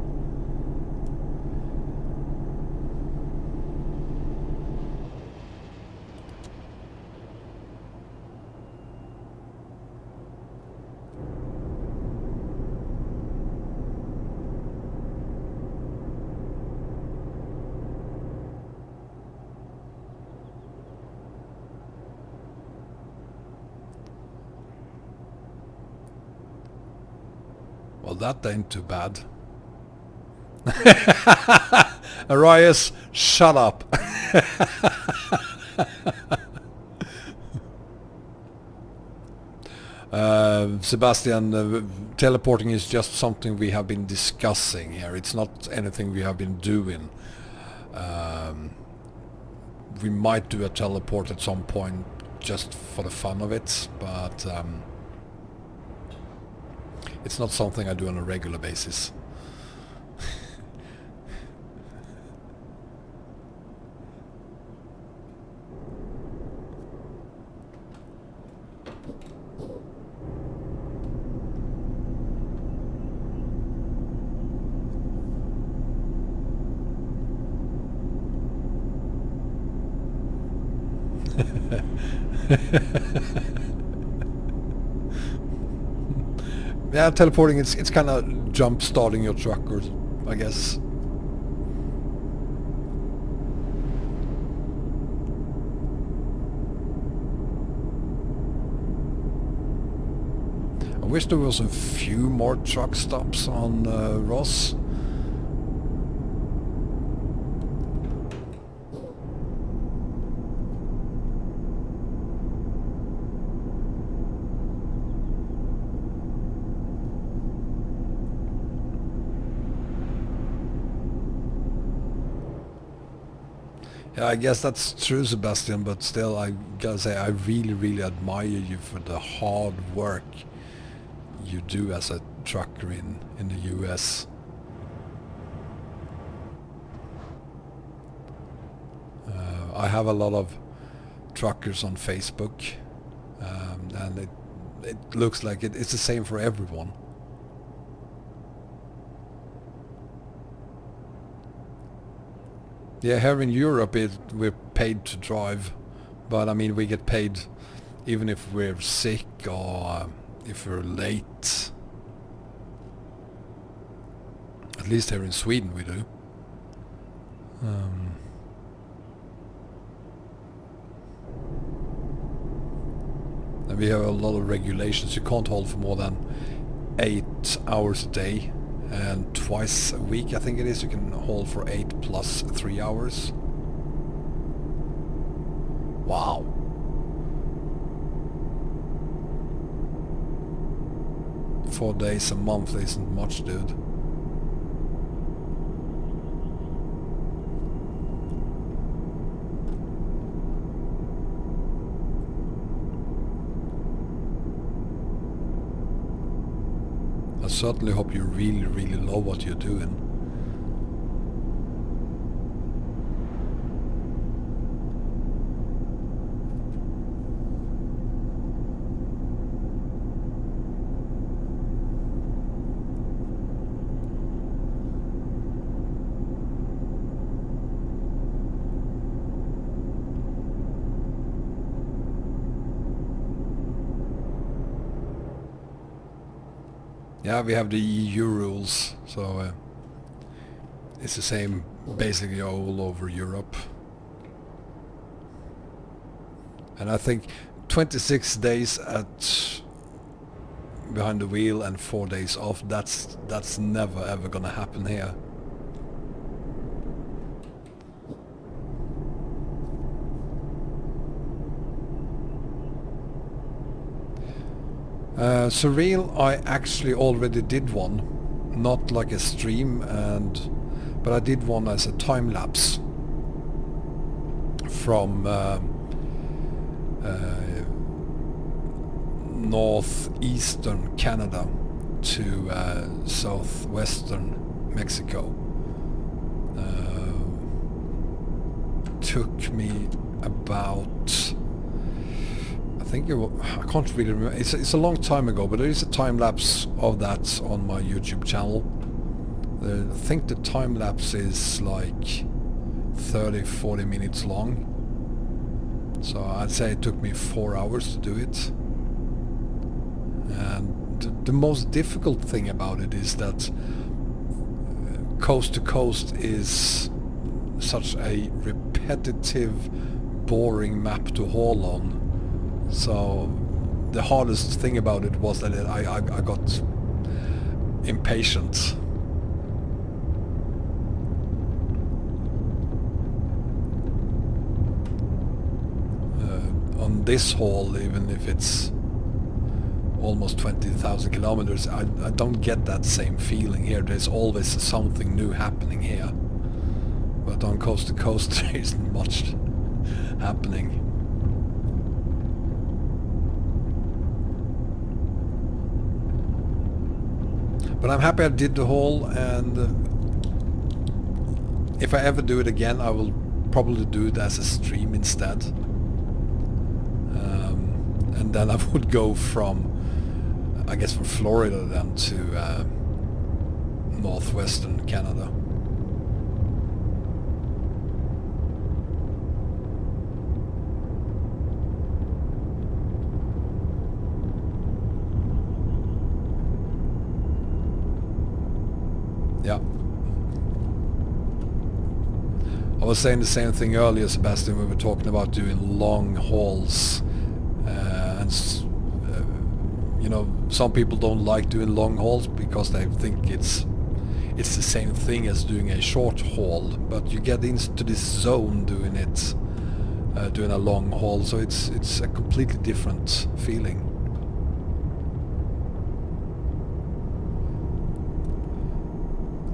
Well, that ain't too bad. Arias, shut up. Sebastian, teleporting is just something we have been discussing here. It's not anything we have been doing. We might do a teleport at some point just for the fun of it, but it's not something I do on a regular basis. Yeah, teleporting, it's kind of jump starting your truck, or I guess. I wish there was a few more truck stops on Ross. Yeah, I guess that's true, Sebastian, but still, I gotta say, I really admire you for the hard work you do as a trucker in the US. I have a lot of truckers on Facebook, and it looks like it's the same for everyone. Yeah, here in Europe we're paid to drive, but I mean we get paid even if we're sick or if we're late. At least here in Sweden we do. And we have a lot of regulations. You can't hold for more than 8 hours a day. And twice a week, I think it is, you can hold for 8 plus 3 hours. Wow. Four days a month isn't much, dude. I certainly hope you really love what you're doing. Yeah, we have the EU rules, so it's the same basically all over Europe. And I think 26 days behind the wheel and 4 days off, that's never ever gonna happen here. Surreal, I actually already did one, not like a stream, but I did one as a time lapse from northeastern Canada to southwestern Mexico. Took me about, I think I can't really remember, it's a long time ago, but there is a time lapse of that on my YouTube channel. I think the time lapse is like 30-40 minutes long, so I'd say it took me 4 hours to do it. And the most difficult thing about it is that coast to coast is such a repetitive, boring map to haul on. So the hardest thing about it was that I got impatient. On this haul, even if it's almost 20,000 kilometers, I don't get that same feeling here. There's always something new happening here. But on coast to coast there isn't much happening. But I'm happy I did the haul, and if I ever do it again I will probably do it as a stream instead. And then I would go from, I guess, from Florida then to northwestern Canada. Yeah. I was saying the same thing earlier, Sebastian. We were talking about doing long hauls, you know, some people don't like doing long hauls because they think it's the same thing as doing a short haul, but you get into this zone doing it, doing a long haul, so it's a completely different feeling.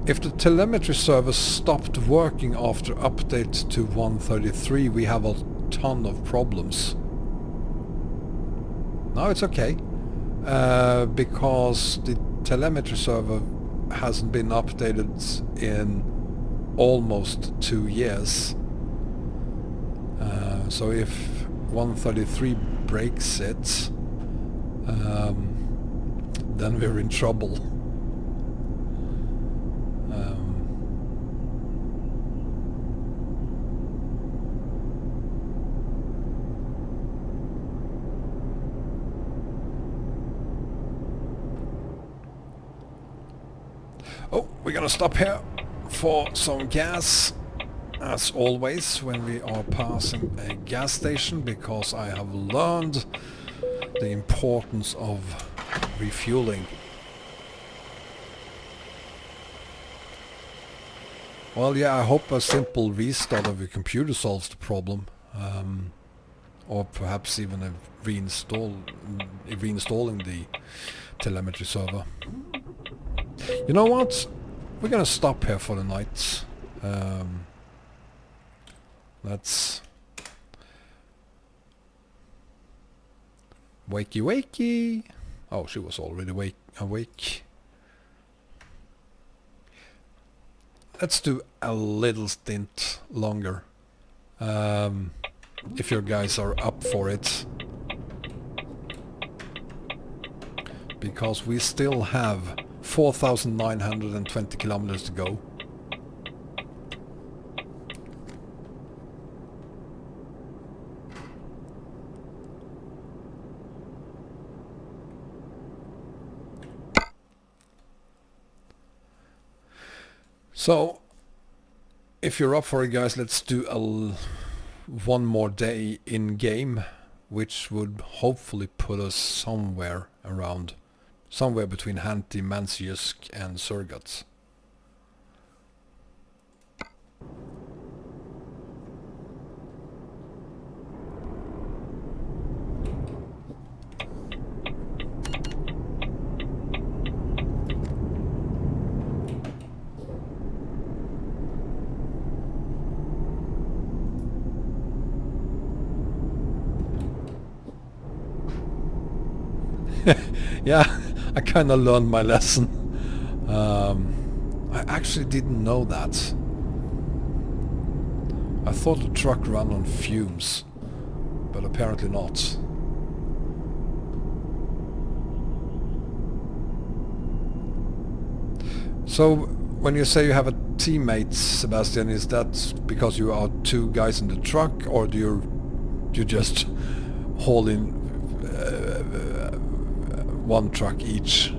If the telemetry server stopped working after update to 1.33, we have a ton of problems. Now it's okay, because the telemetry server hasn't been updated in almost 2 years. So if 1.33 breaks it, then we're in trouble. Oh, we're gonna stop here for some gas, as always when we are passing a gas station, because I have learned the importance of refueling. Well, yeah, I hope a simple restart of your computer solves the problem, or perhaps even reinstalling the telemetry server. You know what? We're gonna stop here for the night. Let's... Wakey wakey! Oh, she was already awake. Let's do a little stint longer. If your guys are up for it. Because we still have 4,920 kilometers to go. So, if you're up for it, guys, let's do one more day in game, which would hopefully put us somewhere between Hanti, Mansijsk and Surgat. Yeah, I kind of learned my lesson. I actually didn't know that. I thought the truck ran on fumes, but apparently not. So, when you say you have a teammate, Sebastian, is that because you are two guys in the truck, or do you just haul in one truck each?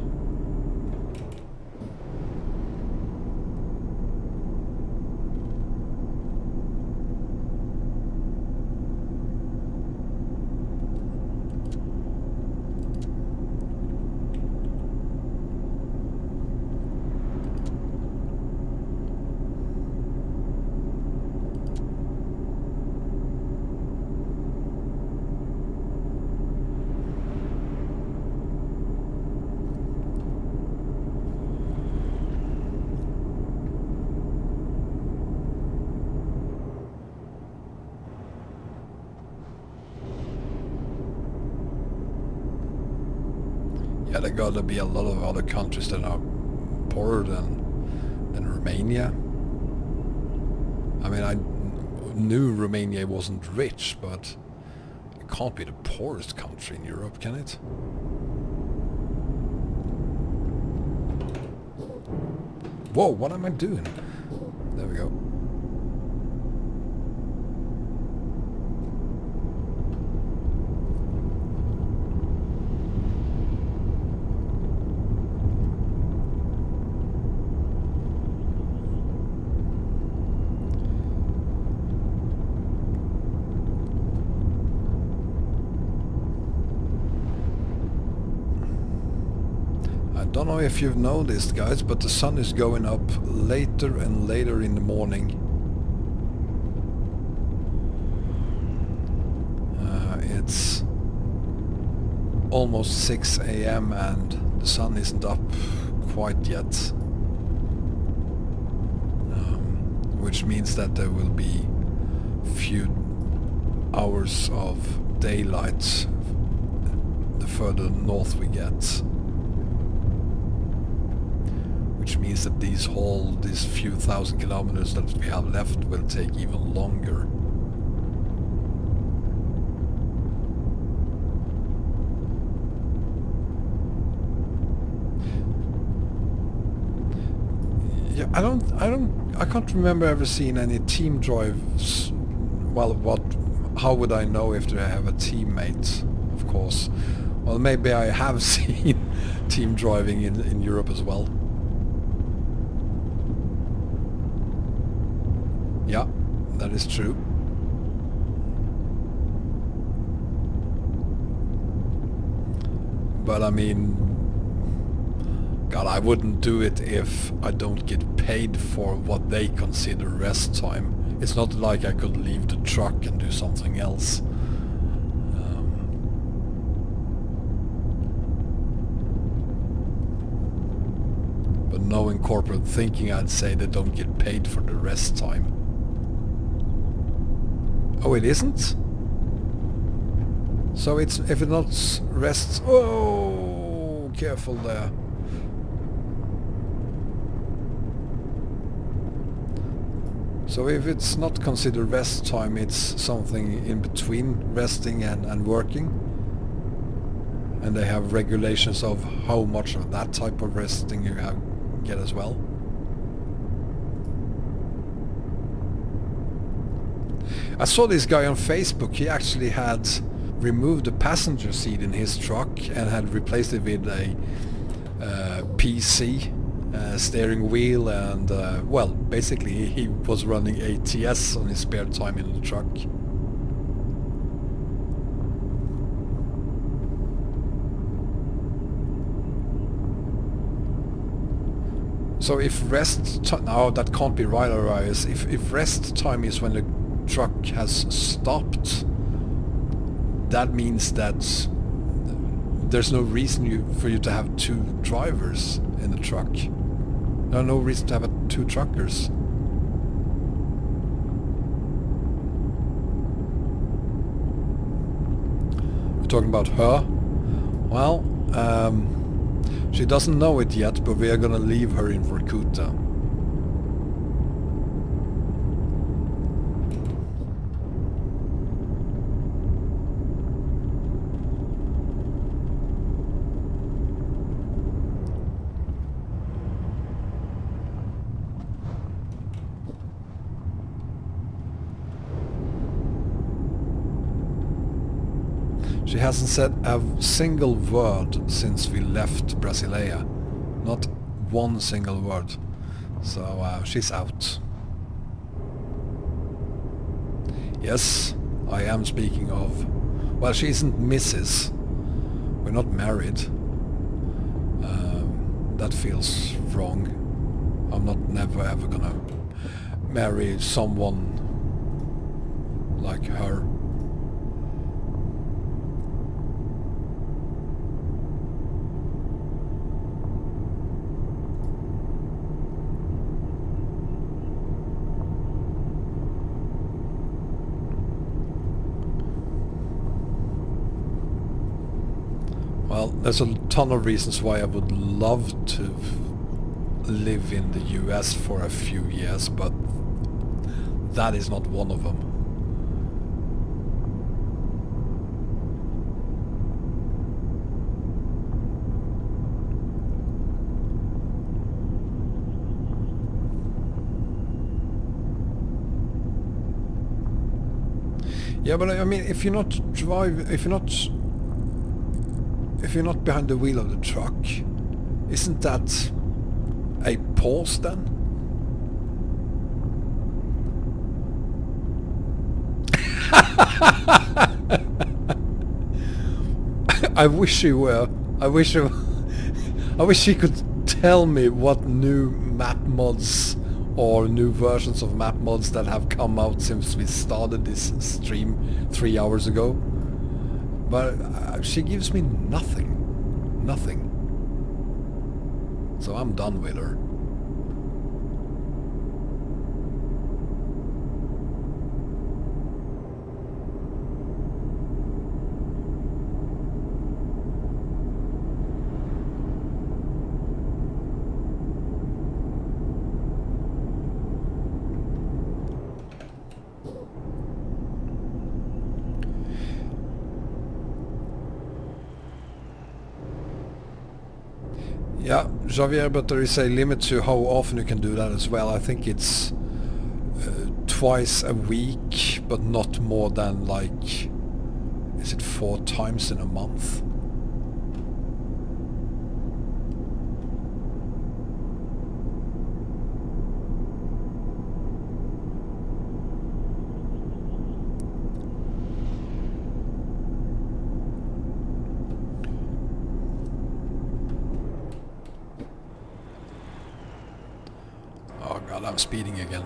Yeah, there gotta be a lot of other countries that are poorer than Romania. I mean, I knew Romania wasn't rich, but it can't be the poorest country in Europe, can it? Whoa, what am I doing? There we go. I don't know if you've noticed, guys, but the sun is going up later and later in the morning. It's almost 6 a.m. and the sun isn't up quite yet. Which means that there will be few hours of daylight the further north we get. Which means that these few thousand kilometers that we have left will take even longer. Yeah, I can't remember ever seeing any team drives. Well, how would I know if they have a teammate? Of course. Well, maybe I have seen team driving in Europe as well. Yeah, that is true. But I mean, God, I wouldn't do it if I don't get paid for what they consider rest time. It's not like I could leave the truck and do something else. But knowing corporate thinking, I'd say they don't get paid for the rest time. Oh, it isn't? So it's, if it's not rest... Oh, careful there. So if it's not considered rest time, it's something in between resting and working. And they have regulations of how much of that type of resting you get as well. I saw this guy on Facebook. He actually had removed the passenger seat in his truck and had replaced it with a PC steering wheel, and well, basically he was running ETS on his spare time in the truck. So if rest time, no, that can't be right, Arias. If rest time is when the truck has stopped, that means that there's no reason for you to have two drivers in the truck. There's no reason to have two truckers. We're talking about her. Well, She doesn't know it yet, but we are gonna leave her in Vorkuta. She hasn't said a single word since we left Brasileia. Not one single word. So she's out. Yes, I am speaking of... Well, she isn't Mrs. We're not married. That feels wrong. I'm not never ever gonna marry someone like her. Well, there's a ton of reasons why I would love to live in the US for a few years, but that is not one of them. Yeah, but I mean, if you're not behind the wheel of the truck, isn't that a pause then? I wish you were. I wish you could tell me what new map mods or new versions of map mods that have come out since we started this stream 3 hours ago. But she gives me nothing. Nothing. So I'm done with her. Yeah, Javier, but there is a limit to how often you can do that as well. I think it's twice a week, but not more than, like, is it 4 times in a month? I'm speeding again.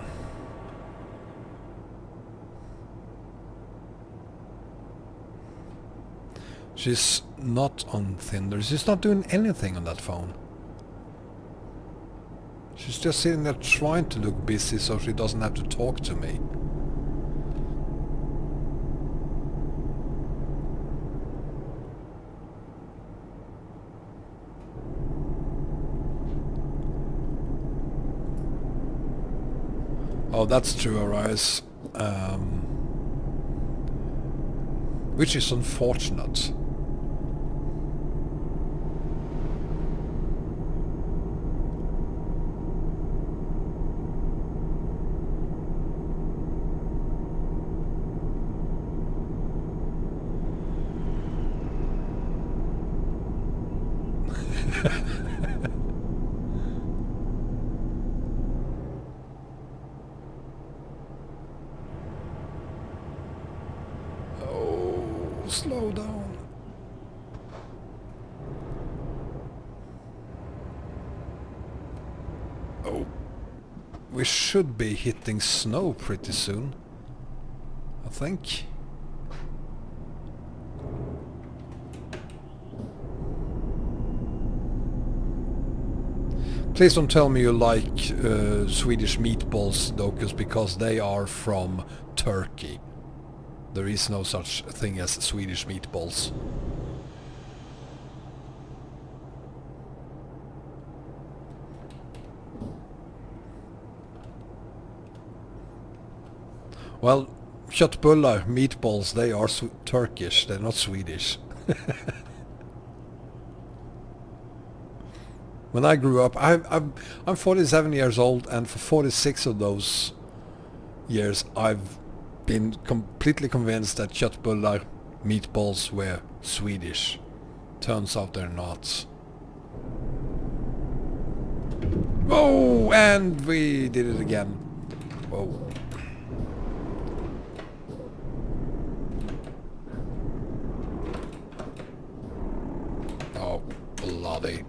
She's not on Tinder. She's not doing anything on that phone. She's just sitting there trying to look busy so she doesn't have to talk to me. Oh, that's true, Arise. Which is unfortunate. Slow down. Oh, we should be hitting snow pretty soon, I think. Please don't tell me you like Swedish meatballs, Docus, because they are from Turkey. There is no such thing as Swedish meatballs. Well, köttbullar, meatballs, they are Turkish, they're not Swedish. When I grew up, I'm 47 years old, and for 46 of those years I've been completely convinced that köttbullar, meatballs were Swedish. Turns out they're not. Oh, and we did it again. Whoa. Oh, bloody.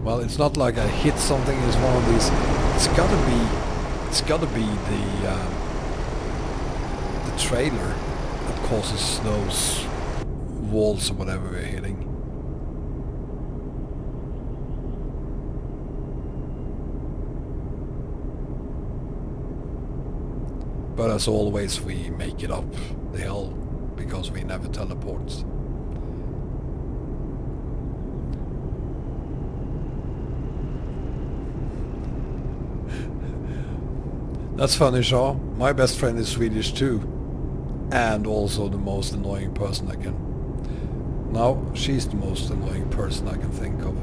Well, it's not like I hit something. It's one of these. It's gotta be the trailer that causes those walls or whatever we're hitting. But as always, we make it up the hill because we never teleport. That's funny, Shaw. My best friend is Swedish too. And also the most annoying person I can... No, she's the most annoying person I can think of.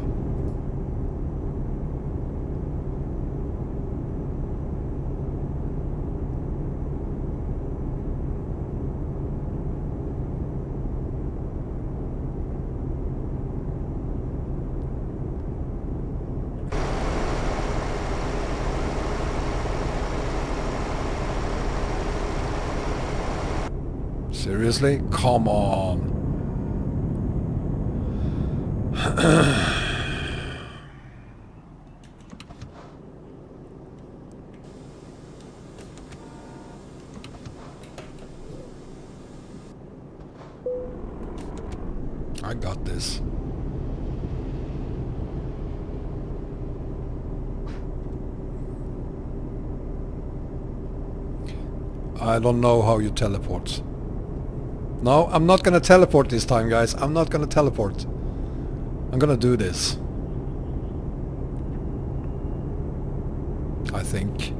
Seriously? Come on. I got this. I don't know how you teleport. No, I'm not gonna teleport this time, guys. I'm not gonna teleport. I'm gonna do this. I think.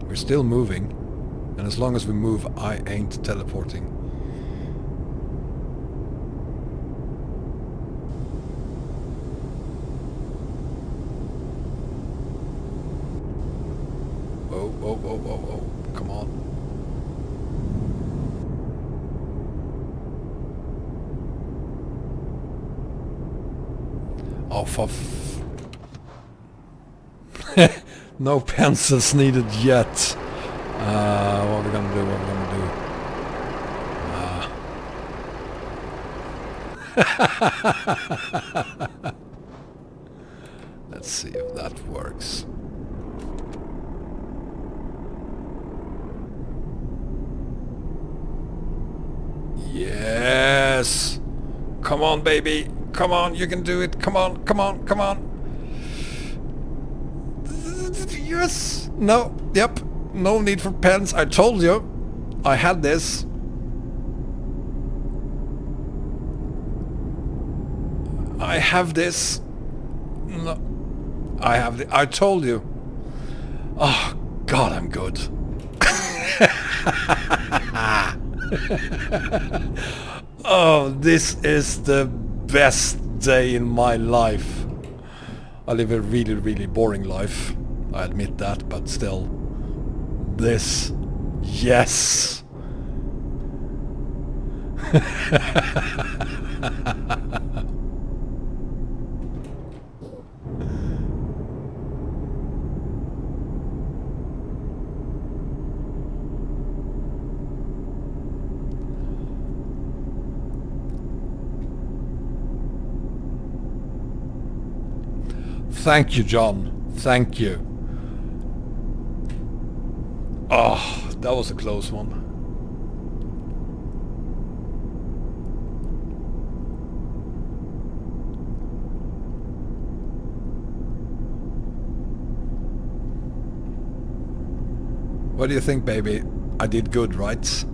We're still moving. And as long as we move, I ain't teleporting. Oh, come on. Oh, for no pencils needed yet. What are we gonna do, Let's see if that works. Yes! Come on, baby! Come on, you can do it! Come on, come on, come on! Yes! No, yep, no need for pens, I told you! I had this. I have this. No, I have the... I told you. Oh, God, I'm good. Oh, this is the best day in my life. I live a really, really boring life. I admit that, but still. This. Yes! Thank you, John. Thank you. Oh, that was a close one. What do you think, baby? I did good, right?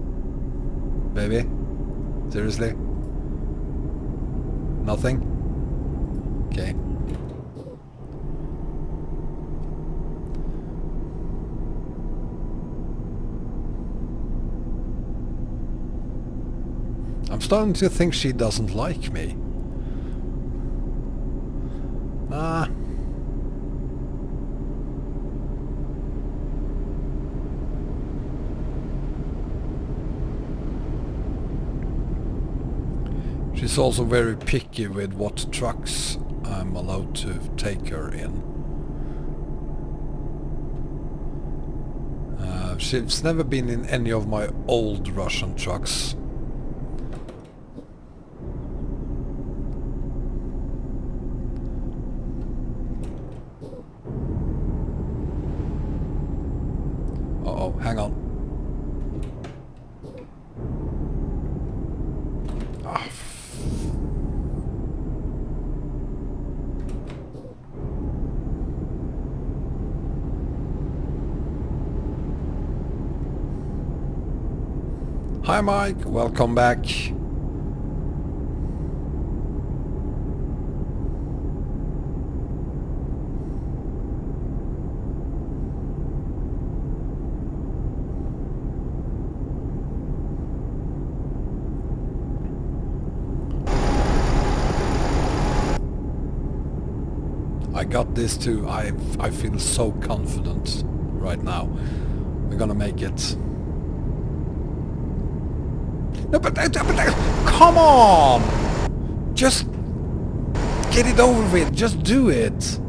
Baby? Seriously? Nothing? Okay. I'm starting to think she doesn't like me. Ah. She's also very picky with what trucks I'm allowed to take her in. She's never been in any of my old Russian trucks. Uh-oh, hang on. Ah. Hi Mike, welcome back. I got this too. I feel so confident right now. We're gonna make it. No, but come on! Just get it over with. Just do it.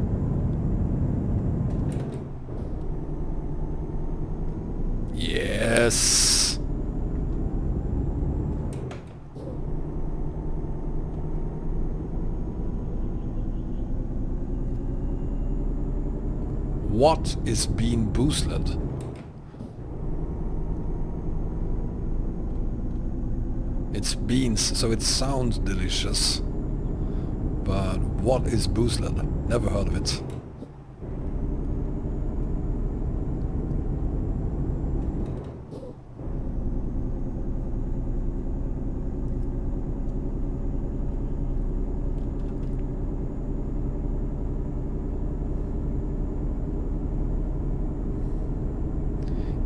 Yes. What is being boosted? It's beans, so it sounds delicious. But what is boosted? Never heard of it.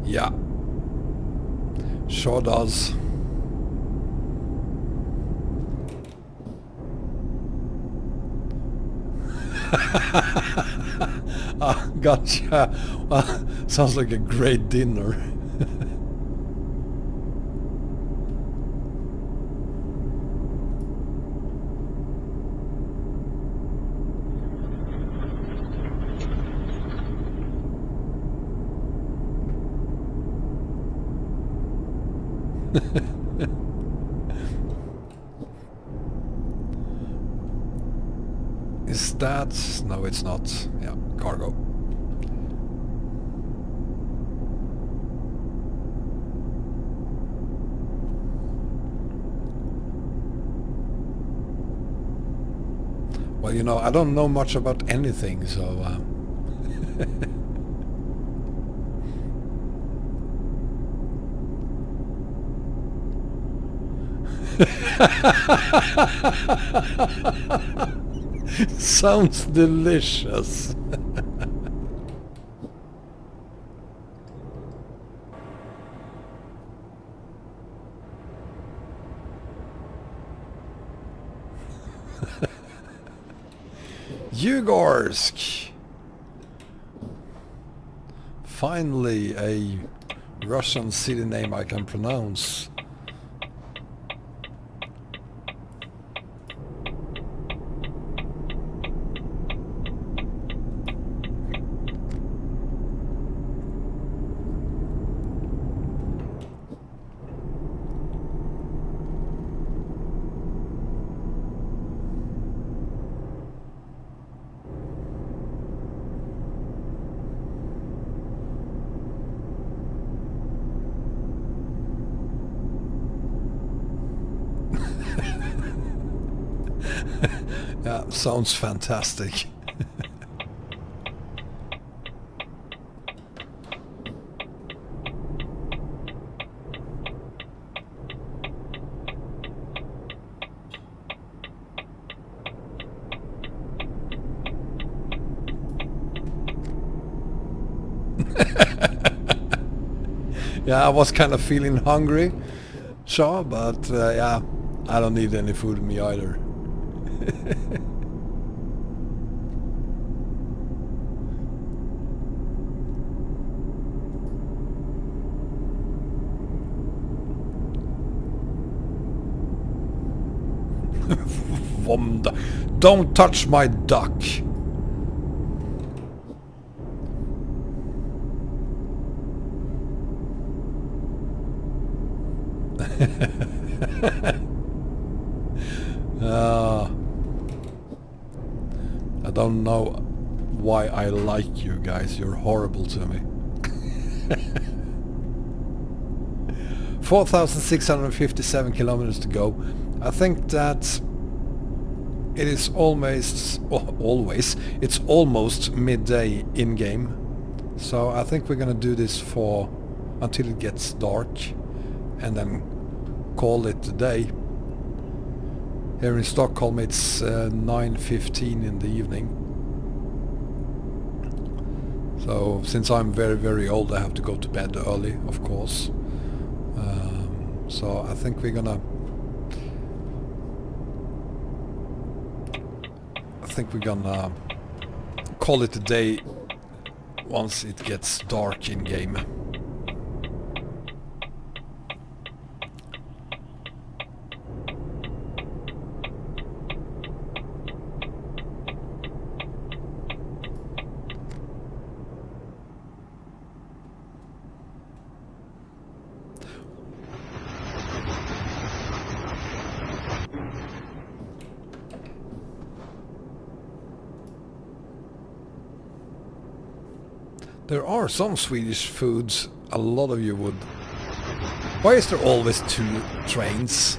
Yeah. Sure does. Ah, gotcha. Well, sounds like a great dinner. Is that... No, it's not. Yeah, cargo. Well, you know, I don't know much about anything, so... Sounds delicious. Yugorsk. Finally a Russian city name I can pronounce. Yeah, sounds fantastic. Yeah, I was kind of feeling hungry, sure, but yeah, I don't need any food in me either. Don't touch my duck. I don't know why I like you guys. You're horrible to me. 4,657 kilometers to go. I think that it is it's almost midday in game. So I think we're gonna do this for until it gets dark and then call it a day. Here in Stockholm it's 9:15 in the evening. So since I'm very, very old, I have to go to bed early, of course. So I think we're gonna call it a day once it gets dark in game. There are some Swedish foods a lot of you would... Why is there always 2 trains?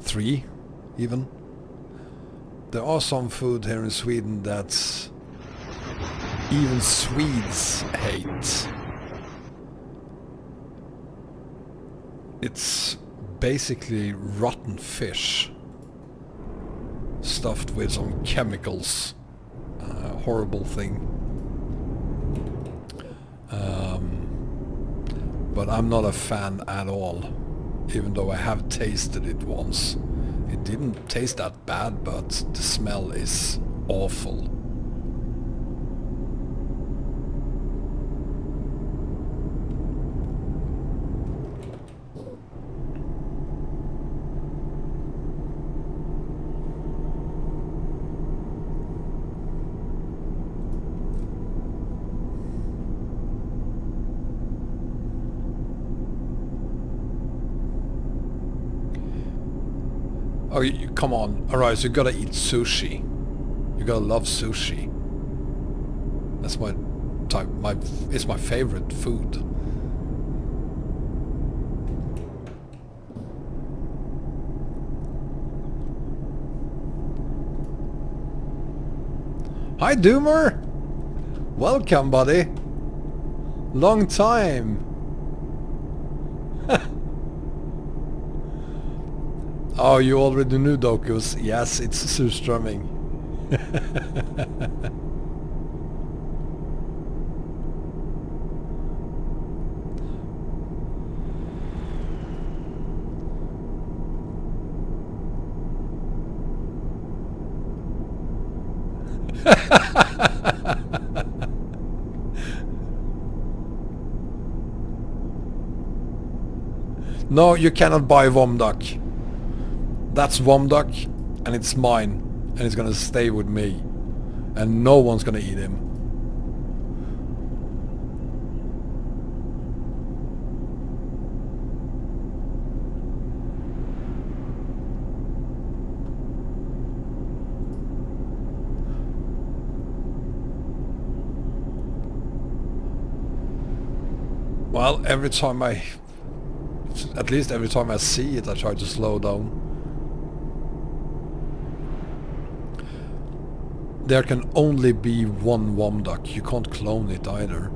3 even? There are some food here in Sweden that even Swedes hate. It's basically rotten fish stuffed with some chemicals. Horrible thing. But I'm not a fan at all, even though I have tasted it once. It didn't taste that bad, but the smell is awful. Oh, come on. Alright, so you gotta eat sushi. You gotta love sushi. That's my type. It's my favorite food. Hi, Doomer! Welcome, buddy. Long time. Oh, you already knew Dokus. Yes, it's surströmming. No, you cannot buy Vomduck. That's Vomduck, and it's mine, and it's gonna stay with me, and no one's gonna eat him. Well, at least every time I see it, I try to slow down. There can only be one Womduck. You can't clone it either.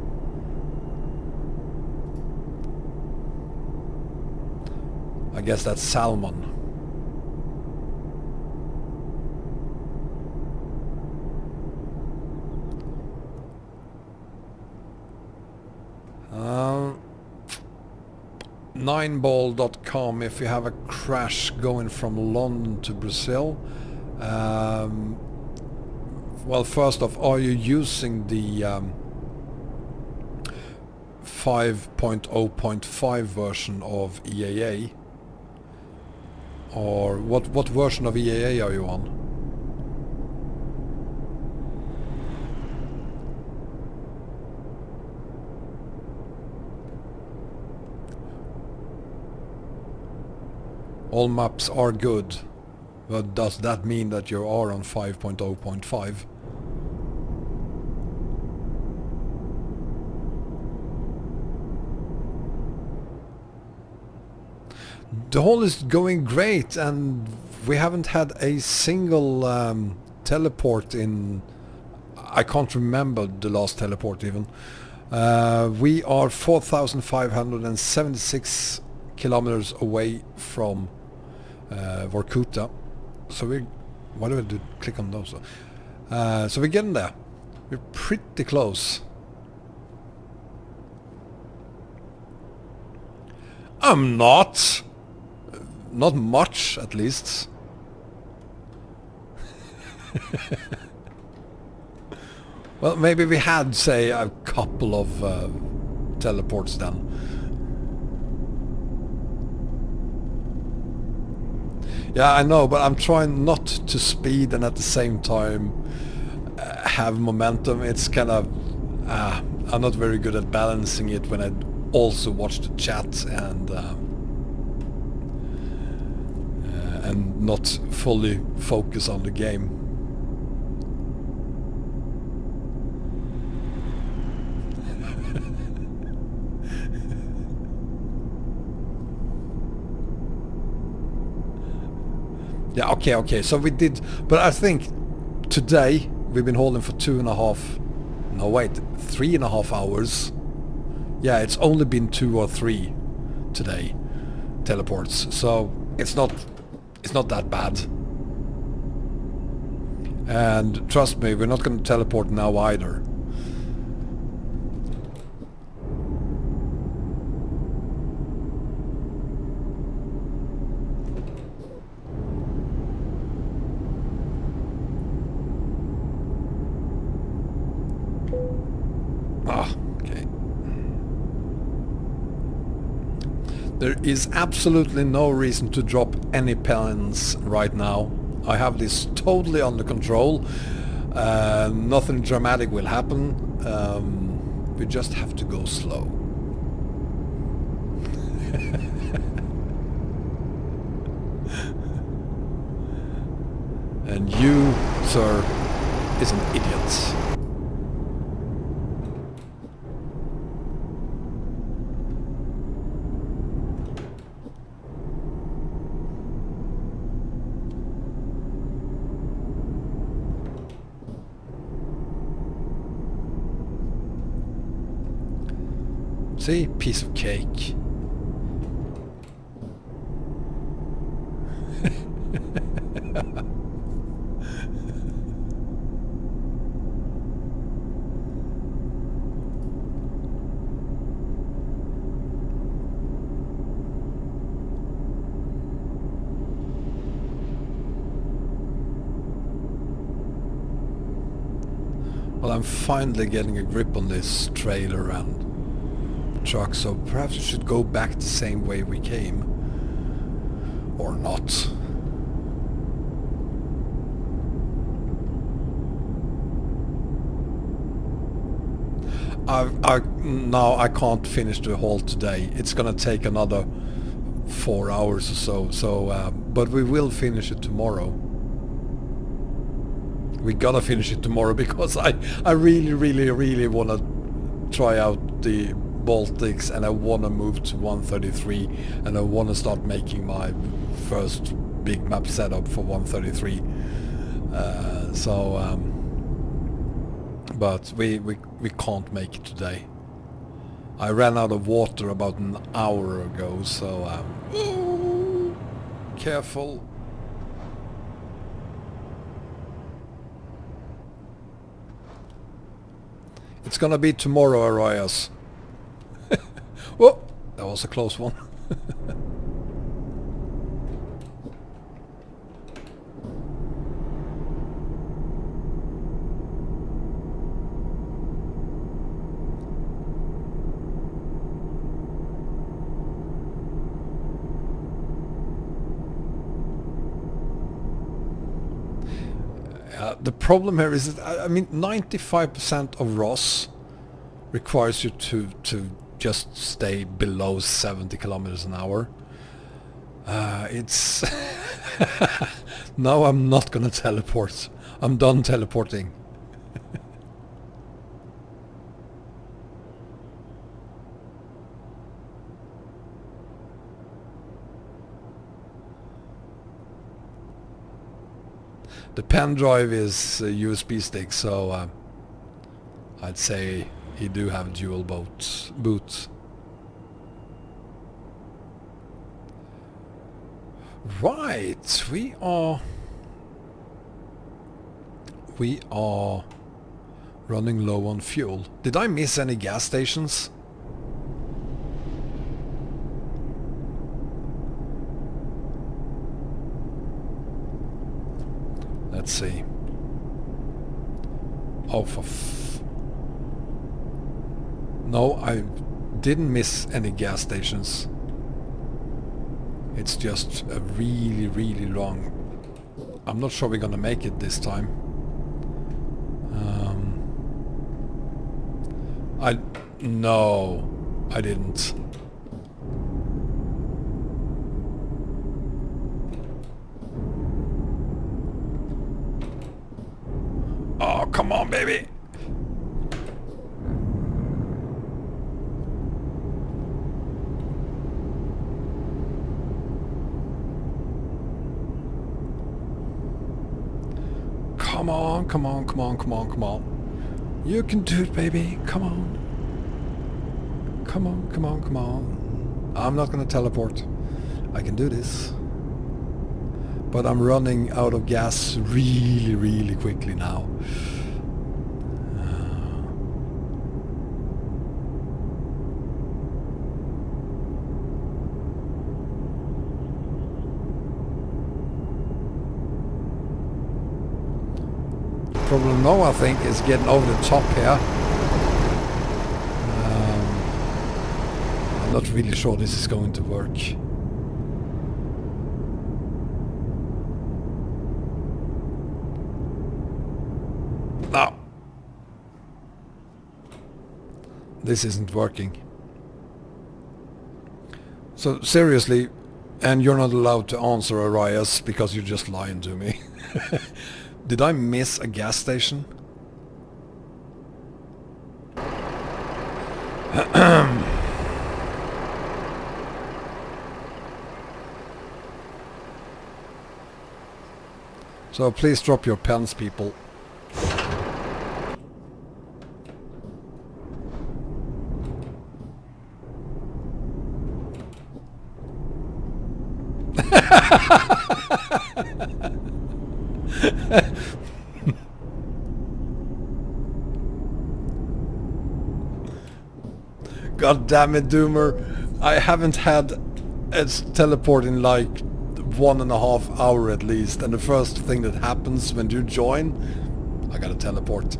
I guess that's salmon. 9ball.com, if you have a crash going from London to Brazil, well, first off, are you using the 5.0.5 version of EAA, or what version of EAA are you on? All maps are good, but does that mean that you are on 5.0.5? The hole is going great, and we haven't had a single teleport in... I can't remember the last teleport even. We are 4,576 kilometers away from Vorkuta. So we... Why do I click on those? So we're getting there. We're pretty close. I'm not! Not much, at least. Well, maybe we had, say, a couple of teleports then. Yeah, I know, but I'm trying not to speed and at the same time have momentum. It's kind of... I'm not very good at balancing it when I also watch the chat and not fully focus on the game. Yeah, okay, so we did, but I think today we've been holding for 3.5 hours. Yeah, it's only been 2 or 3 today, teleports, so it's not that bad. And trust me, we're not going to teleport now either. Okay. There is absolutely no reason to drop any pens right now. I have this totally under control. Nothing dramatic will happen. We just have to go slow. And you, sir, is an idiot. See? Piece of cake. Well, I'm finally getting a grip on this trailer and truck, so perhaps we should go back the same way we came. Or not. Now I can't finish the haul today. It's gonna take another 4 hours or so, but we will finish it tomorrow. We gotta finish it tomorrow because I really wanna try out the Baltics, and I want to move to 133, and I want to start making my first big map setup for 133. But we can't make it today. I ran out of water about an hour ago, so careful. It's gonna be tomorrow, Arias. Whoa, that was a close one. The problem here is that, I mean, 95% of ROS requires you to just stay below 70 kilometers an hour. It's... No, I'm not gonna teleport. I'm done teleporting. The pen drive is a USB stick, so I'd say you do have dual boots. Right, we are running low on fuel. Did I miss any gas stations? Let's see. Oh, no, I didn't miss any gas stations. It's just a really, really long... I'm not sure we're gonna make it this time. No, I didn't. Oh, come on, baby! Come on, come on, come on, come on, come on. You can do it, baby. Come on. Come on, come on, come on. I'm not gonna teleport. I can do this. But I'm running out of gas really, really quickly now. Problem now, I think, is getting over the top here. I'm not really sure this is going to work. No. This isn't working. So seriously, and you're not allowed to answer, Arias, because you're just lying to me. Did I miss a gas station? So please drop your pens, people. God damn it, Doomer. I haven't had a teleport in like 1.5 hours at least, and the first thing that happens when you join, I gotta teleport.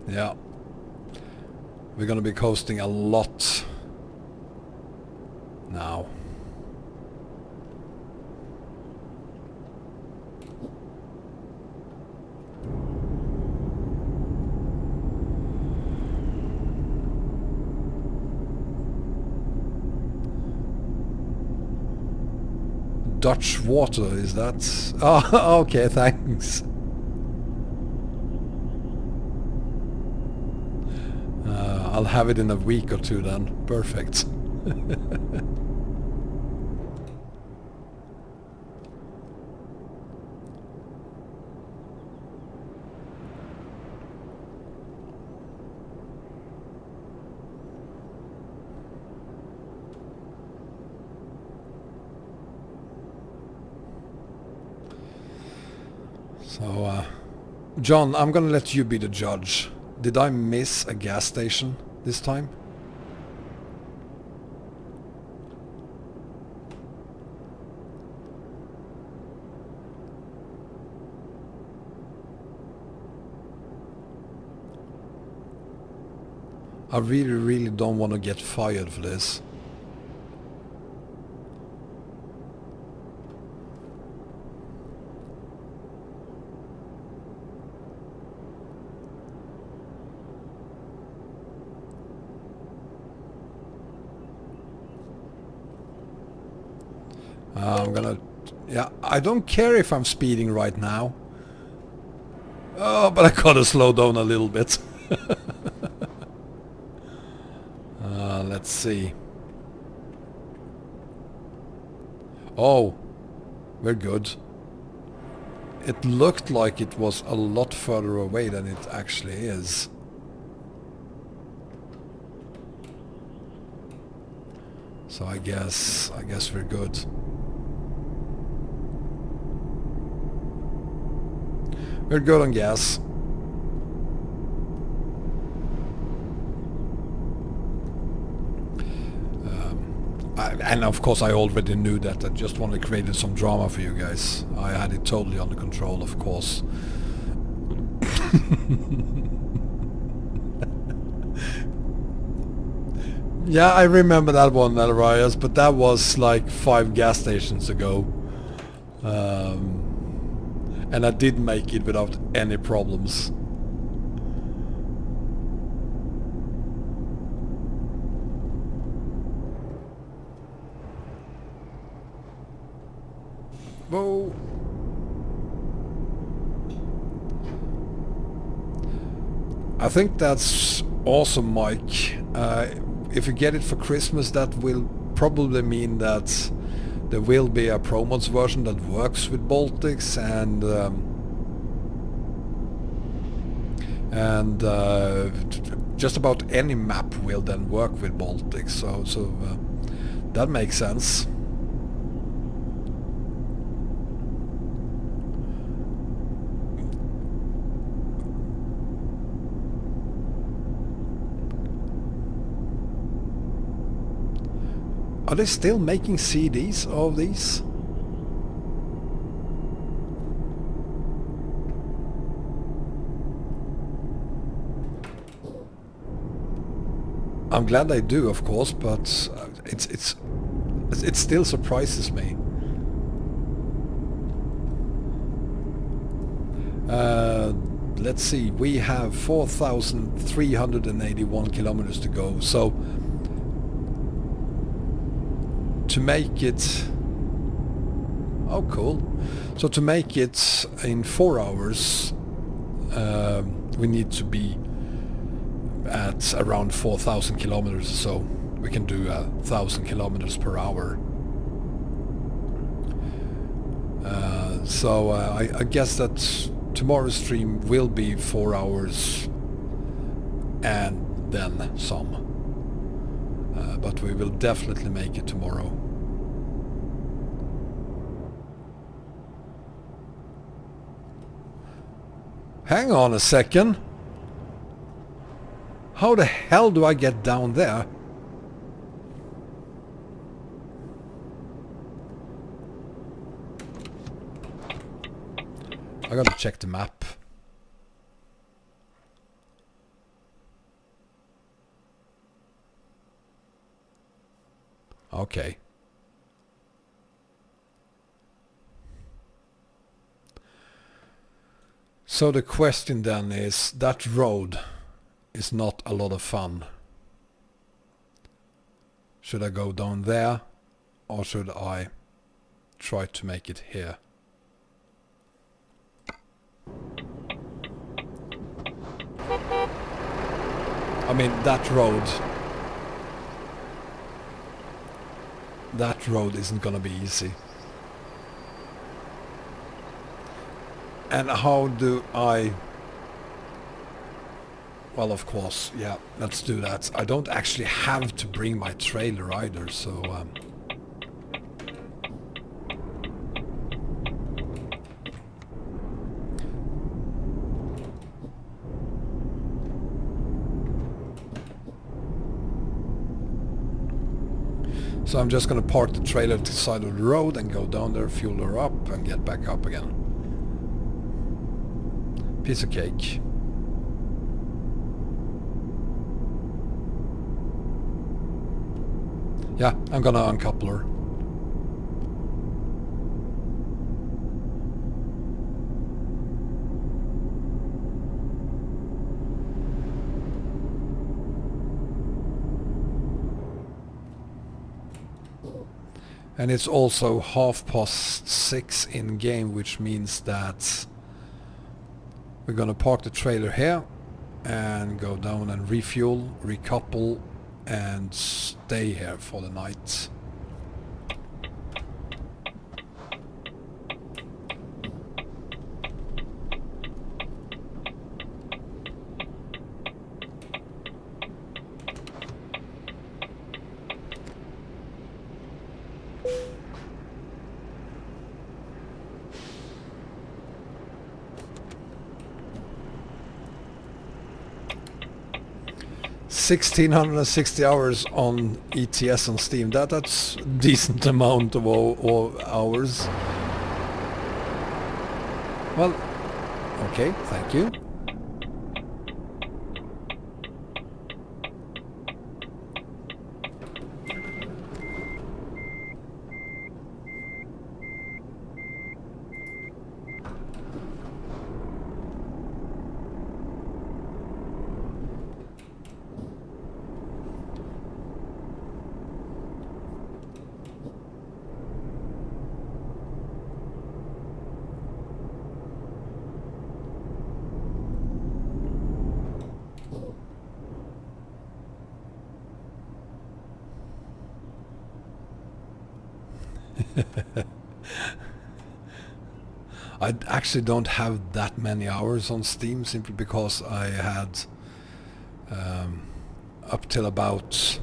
Yeah. We're gonna be coasting a lot now. Dutch water, is that? Oh, okay, thanks. I'll have it in a week or two then. Perfect. John, I'm gonna let you be the judge. Did I miss a gas station this time? I really don't want to get fired for this. I'm gonna... Yeah, I don't care if I'm speeding right now. Oh, but I gotta slow down a little bit. Let's see. Oh, we're good. It looked like it was a lot further away than it actually is. So I guess we're good. We're good on gas. And of course I already knew that. I just wanted to create some drama for you guys. I had it totally under control, of course. Yeah, I remember that one, Elias, but that was like 5 gas stations ago. And I did make it without any problems. Whoa. I think that's awesome, Mike. If you get it for Christmas, that will probably mean that there will be a Promods version that works with Baltics, and just about any map will then work with Baltics. So that makes sense. Are they still making CDs of these? I'm glad they do, of course, but it still surprises me. Let's see, we have 4,381 kilometers to go, so to make it... Oh, cool. So to make it in 4 hours, we need to be at around 4,000 kilometers, so we can do 1,000 kilometers per hour. So I guess that tomorrow's stream will be 4 hours and then some. But we will definitely make it tomorrow. Hang on a second. How the hell do I get down there? I gotta check the map. Okay. So the question then is, that road is not a lot of fun. Should I go down there, or should I try to make it here? I mean, that road isn't gonna be easy. And how do I... Well, of course, yeah, let's do that. I don't actually have to bring my trailer either, so... So I'm just gonna park the trailer to the side of the road and go down there, fuel her up and get back up again. Piece of cake. Yeah, I'm gonna uncouple her. And it's also 6:30 in game, which means that we're gonna park the trailer here and go down and refuel, recouple and stay here for the night. $1,660 hours on ETS on Steam. That's a decent amount of hours. Well, okay, thank you. I actually don't have that many hours on Steam, simply because I had up till about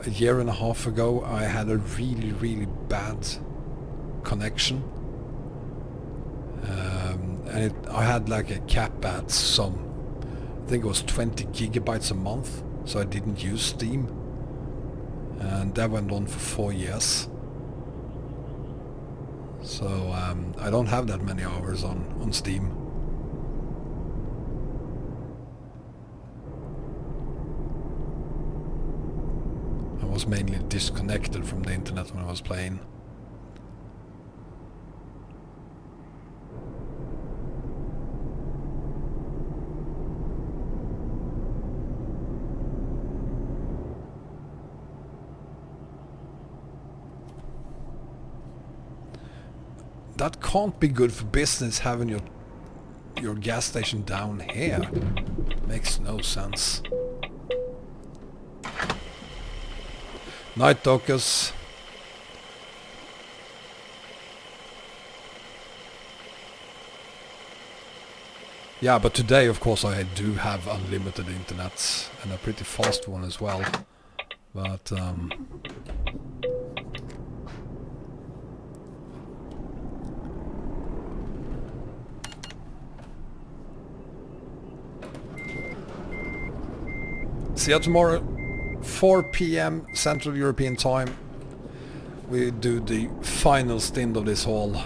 a year and a half ago I had a really bad connection, and I had like a cap at some, I think it was 20 gigabytes a month, so I didn't use Steam, and that went on for 4 years. So I don't have that many hours on Steam. I was mainly disconnected from the internet when I was playing. That can't be good for business, having your gas station down here. Makes no sense. Night dockers. Yeah, but today of course I do have unlimited internet, and a pretty fast one as well. But see you tomorrow, 4 PM Central European time. We do the final stint of this haul.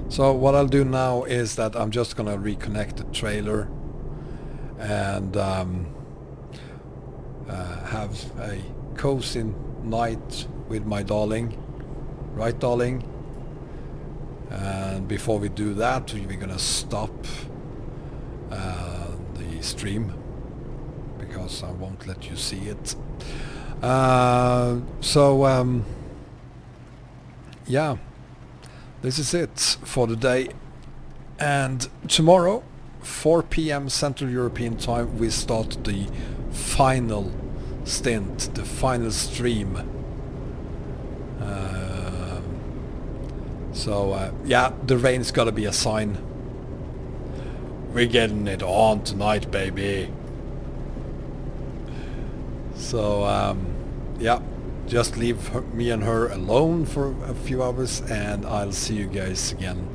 So what I'll do now is that I'm just gonna reconnect the trailer and have a cozy night with my darling. Right, darling? And before we do that, we're gonna stop the stream because I won't let you see it. Yeah, this is it for the day, and tomorrow 4 PM Central European time we start the final stint, the final stream. Yeah, the rain's gotta be a sign. We're getting it on tonight, baby. So yeah, just leave me and her alone for a few hours, and I'll see you guys again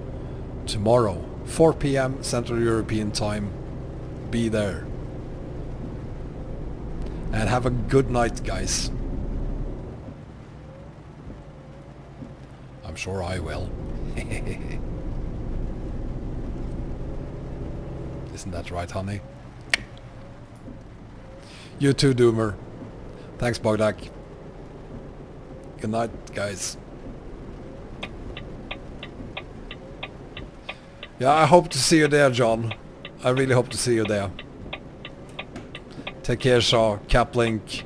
tomorrow, 4 PM Central European time. be there. And have a good night, guys. I'm sure I will. Isn't that right, honey? You too, Doomer. Thanks, Bogdak. Good night, guys. Yeah, I hope to see you there, John. I really hope to see you there. Take care, Shaw, Caplink.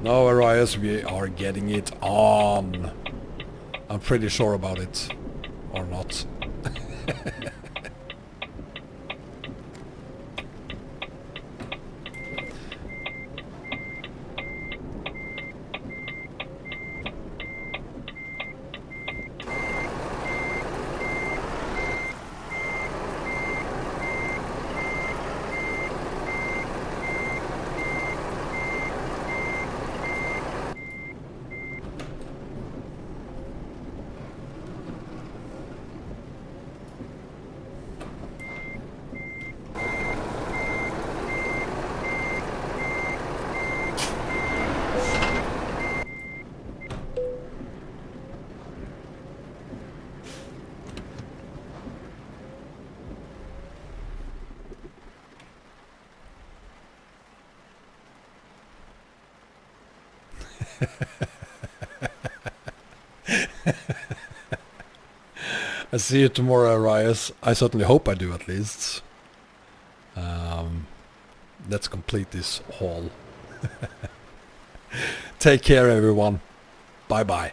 No, Arias, we are getting it on. I'm pretty sure about it. Or not. I see you tomorrow, Arias. I certainly hope I do, at least. Let's complete this haul. Take care, everyone. Bye-bye.